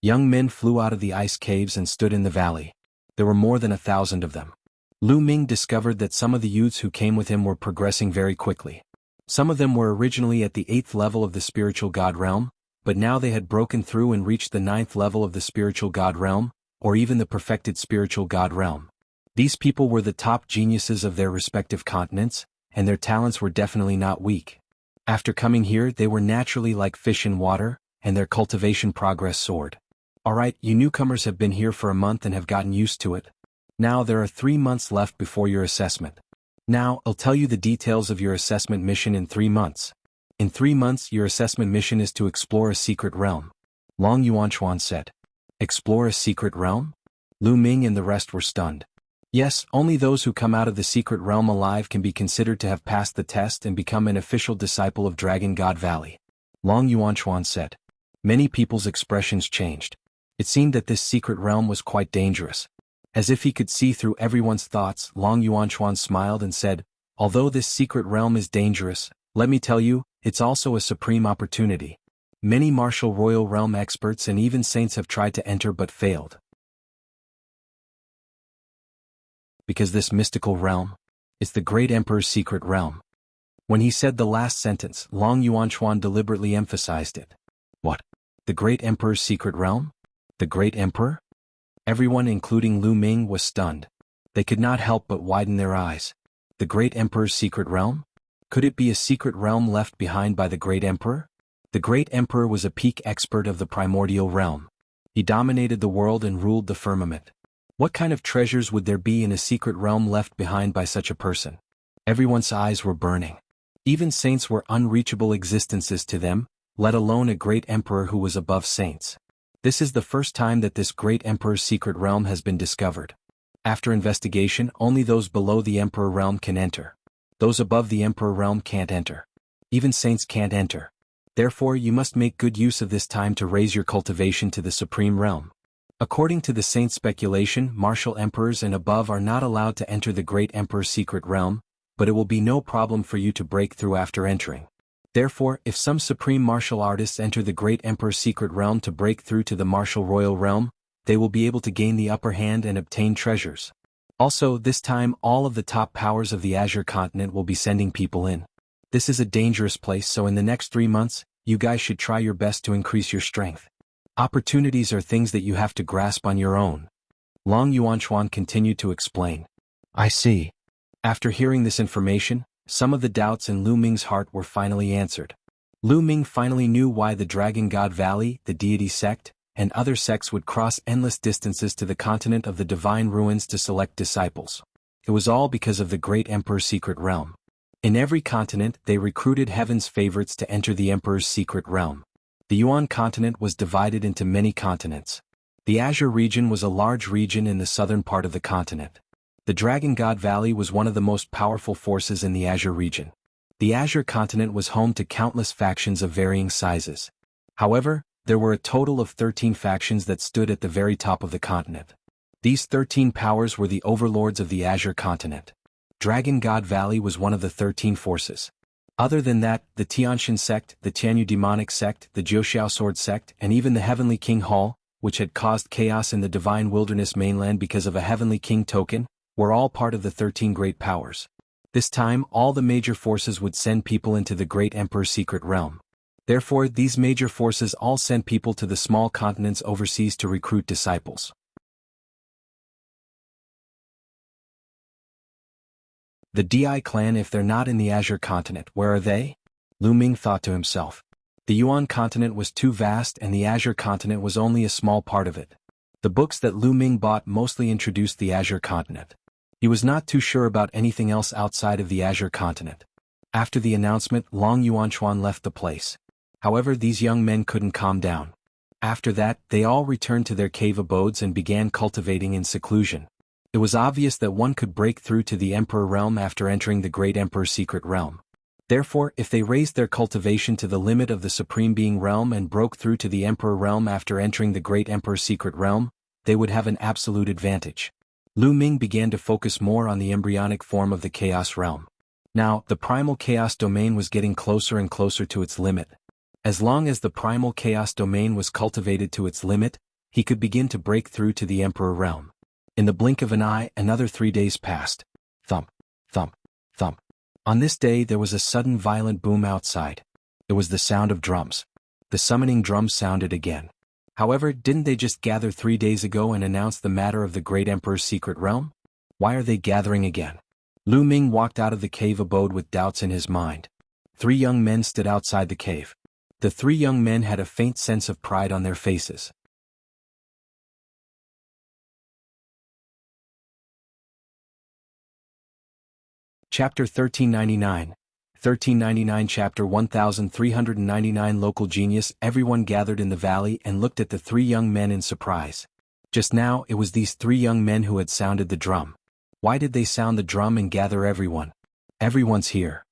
Young men flew out of the ice caves and stood in the valley. There were more than 1,000 of them. Lu Ming discovered that some of the youths who came with him were progressing very quickly. Some of them were originally at the 8th level of the spiritual god realm, but now they had broken through and reached the 9th level of the spiritual god realm, or even the perfected spiritual god realm. These people were the top geniuses of their respective continents, and their talents were definitely not weak. After coming here, they were naturally like fish in water, and their cultivation progress soared. Alright, you newcomers have been here for a month and have gotten used to it. Now there are 3 months left before your assessment. Now, I'll tell you the details of your assessment mission in 3 months. In 3 months, your assessment mission is to explore a secret realm. Long Yuanchuan said. Explore a secret realm? Lu Ming and the rest were stunned. Yes, only those who come out of the secret realm alive can be considered to have passed the test and become an official disciple of Dragon God Valley. Long Yuanchuan said. Many people's expressions changed. It seemed that this secret realm was quite dangerous. As if he could see through everyone's thoughts, Long Yuanchuan smiled and said, although this secret realm is dangerous, let me tell you, it's also a supreme opportunity. Many martial royal realm experts and even saints have tried to enter but failed. Because this mystical realm is the great emperor's secret realm. When he said the last sentence, Long Yuanchuan deliberately emphasized it. What? The great emperor's secret realm? The great emperor? Everyone, including Lu Ming, was stunned. They could not help but widen their eyes. The great emperor's secret realm? Could it be a secret realm left behind by the great emperor? The great emperor was a peak expert of the primordial realm. He dominated the world and ruled the firmament. What kind of treasures would there be in a secret realm left behind by such a person? Everyone's eyes were burning. Even saints were unreachable existences to them, let alone a great emperor who was above saints. This is the first time that this great emperor's secret realm has been discovered. After investigation, only those below the emperor realm can enter. Those above the emperor realm can't enter. Even saints can't enter. Therefore, you must make good use of this time to raise your cultivation to the supreme realm. According to the saint speculation, martial emperors and above are not allowed to enter the great emperor's secret realm, but it will be no problem for you to break through after entering. Therefore, if some supreme martial artists enter the great emperor's secret realm to break through to the martial royal realm, they will be able to gain the upper hand and obtain treasures. Also, this time all of the top powers of the Azure continent will be sending people in. This is a dangerous place, so in the next 3 months, you guys should try your best to increase your strength. Opportunities are things that you have to grasp on your own. Long Yuanchuan continued to explain. I see. After hearing this information, some of the doubts in Lu Ming's heart were finally answered. Lu Ming finally knew why the Dragon God Valley, the deity sect, and other sects would cross endless distances to the continent of the divine ruins to select disciples. It was all because of the great emperor's secret realm. In every continent, they recruited heaven's favorites to enter the emperor's secret realm. The Yuan continent was divided into many continents. The Azure region was a large region in the southern part of the continent. The Dragon God Valley was one of the most powerful forces in the Azure region. The Azure continent was home to countless factions of varying sizes. However, there were a total of 13 factions that stood at the very top of the continent. These 13 powers were the overlords of the Azure continent. Dragon God Valley was one of the 13 forces. Other than that, the Tianxin sect, the Tianyu demonic sect, the Jiuxiao sword sect, and even the Heavenly King Hall, which had caused chaos in the Divine Wilderness mainland because of a Heavenly King token, were all part of the 13 great powers. This time, all the major forces would send people into the great emperor's secret realm. Therefore, these major forces all sent people to the small continents overseas to recruit disciples. The Di clan, if they're not in the Azure continent, where are they? Lu Ming thought to himself. The Yuan continent was too vast and the Azure continent was only a small part of it. The books that Lu Ming bought mostly introduced the Azure Continent. He was not too sure about anything else outside of the Azure Continent. After the announcement, Long Yuanchuan left the place. However, these young men couldn't calm down. After that, they all returned to their cave abodes and began cultivating in seclusion. It was obvious that one could break through to the Emperor realm after entering the Great Emperor's secret realm. Therefore, if they raised their cultivation to the limit of the Supreme Being realm and broke through to the Emperor realm after entering the Great Emperor's secret realm, they would have an absolute advantage. Lu Ming began to focus more on the embryonic form of the Chaos realm. Now, the primal Chaos domain was getting closer and closer to its limit. As long as the primal Chaos domain was cultivated to its limit, he could begin to break through to the Emperor realm. In the blink of an eye, another 3 days passed. Thump, thump, thump. On this day there was a sudden violent boom outside. It was the sound of drums. The summoning drums sounded again. However, didn't they just gather 3 days ago and announce the matter of the Great Emperor's secret realm? Why are they gathering again? Lu Ming walked out of the cave abode with doubts in his mind. 3 young men stood outside the cave. The 3 young men had a faint sense of pride on their faces. Chapter 1399. 1399 Chapter 1399 Local Genius. Everyone gathered in the valley and looked at the 3 young men in surprise. Just now, it was these 3 young men who had sounded the drum. Why did they sound the drum and gather everyone? Everyone's here.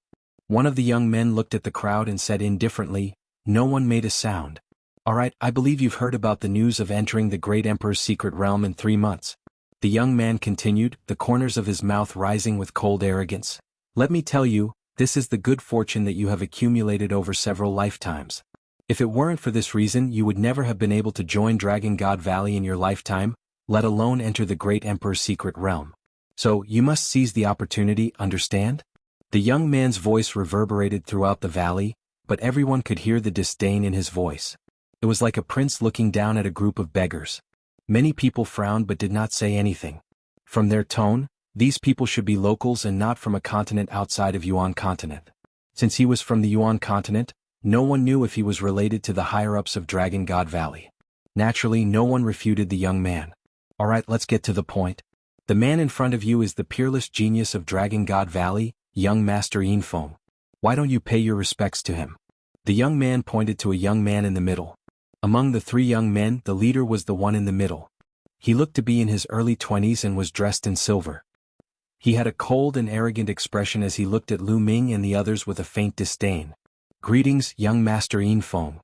One of the young men looked at the crowd and said indifferently, "No one made a sound." "Alright, I believe you've heard about the news of entering the Great Emperor's secret realm in 3 months. The young man continued, the corners of his mouth rising with cold arrogance. "Let me tell you, this is the good fortune that you have accumulated over several lifetimes. If it weren't for this reason, you would never have been able to join Dragon God Valley in your lifetime, let alone enter the Great Emperor's secret realm. So, you must seize the opportunity, understand?" The young man's voice reverberated throughout the valley, but everyone could hear the disdain in his voice. It was like a prince looking down at a group of beggars. Many people frowned but did not say anything. From their tone, these people should be locals and not from a continent outside of Yuan continent. Since he was from the Yuan continent, no one knew if he was related to the higher-ups of Dragon God Valley. Naturally, no one refuted the young man. "Alright, let's get to the point. The man in front of you is the peerless genius of Dragon God Valley, young Master Yinfeng. Why don't you pay your respects to him?" The young man pointed to a young man in the middle. Among the 3 young men, the leader was the one in the middle. He looked to be in his early 20s and was dressed in silver. He had a cold and arrogant expression as he looked at Lu Ming and the others with a faint disdain. "Greetings, young Master Yinfeng."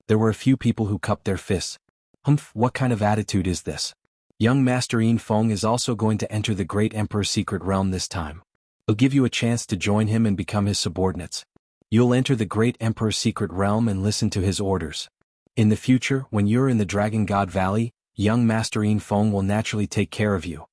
There were a few people who cupped their fists. "Humph, what kind of attitude is this? Young Master Yinfeng is also going to enter the Great Emperor's secret realm this time. I'll give you a chance to join him and become his subordinates. You'll enter the Great Emperor's secret realm and listen to his orders. In the future, when you're in the Dragon God Valley, young Master Yinfeng will naturally take care of you."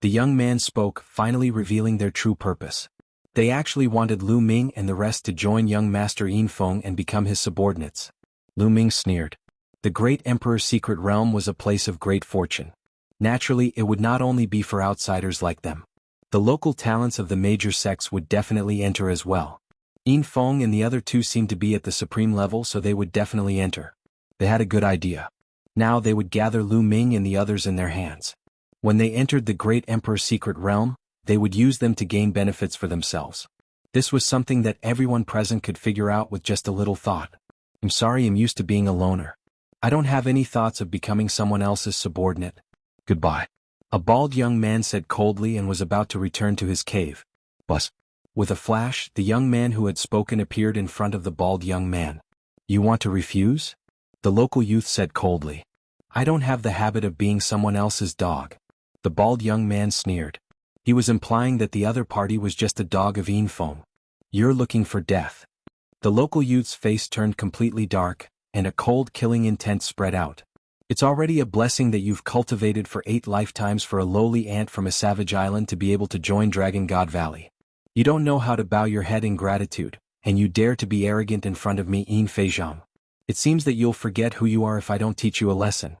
The young man spoke, finally revealing their true purpose. They actually wanted Lu Ming and the rest to join young Master Yinfeng and become his subordinates. Lu Ming sneered. The Great Emperor's secret realm was a place of great fortune. Naturally, it would not only be for outsiders like them. The local talents of the major sects would definitely enter as well. Yinfeng and the other 2 seemed to be at the supreme level, so they would definitely enter. They had a good idea. Now they would gather Lu Ming and the others in their hands. When they entered the Great Emperor's secret realm, they would use them to gain benefits for themselves. This was something that everyone present could figure out with just a little thought. "I'm sorry, I'm used to being a loner. I don't have any thoughts of becoming someone else's subordinate. Goodbye." A bald young man said coldly and was about to return to his cave. But, with a flash, the young man who had spoken appeared in front of the bald young man. "You want to refuse?" The local youth said coldly. "I don't have the habit of being someone else's dog." The bald young man sneered. He was implying that the other party was just a dog of Yinfeng. "You're looking for death." The local youth's face turned completely dark, and a cold killing intent spread out. "It's already a blessing that you've cultivated for 8 lifetimes for a lowly ant from a savage island to be able to join Dragon God Valley. You don't know how to bow your head in gratitude, and you dare to be arrogant in front of me, Yin Feizhang. It seems that you'll forget who you are if I don't teach you a lesson."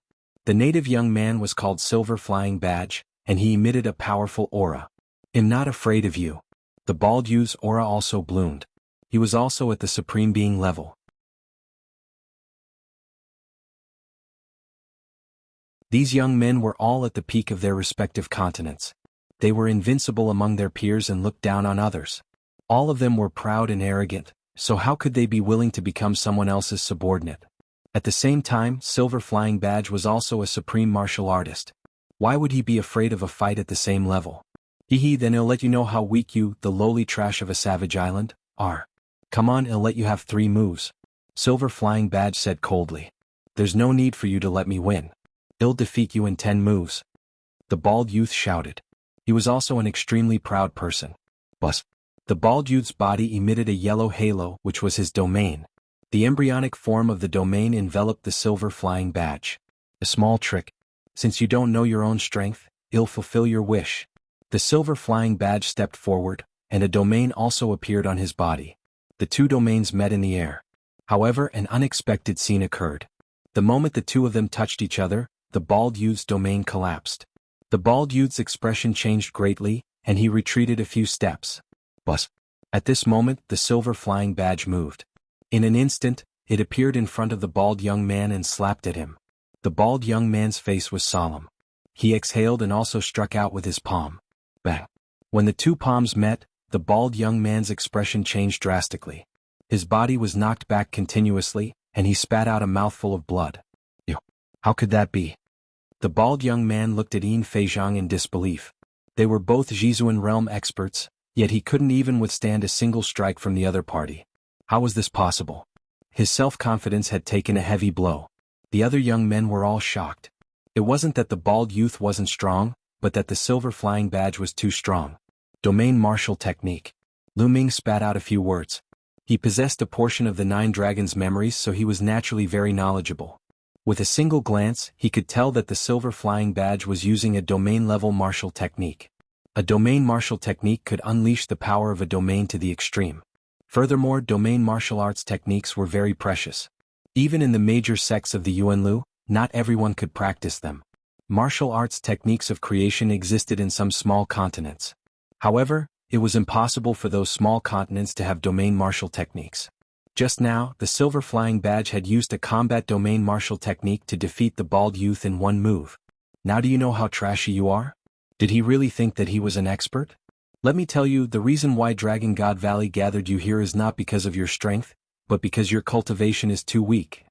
The native young man was called Silver Flying Badge, and he emitted a powerful aura. "I'm not afraid of you." The bald youth's aura also bloomed. He was also at the Supreme Being level. These young men were all at the peak of their respective continents. They were invincible among their peers and looked down on others. All of them were proud and arrogant, so how could they be willing to become someone else's subordinate? At the same time, Silver Flying Badge was also a supreme martial artist. Why would he be afraid of a fight at the same level? Then he'll let you know how weak you, the lowly trash of a savage island, are. Come on, he'll let you have 3 moves. Silver Flying Badge said coldly. There's no need for you to let me win. I'll defeat you in 10 moves. The bald youth shouted. He was also an extremely proud person. But the bald youth's body emitted a yellow halo, which was his domain. The embryonic form of the domain enveloped the Silver Flying Badge. A small trick. Since you don't know your own strength, it'll fulfill your wish. The Silver Flying Badge stepped forward, and a domain also appeared on his body. The 2 domains met in the air. However, an unexpected scene occurred. The moment the 2 of them touched each other, the bald youth's domain collapsed. The bald youth's expression changed greatly, and he retreated a few steps. But at this moment, the Silver Flying Badge moved. In an instant, it appeared in front of the bald young man and slapped at him. The bald young man's face was solemn. He exhaled and also struck out with his palm. Bang! When the 2 palms met, the bald young man's expression changed drastically. His body was knocked back continuously, and he spat out a mouthful of blood. Ew! How could that be? The bald young man looked at Yin Feizhang in disbelief. They were both Jizuan realm experts, yet he couldn't even withstand a single strike from the other party. How was this possible? His self-confidence had taken a heavy blow. The other young men were all shocked. It wasn't that the bald youth wasn't strong, but that the Silver Flying Badge was too strong. Domain martial technique. Lu Ming spat out a few words. He possessed a portion of the 9 dragons' memories, so he was naturally very knowledgeable. With a single glance, he could tell that the Silver Flying Badge was using a domain-level martial technique. A domain martial technique could unleash the power of a domain to the extreme. Furthermore, domain martial arts techniques were very precious. Even in the major sects of the Yuanlu, not everyone could practice them. Martial arts techniques of creation existed in some small continents. However, it was impossible for those small continents to have domain martial techniques. Just now, the Silver Flying Badge had used a combat domain martial technique to defeat the bald youth in 1 move. Now do you know how trashy you are? Did he really think that he was an expert? Let me tell you, the reason why Dragon God Valley gathered you here is not because of your strength, but because your cultivation is too weak.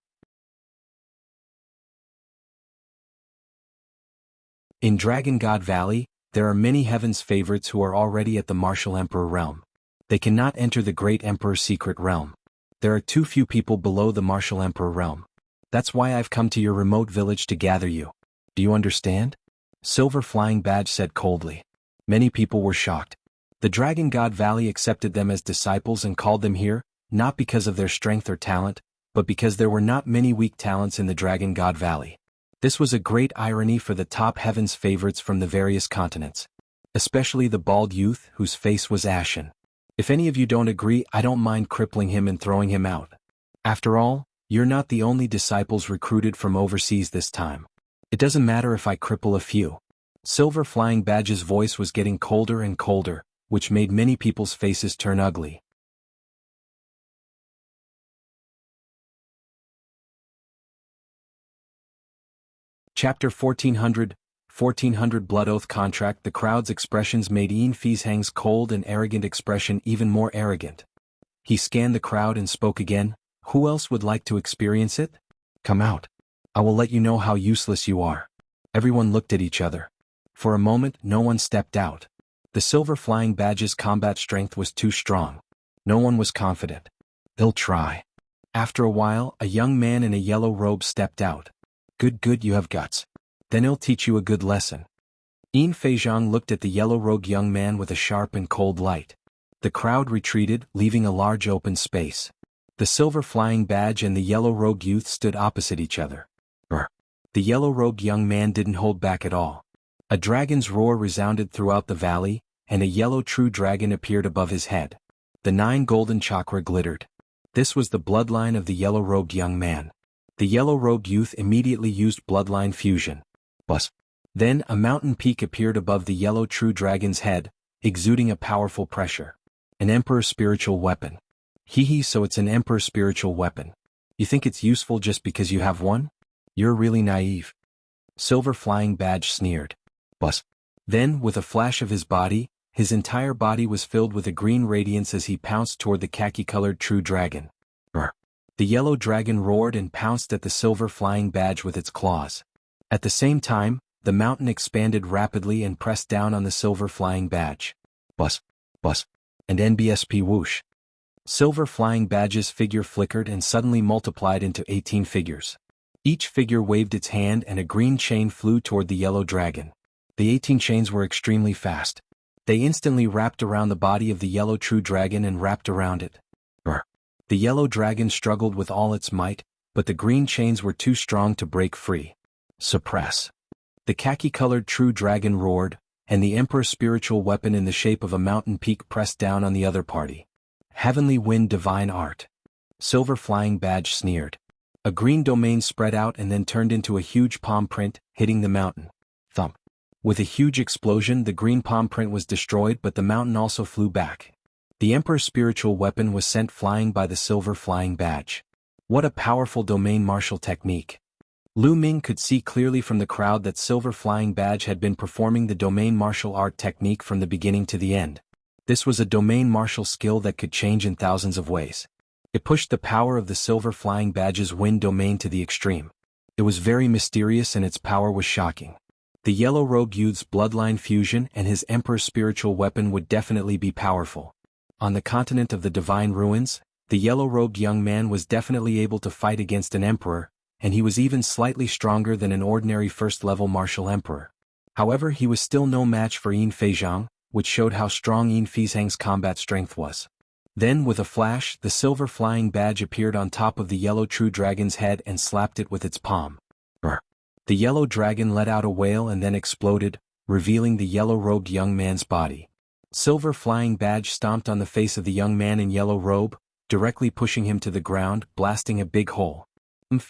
In Dragon God Valley, there are many heaven's favorites who are already at the Martial Emperor realm. They cannot enter the Great Emperor's secret realm. There are too few people below the Martial Emperor realm. That's why I've come to your remote village to gather you. Do you understand? Silver Flying Badge said coldly. Many people were shocked. The Dragon God Valley accepted them as disciples and called them here, not because of their strength or talent, but because there were not many weak talents in the Dragon God Valley. This was a great irony for the top heaven's favorites from the various continents. Especially the bald youth whose face was ashen. If any of you don't agree, I don't mind crippling him and throwing him out. After all, you're not the only disciples recruited from overseas this time. It doesn't matter if I cripple a few. Silver Flying Badge's voice was getting colder and colder, which made many people's faces turn ugly. Chapter 1400 Blood Oath Contract. The crowd's expressions made Yin Feizhang's cold and arrogant expression even more arrogant. He scanned the crowd and spoke again. Who else would like to experience it? Come out. I will let you know how useless you are. Everyone looked at each other. For a moment, no one stepped out. The Silver Flying Badge's combat strength was too strong. No one was confident. They'll try. After a while, a young man in a yellow robe stepped out. Good, you have guts. Then he'll teach you a good lesson. Yin Feizhang looked at the yellow-robed young man with a sharp and cold light. The crowd retreated, leaving a large open space. The Silver Flying Badge and the yellow-robed youth stood opposite each other. The yellow-robed young man didn't hold back at all. A dragon's roar resounded throughout the valley, and a yellow true dragon appeared above his head. The 9 golden chakra glittered. This was the bloodline of the yellow-robed young man. The yellow-robed youth immediately used bloodline fusion. But then a mountain peak appeared above the yellow true dragon's head, exuding a powerful pressure. An Emperor's spiritual weapon. So it's an Emperor's spiritual weapon. You think it's useful just because you have one? You're really naive. Silver Flying Badge sneered. Bus. Then, with a flash of his body, his entire body was filled with a green radiance as he pounced toward the khaki-colored true dragon. Brr. The yellow dragon roared and pounced at the Silver Flying Badge with its claws. At the same time, the mountain expanded rapidly and pressed down on the Silver Flying Badge. Bus. Bus. And NBSP whoosh. Silver Flying Badge's figure flickered and suddenly multiplied into 18 figures. Each figure waved its hand and a green chain flew toward the yellow dragon. The 18 chains were extremely fast. They instantly wrapped around the body of the yellow true dragon and wrapped around it. Brr. The yellow dragon struggled with all its might, but the green chains were too strong to break free. Suppress. The khaki-colored true dragon roared, and the Emperor's spiritual weapon in the shape of a mountain peak pressed down on the other party. Heavenly Wind Divine Art. Silver Flying Badge sneered. A green domain spread out and then turned into a huge palm print, hitting the mountain. Thump. With a huge explosion, the green palm print was destroyed, but the mountain also flew back. The Emperor's spiritual weapon was sent flying by the Silver Flying Badge. What a powerful domain martial technique. Lu Ming could see clearly from the crowd that Silver Flying Badge had been performing the domain martial art technique from the beginning to the end. This was a domain martial skill that could change in thousands of ways. It pushed the power of the Silver Flying Badge's wind domain to the extreme. It was very mysterious and its power was shocking. The yellow-robed youth's bloodline fusion and his Emperor's spiritual weapon would definitely be powerful. On the continent of the Divine Ruins, the yellow-robed young man was definitely able to fight against an emperor, and he was even slightly stronger than an ordinary first-level martial emperor. However, he was still no match for Yin Feizhang, which showed how strong Yin Feizhang's combat strength was. Then, with a flash, the Silver Flying Badge appeared on top of the yellow true dragon's head and slapped it with its palm. Brr. The yellow dragon let out a wail and then exploded, revealing the yellow-robed young man's body. Silver Flying Badge stomped on the face of the young man in yellow robe, directly pushing him to the ground, blasting a big hole.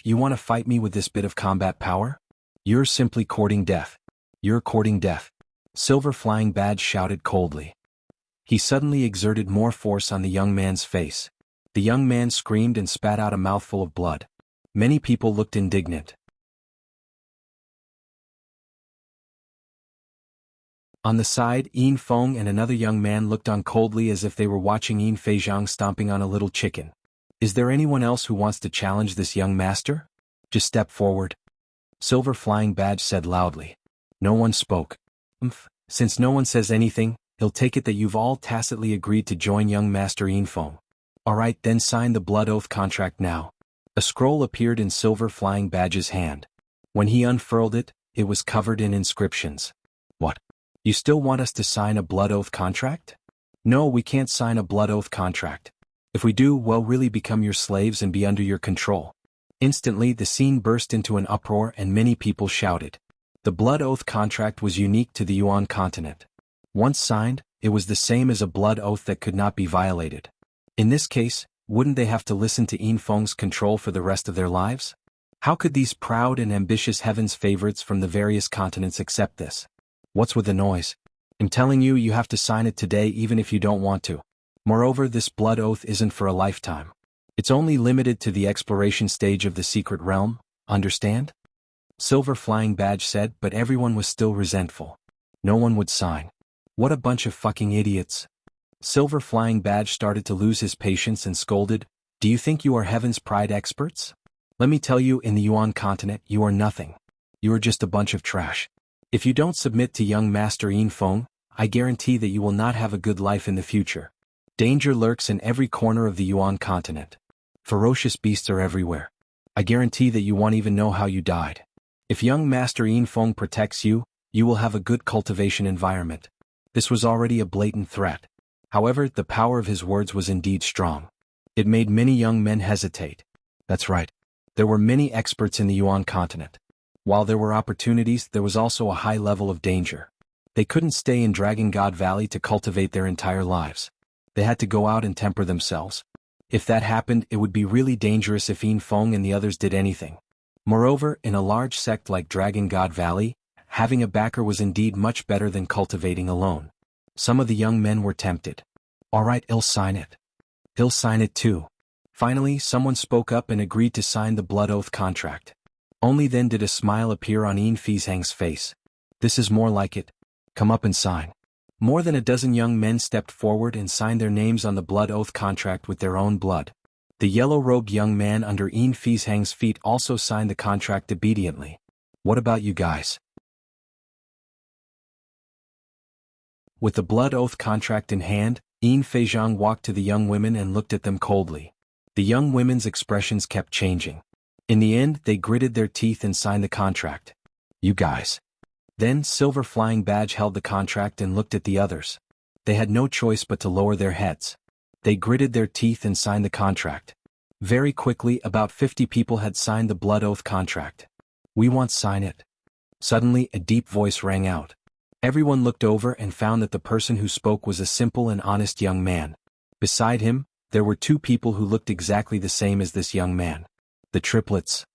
You want to fight me with this bit of combat power? You're simply courting death. You're courting death. Silver Flying Badge shouted coldly. He suddenly exerted more force on the young man's face. The young man screamed and spat out a mouthful of blood. Many people looked indignant. On the side, Yin Feng and another young man looked on coldly as if they were watching Yin Feizhang stomping on a little chicken. Is there anyone else who wants to challenge this young master? Just step forward. Silver Flying Badge said loudly. No one spoke. Since no one says anything, he'll take it that you've all tacitly agreed to join young Master Yin Feng. Alright, then sign the Blood Oath contract now. A scroll appeared in Silver Flying Badge's hand. When he unfurled it, it was covered in inscriptions. What? You still want us to sign a Blood Oath contract? No, we can't sign a Blood Oath contract. If we do, we'll really become your slaves and be under your control. Instantly, the scene burst into an uproar and many people shouted. The Blood Oath contract was unique to the Yuan continent. Once signed, it was the same as a blood oath that could not be violated. In this case, wouldn't they have to listen to Yin Feng's control for the rest of their lives? How could these proud and ambitious heaven's favorites from the various continents accept this? What's with the noise? I'm telling you, you have to sign it today even if you don't want to. Moreover, this blood oath isn't for a lifetime. It's only limited to the exploration stage of the secret realm, understand? Silver Flying Badge said, but everyone was still resentful. No one would sign. What a bunch of fucking idiots. Silver Flying Badge started to lose his patience and scolded, do you think you are Heaven's Pride experts? Let me tell you, in the Yuan continent, you are nothing. You are just a bunch of trash. If you don't submit to young Master Yin Feng, I guarantee that you will not have a good life in the future. Danger lurks in every corner of the Yuan continent. Ferocious beasts are everywhere. I guarantee that you won't even know how you died. If young Master Yin Feng protects you, you will have a good cultivation environment. This was already a blatant threat. However, the power of his words was indeed strong. It made many young men hesitate. That's right. There were many experts in the Yuan continent. While there were opportunities, there was also a high level of danger. They couldn't stay in Dragon God Valley to cultivate their entire lives. They had to go out and temper themselves. If that happened, it would be really dangerous if Yin Feng and the others did anything. Moreover, in a large sect like Dragon God Valley, having a backer was indeed much better than cultivating alone. Some of the young men were tempted. Alright, I'll sign it. He'll sign it too. Finally, someone spoke up and agreed to sign the Blood Oath contract. Only then did a smile appear on Yin Fizhang's face. This is more like it. Come up and sign. More than a dozen young men stepped forward and signed their names on the blood oath contract with their own blood. The yellow-robed young man under Yin Fizhang's feet also signed the contract obediently. What about you guys? With the blood oath contract in hand, Yin Fizhang walked to the young women and looked at them coldly. The young women's expressions kept changing. In the end, they gritted their teeth and signed the contract. You guys. Then Silver Flying Badge held the contract and looked at the others. They had no choice but to lower their heads. They gritted their teeth and signed the contract. Very quickly, about 50 people had signed the blood oath contract. We want sign it. Suddenly, a deep voice rang out. Everyone looked over and found that the person who spoke was a simple and honest young man. Beside him, there were two people who looked exactly the same as this young man. The triplets.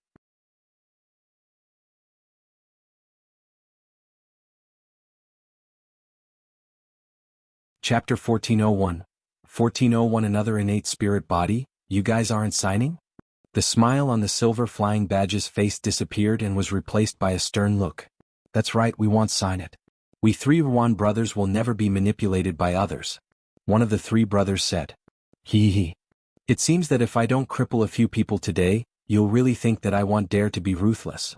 Chapter 1401. 1401 Another innate spirit body, you guys aren't signing? The smile on the Silver Flying Badge's face disappeared and was replaced by a stern look. That's right, we won't sign it. We three Yuan brothers will never be manipulated by others. One of the three brothers said. Hee. It seems that if I don't cripple a few people today, you'll really think that I won't dare to be ruthless.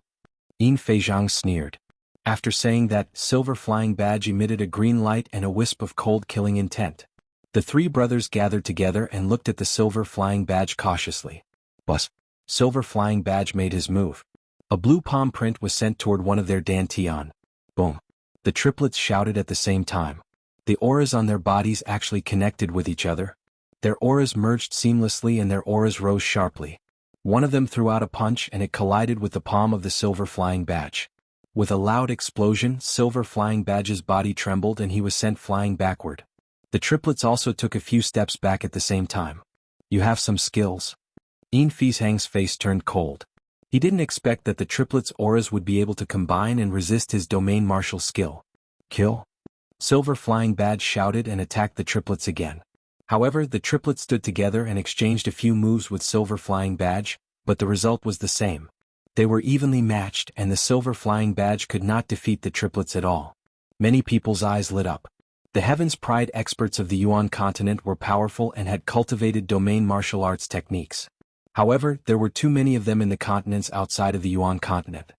Yin Fizhang sneered. After saying that, Silver Flying Badge emitted a green light and a wisp of cold killing intent. The three brothers gathered together and looked at the Silver Flying Badge cautiously. Bus. Silver Flying Badge made his move. A blue palm print was sent toward one of their dantian. Boom. The triplets shouted at the same time. The auras on their bodies actually connected with each other. Their auras merged seamlessly and their auras rose sharply. One of them threw out a punch and it collided with the palm of the Silver Flying Badge. With a loud explosion, Silver Flying Badge's body trembled and he was sent flying backward. The triplets also took a few steps back at the same time. You have some skills. Yin Fizhang's face turned cold. He didn't expect that the triplets' auras would be able to combine and resist his domain martial skill. Kill? Silver Flying Badge shouted and attacked the triplets again. However, the triplets stood together and exchanged a few moves with Silver Flying Badge, but the result was the same. They were evenly matched and the Silver Flying Badge could not defeat the triplets at all. Many people's eyes lit up. The Heaven's Pride experts of the Yuan continent were powerful and had cultivated domain martial arts techniques. However, there were too many of them in the continents outside of the Yuan continent.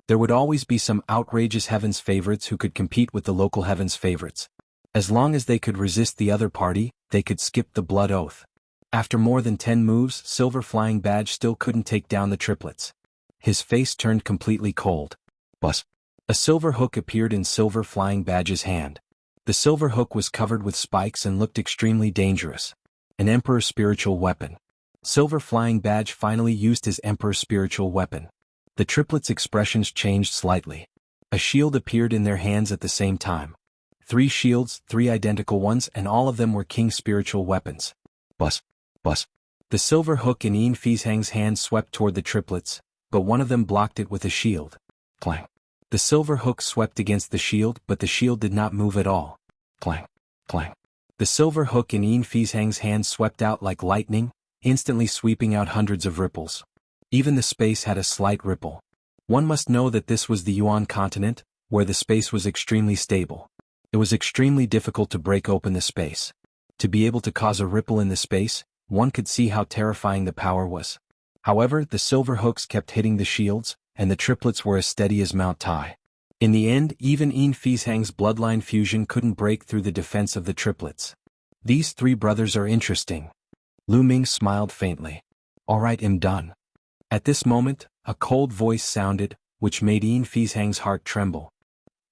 There would always be some outrageous Heaven's favorites who could compete with the local Heaven's favorites. As long as they could resist the other party, they could skip the blood oath. After more than 10 moves, Silver Flying Badge still couldn't take down the triplets. His face turned completely cold. Bus. A silver hook appeared in Silver Flying Badge's hand. The silver hook was covered with spikes and looked extremely dangerous. An Emperor's spiritual weapon. Silver Flying Badge finally used his Emperor's spiritual weapon. The triplets' expressions changed slightly. A shield appeared in their hands at the same time. 3 shields, 3 identical ones, and all of them were King's spiritual weapons. Bus. The silver hook in Yin Fizhang's hand swept toward the triplets, but one of them blocked it with a shield. Clang. The silver hook swept against the shield, but the shield did not move at all. Clang. The silver hook in Yin Fizhang's hand swept out like lightning, instantly sweeping out hundreds of ripples. Even the space had a slight ripple. One must know that this was the Yuan continent, where the space was extremely stable. It was extremely difficult to break open the space. To be able to cause a ripple in the space, one could see how terrifying the power was. However, the silver hooks kept hitting the shields, and the triplets were as steady as Mount Tai. In the end, even Yin Fizhang's bloodline fusion couldn't break through the defense of the triplets. These 3 brothers are interesting. Lu Ming smiled faintly. All right, I'm done. At this moment, a cold voice sounded, which made Yin Fizhang's heart tremble.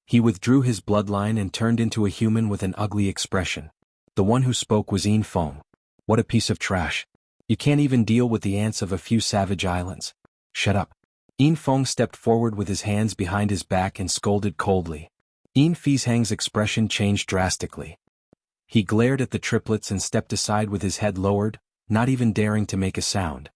He withdrew his bloodline and turned into a human with an ugly expression. The one who spoke was Yin Feng. What a piece of trash. You can't even deal with the ants of a few savage islands. Shut up. Yin Feng stepped forward with his hands behind his back and scolded coldly. Yin Fizhang's expression changed drastically. He glared at the triplets and stepped aside with his head lowered, not even daring to make a sound.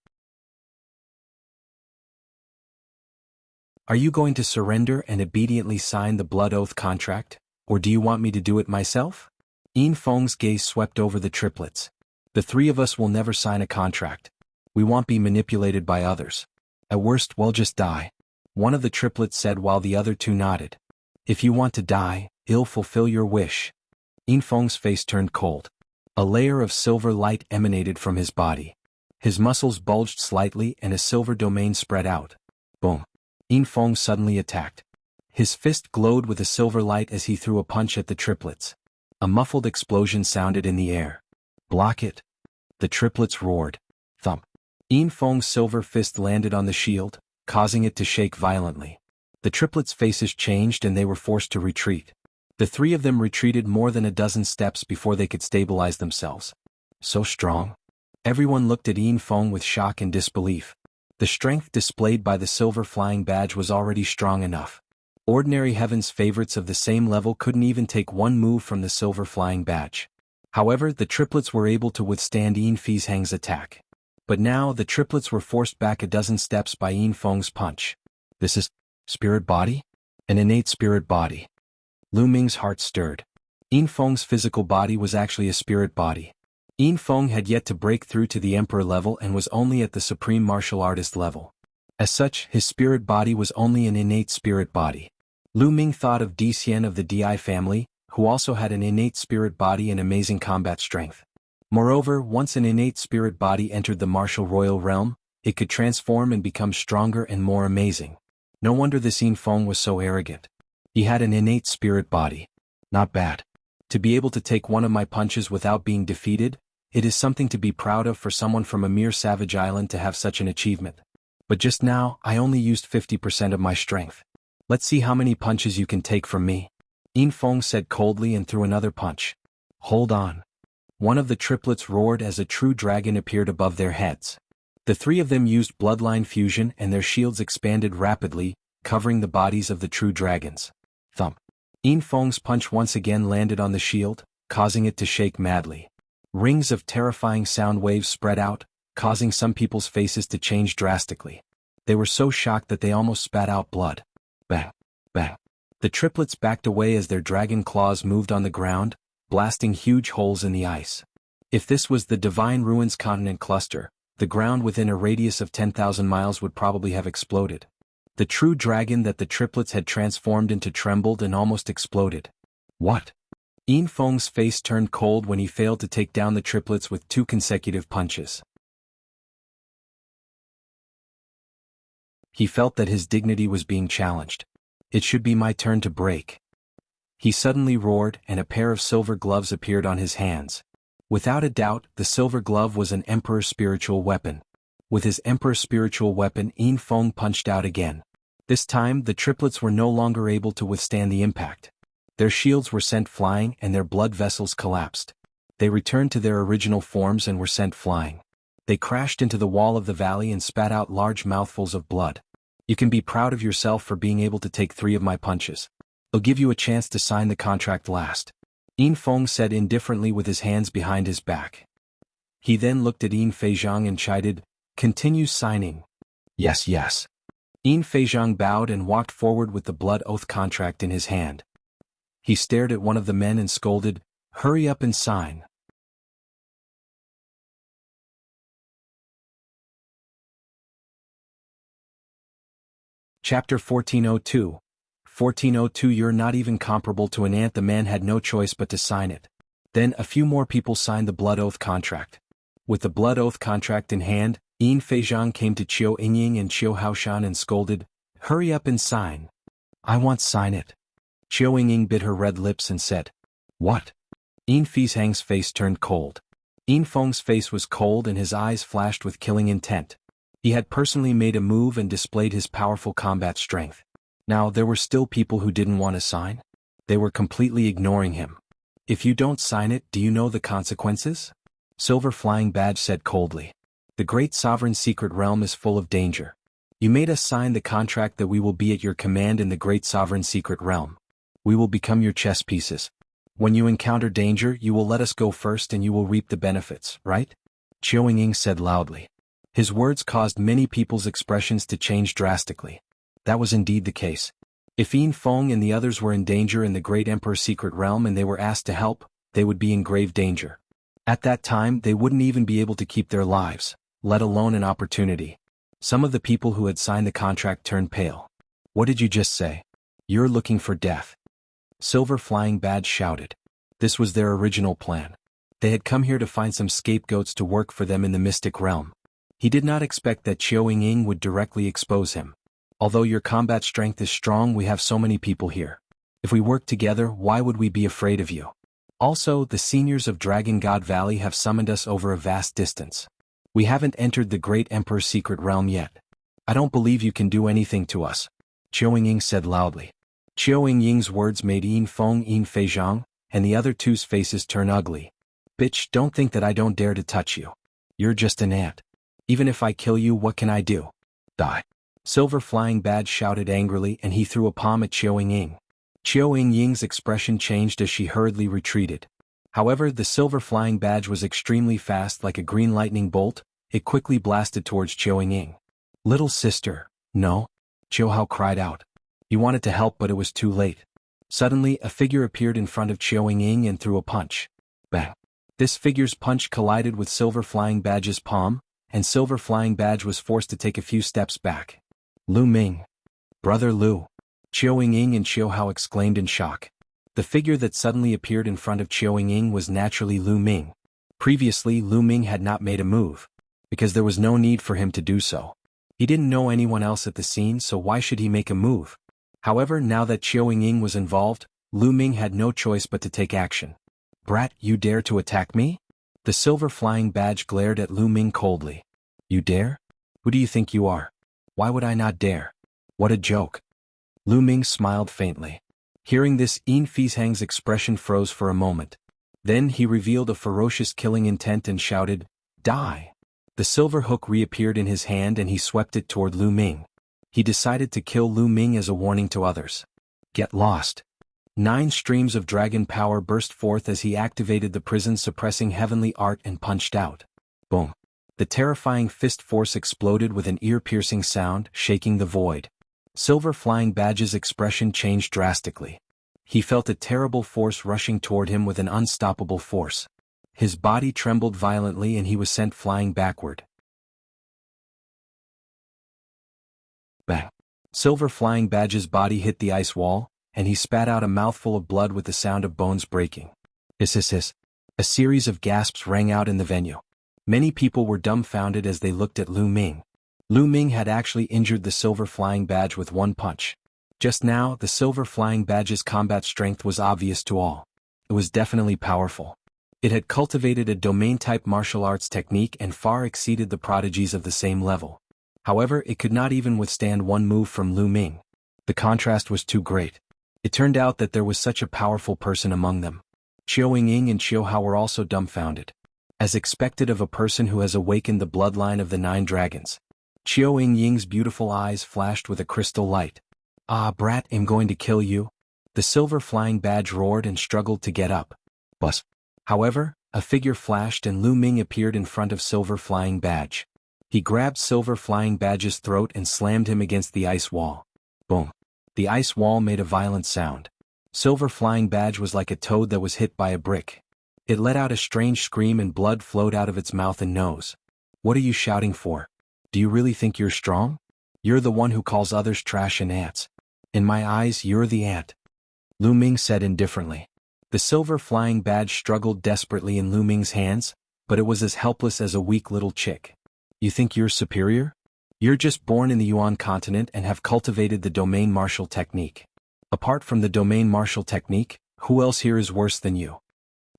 Are you going to surrender and obediently sign the blood oath contract, or do you want me to do it myself? Yin Feng's gaze swept over the triplets. The 3 of us will never sign a contract. We won't be manipulated by others. At worst, we'll just die. one of the triplets said while the other two nodded. If you want to die, I'll fulfill your wish. Yinfeng's face turned cold. A layer of silver light emanated from his body. His muscles bulged slightly and a silver domain spread out. Boom. Yinfeng suddenly attacked. His fist glowed with a silver light as he threw a punch at the triplets. A muffled explosion sounded in the air. Block it. The triplets roared. Thump. Yinfeng's silver fist landed on the shield, causing it to shake violently. The triplets' faces changed and they were forced to retreat. The three of them retreated more than a dozen steps before they could stabilize themselves. So strong. Everyone looked at Yinfeng with shock and disbelief. The strength displayed by the silver flying badge was already strong enough. Ordinary heaven's favorites of the same level couldn't even take one move from the silver flying badge. However, the triplets were able to withstand Yinfeng's attack. But now the triplets were forced back a dozen steps by Yinfeng's punch. This is spirit body? An innate spirit body. Lu Ming's heart stirred. Yinfeng's physical body was actually a spirit body. Yinfeng had yet to break through to the emperor level and was only at the supreme martial artist level. As such, his spirit body was only an innate spirit body. Lu Ming thought of Di Xian of the Di family, who also had an innate spirit body and amazing combat strength. Moreover, once an innate spirit body entered the martial royal realm, it could transform and become stronger and more amazing. No wonder this Yinfeng was so arrogant. He had an innate spirit body. Not bad. To be able to take one of my punches without being defeated, it is something to be proud of for someone from a mere savage island to have such an achievement. But just now, I only used 50% of my strength. Let's see how many punches you can take from me. Yinfeng said coldly and threw another punch. Hold on. One of the triplets roared as a true dragon appeared above their heads. The three of them used bloodline fusion and their shields expanded rapidly, covering the bodies of the true dragons. Thump. Yinfeng's punch once again landed on the shield, causing it to shake madly. Rings of terrifying sound waves spread out, causing some people's faces to change drastically. They were so shocked that they almost spat out blood. Bang. Bang. The triplets backed away as their dragon claws moved on the ground, blasting huge holes in the ice. If this was the Divine Ruins continent cluster, the ground within a radius of 10,000 miles would probably have exploded. The true dragon that the triplets had transformed into trembled and almost exploded. What? Yinfeng's face turned cold when he failed to take down the triplets with 2 consecutive punches. He felt that his dignity was being challenged. It should be my turn to break. He suddenly roared and a pair of silver gloves appeared on his hands. Without a doubt, the silver glove was an Emperor's spiritual weapon. With his Emperor's spiritual weapon, Yinfeng punched out again. This time, the triplets were no longer able to withstand the impact. Their shields were sent flying and their blood vessels collapsed. They returned to their original forms and were sent flying. They crashed into the wall of the valley and spat out large mouthfuls of blood. You can be proud of yourself for being able to take 3 of my punches. I'll give you a chance to sign the contract last. Yinfeng said indifferently with his hands behind his back. He then looked at Yinfeng and chided, "Continue signing." Yes, yes. Yinfeng bowed and walked forward with the blood oath contract in his hand. He stared at one of the men and scolded, "Hurry up and sign." Chapter 1402. 1402 You're not even comparable to an ant. The man had no choice but to sign it. Then a few more people signed the blood oath contract. With the blood oath contract in hand, Yinfeng came to Qiu Yingying and Qiu Haoshan and scolded, "Hurry up and sign." "I want sign it." Qiu Yingying bit her red lips and said, "What?" Yinfeng's face turned cold. Yinfeng's face was cold and his eyes flashed with killing intent. He had personally made a move and displayed his powerful combat strength. Now there were still people who didn't want to sign. They were completely ignoring him. "If you don't sign it, do you know the consequences?" Silver Flying Badge said coldly. "The Great Sovereign Secret Realm is full of danger. You made us sign the contract that we will be at your command in the Great Sovereign Secret Realm. We will become your chess pieces. When you encounter danger, you will let us go first and you will reap the benefits, right?" Qiu Yingying said loudly. His words caused many people's expressions to change drastically. That was indeed the case. If Yinfeng and the others were in danger in the Great Emperor's Secret Realm and they were asked to help, they would be in grave danger. At that time, they wouldn't even be able to keep their lives, let alone an opportunity. Some of the people who had signed the contract turned pale. What did you just say? You're looking for death. Silver Flying Badge shouted. This was their original plan. They had come here to find some scapegoats to work for them in the mystic realm. He did not expect that Qiao Ying would directly expose him. Although your combat strength is strong, we have so many people here. If we work together, why would we be afraid of you? Also, the seniors of Dragon God Valley have summoned us over a vast distance. We haven't entered the Great Emperor's secret realm yet. I don't believe you can do anything to us, Qiao Ying said loudly. Qiao Ying's words made Yin Feng, Yin Feizhang, and the other two's faces turn ugly. Bitch, don't think that I don't dare to touch you. You're just an ant. Even if I kill you, what can I do? Die. Silver Flying Badge shouted angrily, and he threw a palm at Qiao Ying. Qiao Ying's expression changed as she hurriedly retreated. However, the Silver Flying Badge was extremely fast, like a green lightning bolt. It quickly blasted towards Qiao Ying. Little sister, no? Qiao Hao cried out. He wanted to help, but it was too late. Suddenly, a figure appeared in front of Qiao Ying and threw a punch. Bang! This figure's punch collided with Silver Flying Badge's palm, and Silver Flying Badge was forced to take a few steps back. Lu Ming. Brother Lu. Qiao Ying and Qiao Hao exclaimed in shock. The figure that suddenly appeared in front of Qiao Ying was naturally Lu Ming. Previously, Lu Ming had not made a move, because there was no need for him to do so. He didn't know anyone else at the scene, so why should he make a move? However, now that Qiao Ying was involved, Lu Ming had no choice but to take action. Brat, you dare to attack me? The Silver Flying Badge glared at Lu Ming coldly. You dare? Who do you think you are? Why would I not dare? What a joke. Lu Ming smiled faintly. Hearing this, Yin Feizhang's expression froze for a moment. Then he revealed a ferocious killing intent and shouted, Die! The silver hook reappeared in his hand and he swept it toward Lu Ming. He decided to kill Lu Ming as a warning to others. Get lost. 9 streams of dragon power burst forth as he activated the prison-suppressing heavenly art and punched out. Boom. The terrifying fist force exploded with an ear-piercing sound, shaking the void. Silver Flying Badge's expression changed drastically. He felt a terrible force rushing toward him with an unstoppable force. His body trembled violently and he was sent flying backward. Bang! Silver Flying Badge's body hit the ice wall, and he spat out a mouthful of blood with the sound of bones breaking. Hiss hiss hiss. A series of gasps rang out in the venue. Many people were dumbfounded as they looked at Lu Ming. Lu Ming had actually injured the Silver Flying Badge with one punch. Just now, the Silver Flying Badge's combat strength was obvious to all. It was definitely powerful. It had cultivated a domain-type martial arts technique and far exceeded the prodigies of the same level. However, it could not even withstand one move from Lu Ming. The contrast was too great. It turned out that there was such a powerful person among them. Qiao Ying and Qiao Hao were also dumbfounded. As expected of a person who has awakened the bloodline of the 9 dragons. Qiao Ying's beautiful eyes flashed with a crystal light. Ah, brat, I'm going to kill you. The Silver Flying Badge roared and struggled to get up. Bus. However, a figure flashed and Lu Ming appeared in front of Silver Flying Badge. He grabbed Silver Flying Badge's throat and slammed him against the ice wall. Boom. The ice wall made a violent sound. Silver Flying Badge was like a toad that was hit by a brick. It let out a strange scream and blood flowed out of its mouth and nose. What are you shouting for? Do you really think you're strong? You're the one who calls others trash and ants. In my eyes, you're the ant. Lu Ming said indifferently. The Silver Flying Badge struggled desperately in Lu Ming's hands, but it was as helpless as a weak little chick. You think you're superior? You're just born in the Yuan continent and have cultivated the domain martial technique. Apart from the domain martial technique, who else here is worse than you?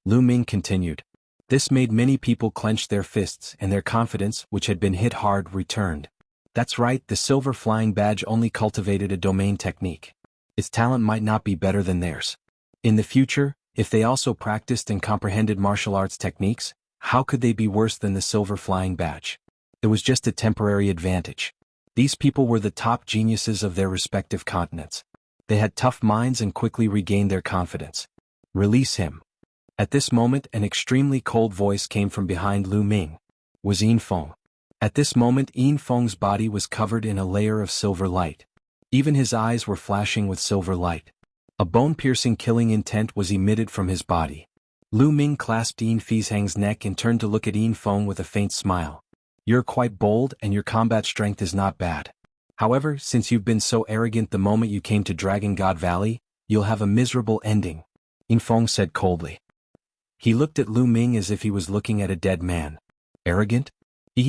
Lu Ming continued. This made many people clench their fists and their confidence, which had been hit hard, returned. That's right, the Silver Flying Badge only cultivated a domain technique. Its talent might not be better than theirs. In the future, if they also practiced and comprehended martial arts techniques, how could they be worse than the Silver Flying Badge? It was just a temporary advantage. These people were the top geniuses of their respective continents. They had tough minds and quickly regained their confidence. Release him. At this moment, an extremely cold voice came from behind Lu Ming. Was Yin Feng. At this moment, Yin Feng's body was covered in a layer of silver light. Even his eyes were flashing with silver light. A bone-piercing killing intent was emitted from his body. Lu Ming clasped Yin Feizhang's neck and turned to look at Yin Feng with a faint smile. You're quite bold and your combat strength is not bad. However, since you've been so arrogant the moment you came to Dragon God Valley, you'll have a miserable ending, Yin Feng said coldly. He looked at Lu Ming as if he was looking at a dead man. Arrogant?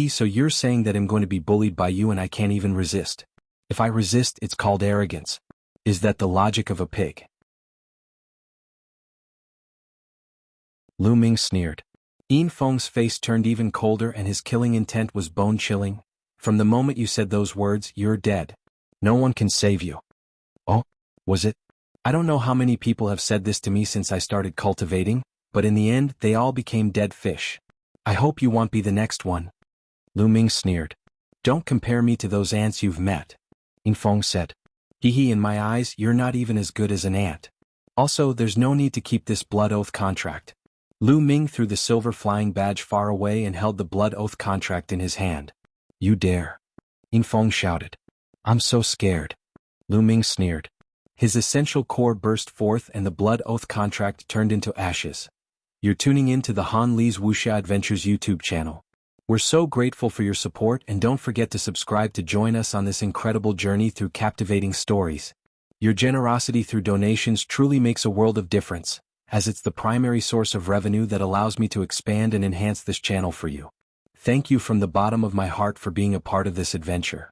So you're saying that I'm going to be bullied by you and I can't even resist? If I resist, it's called arrogance. Is that the logic of a pig? Lu Ming sneered. Yin Feng's face turned even colder and his killing intent was bone-chilling. From the moment you said those words, you're dead. No one can save you. Oh, was it? I don't know how many people have said this to me since I started cultivating, but in the end, they all became dead fish. I hope you won't be the next one. Lu Ming sneered. Don't compare me to those ants you've met, Yin Feng said. In my eyes, you're not even as good as an ant. Also, there's no need to keep this blood oath contract. Lu Ming threw the silver flying badge far away and held the blood oath contract in his hand. You dare? Yin Feng shouted. I'm so scared. Lu Ming sneered. His essential core burst forth and the blood oath contract turned into ashes. You're tuning in to the Han Li's Wuxia Adventures YouTube channel. We're so grateful for your support and don't forget to subscribe to join us on this incredible journey through captivating stories. Your generosity through donations truly makes a world of difference, as it's the primary source of revenue that allows me to expand and enhance this channel for you. Thank you from the bottom of my heart for being a part of this adventure.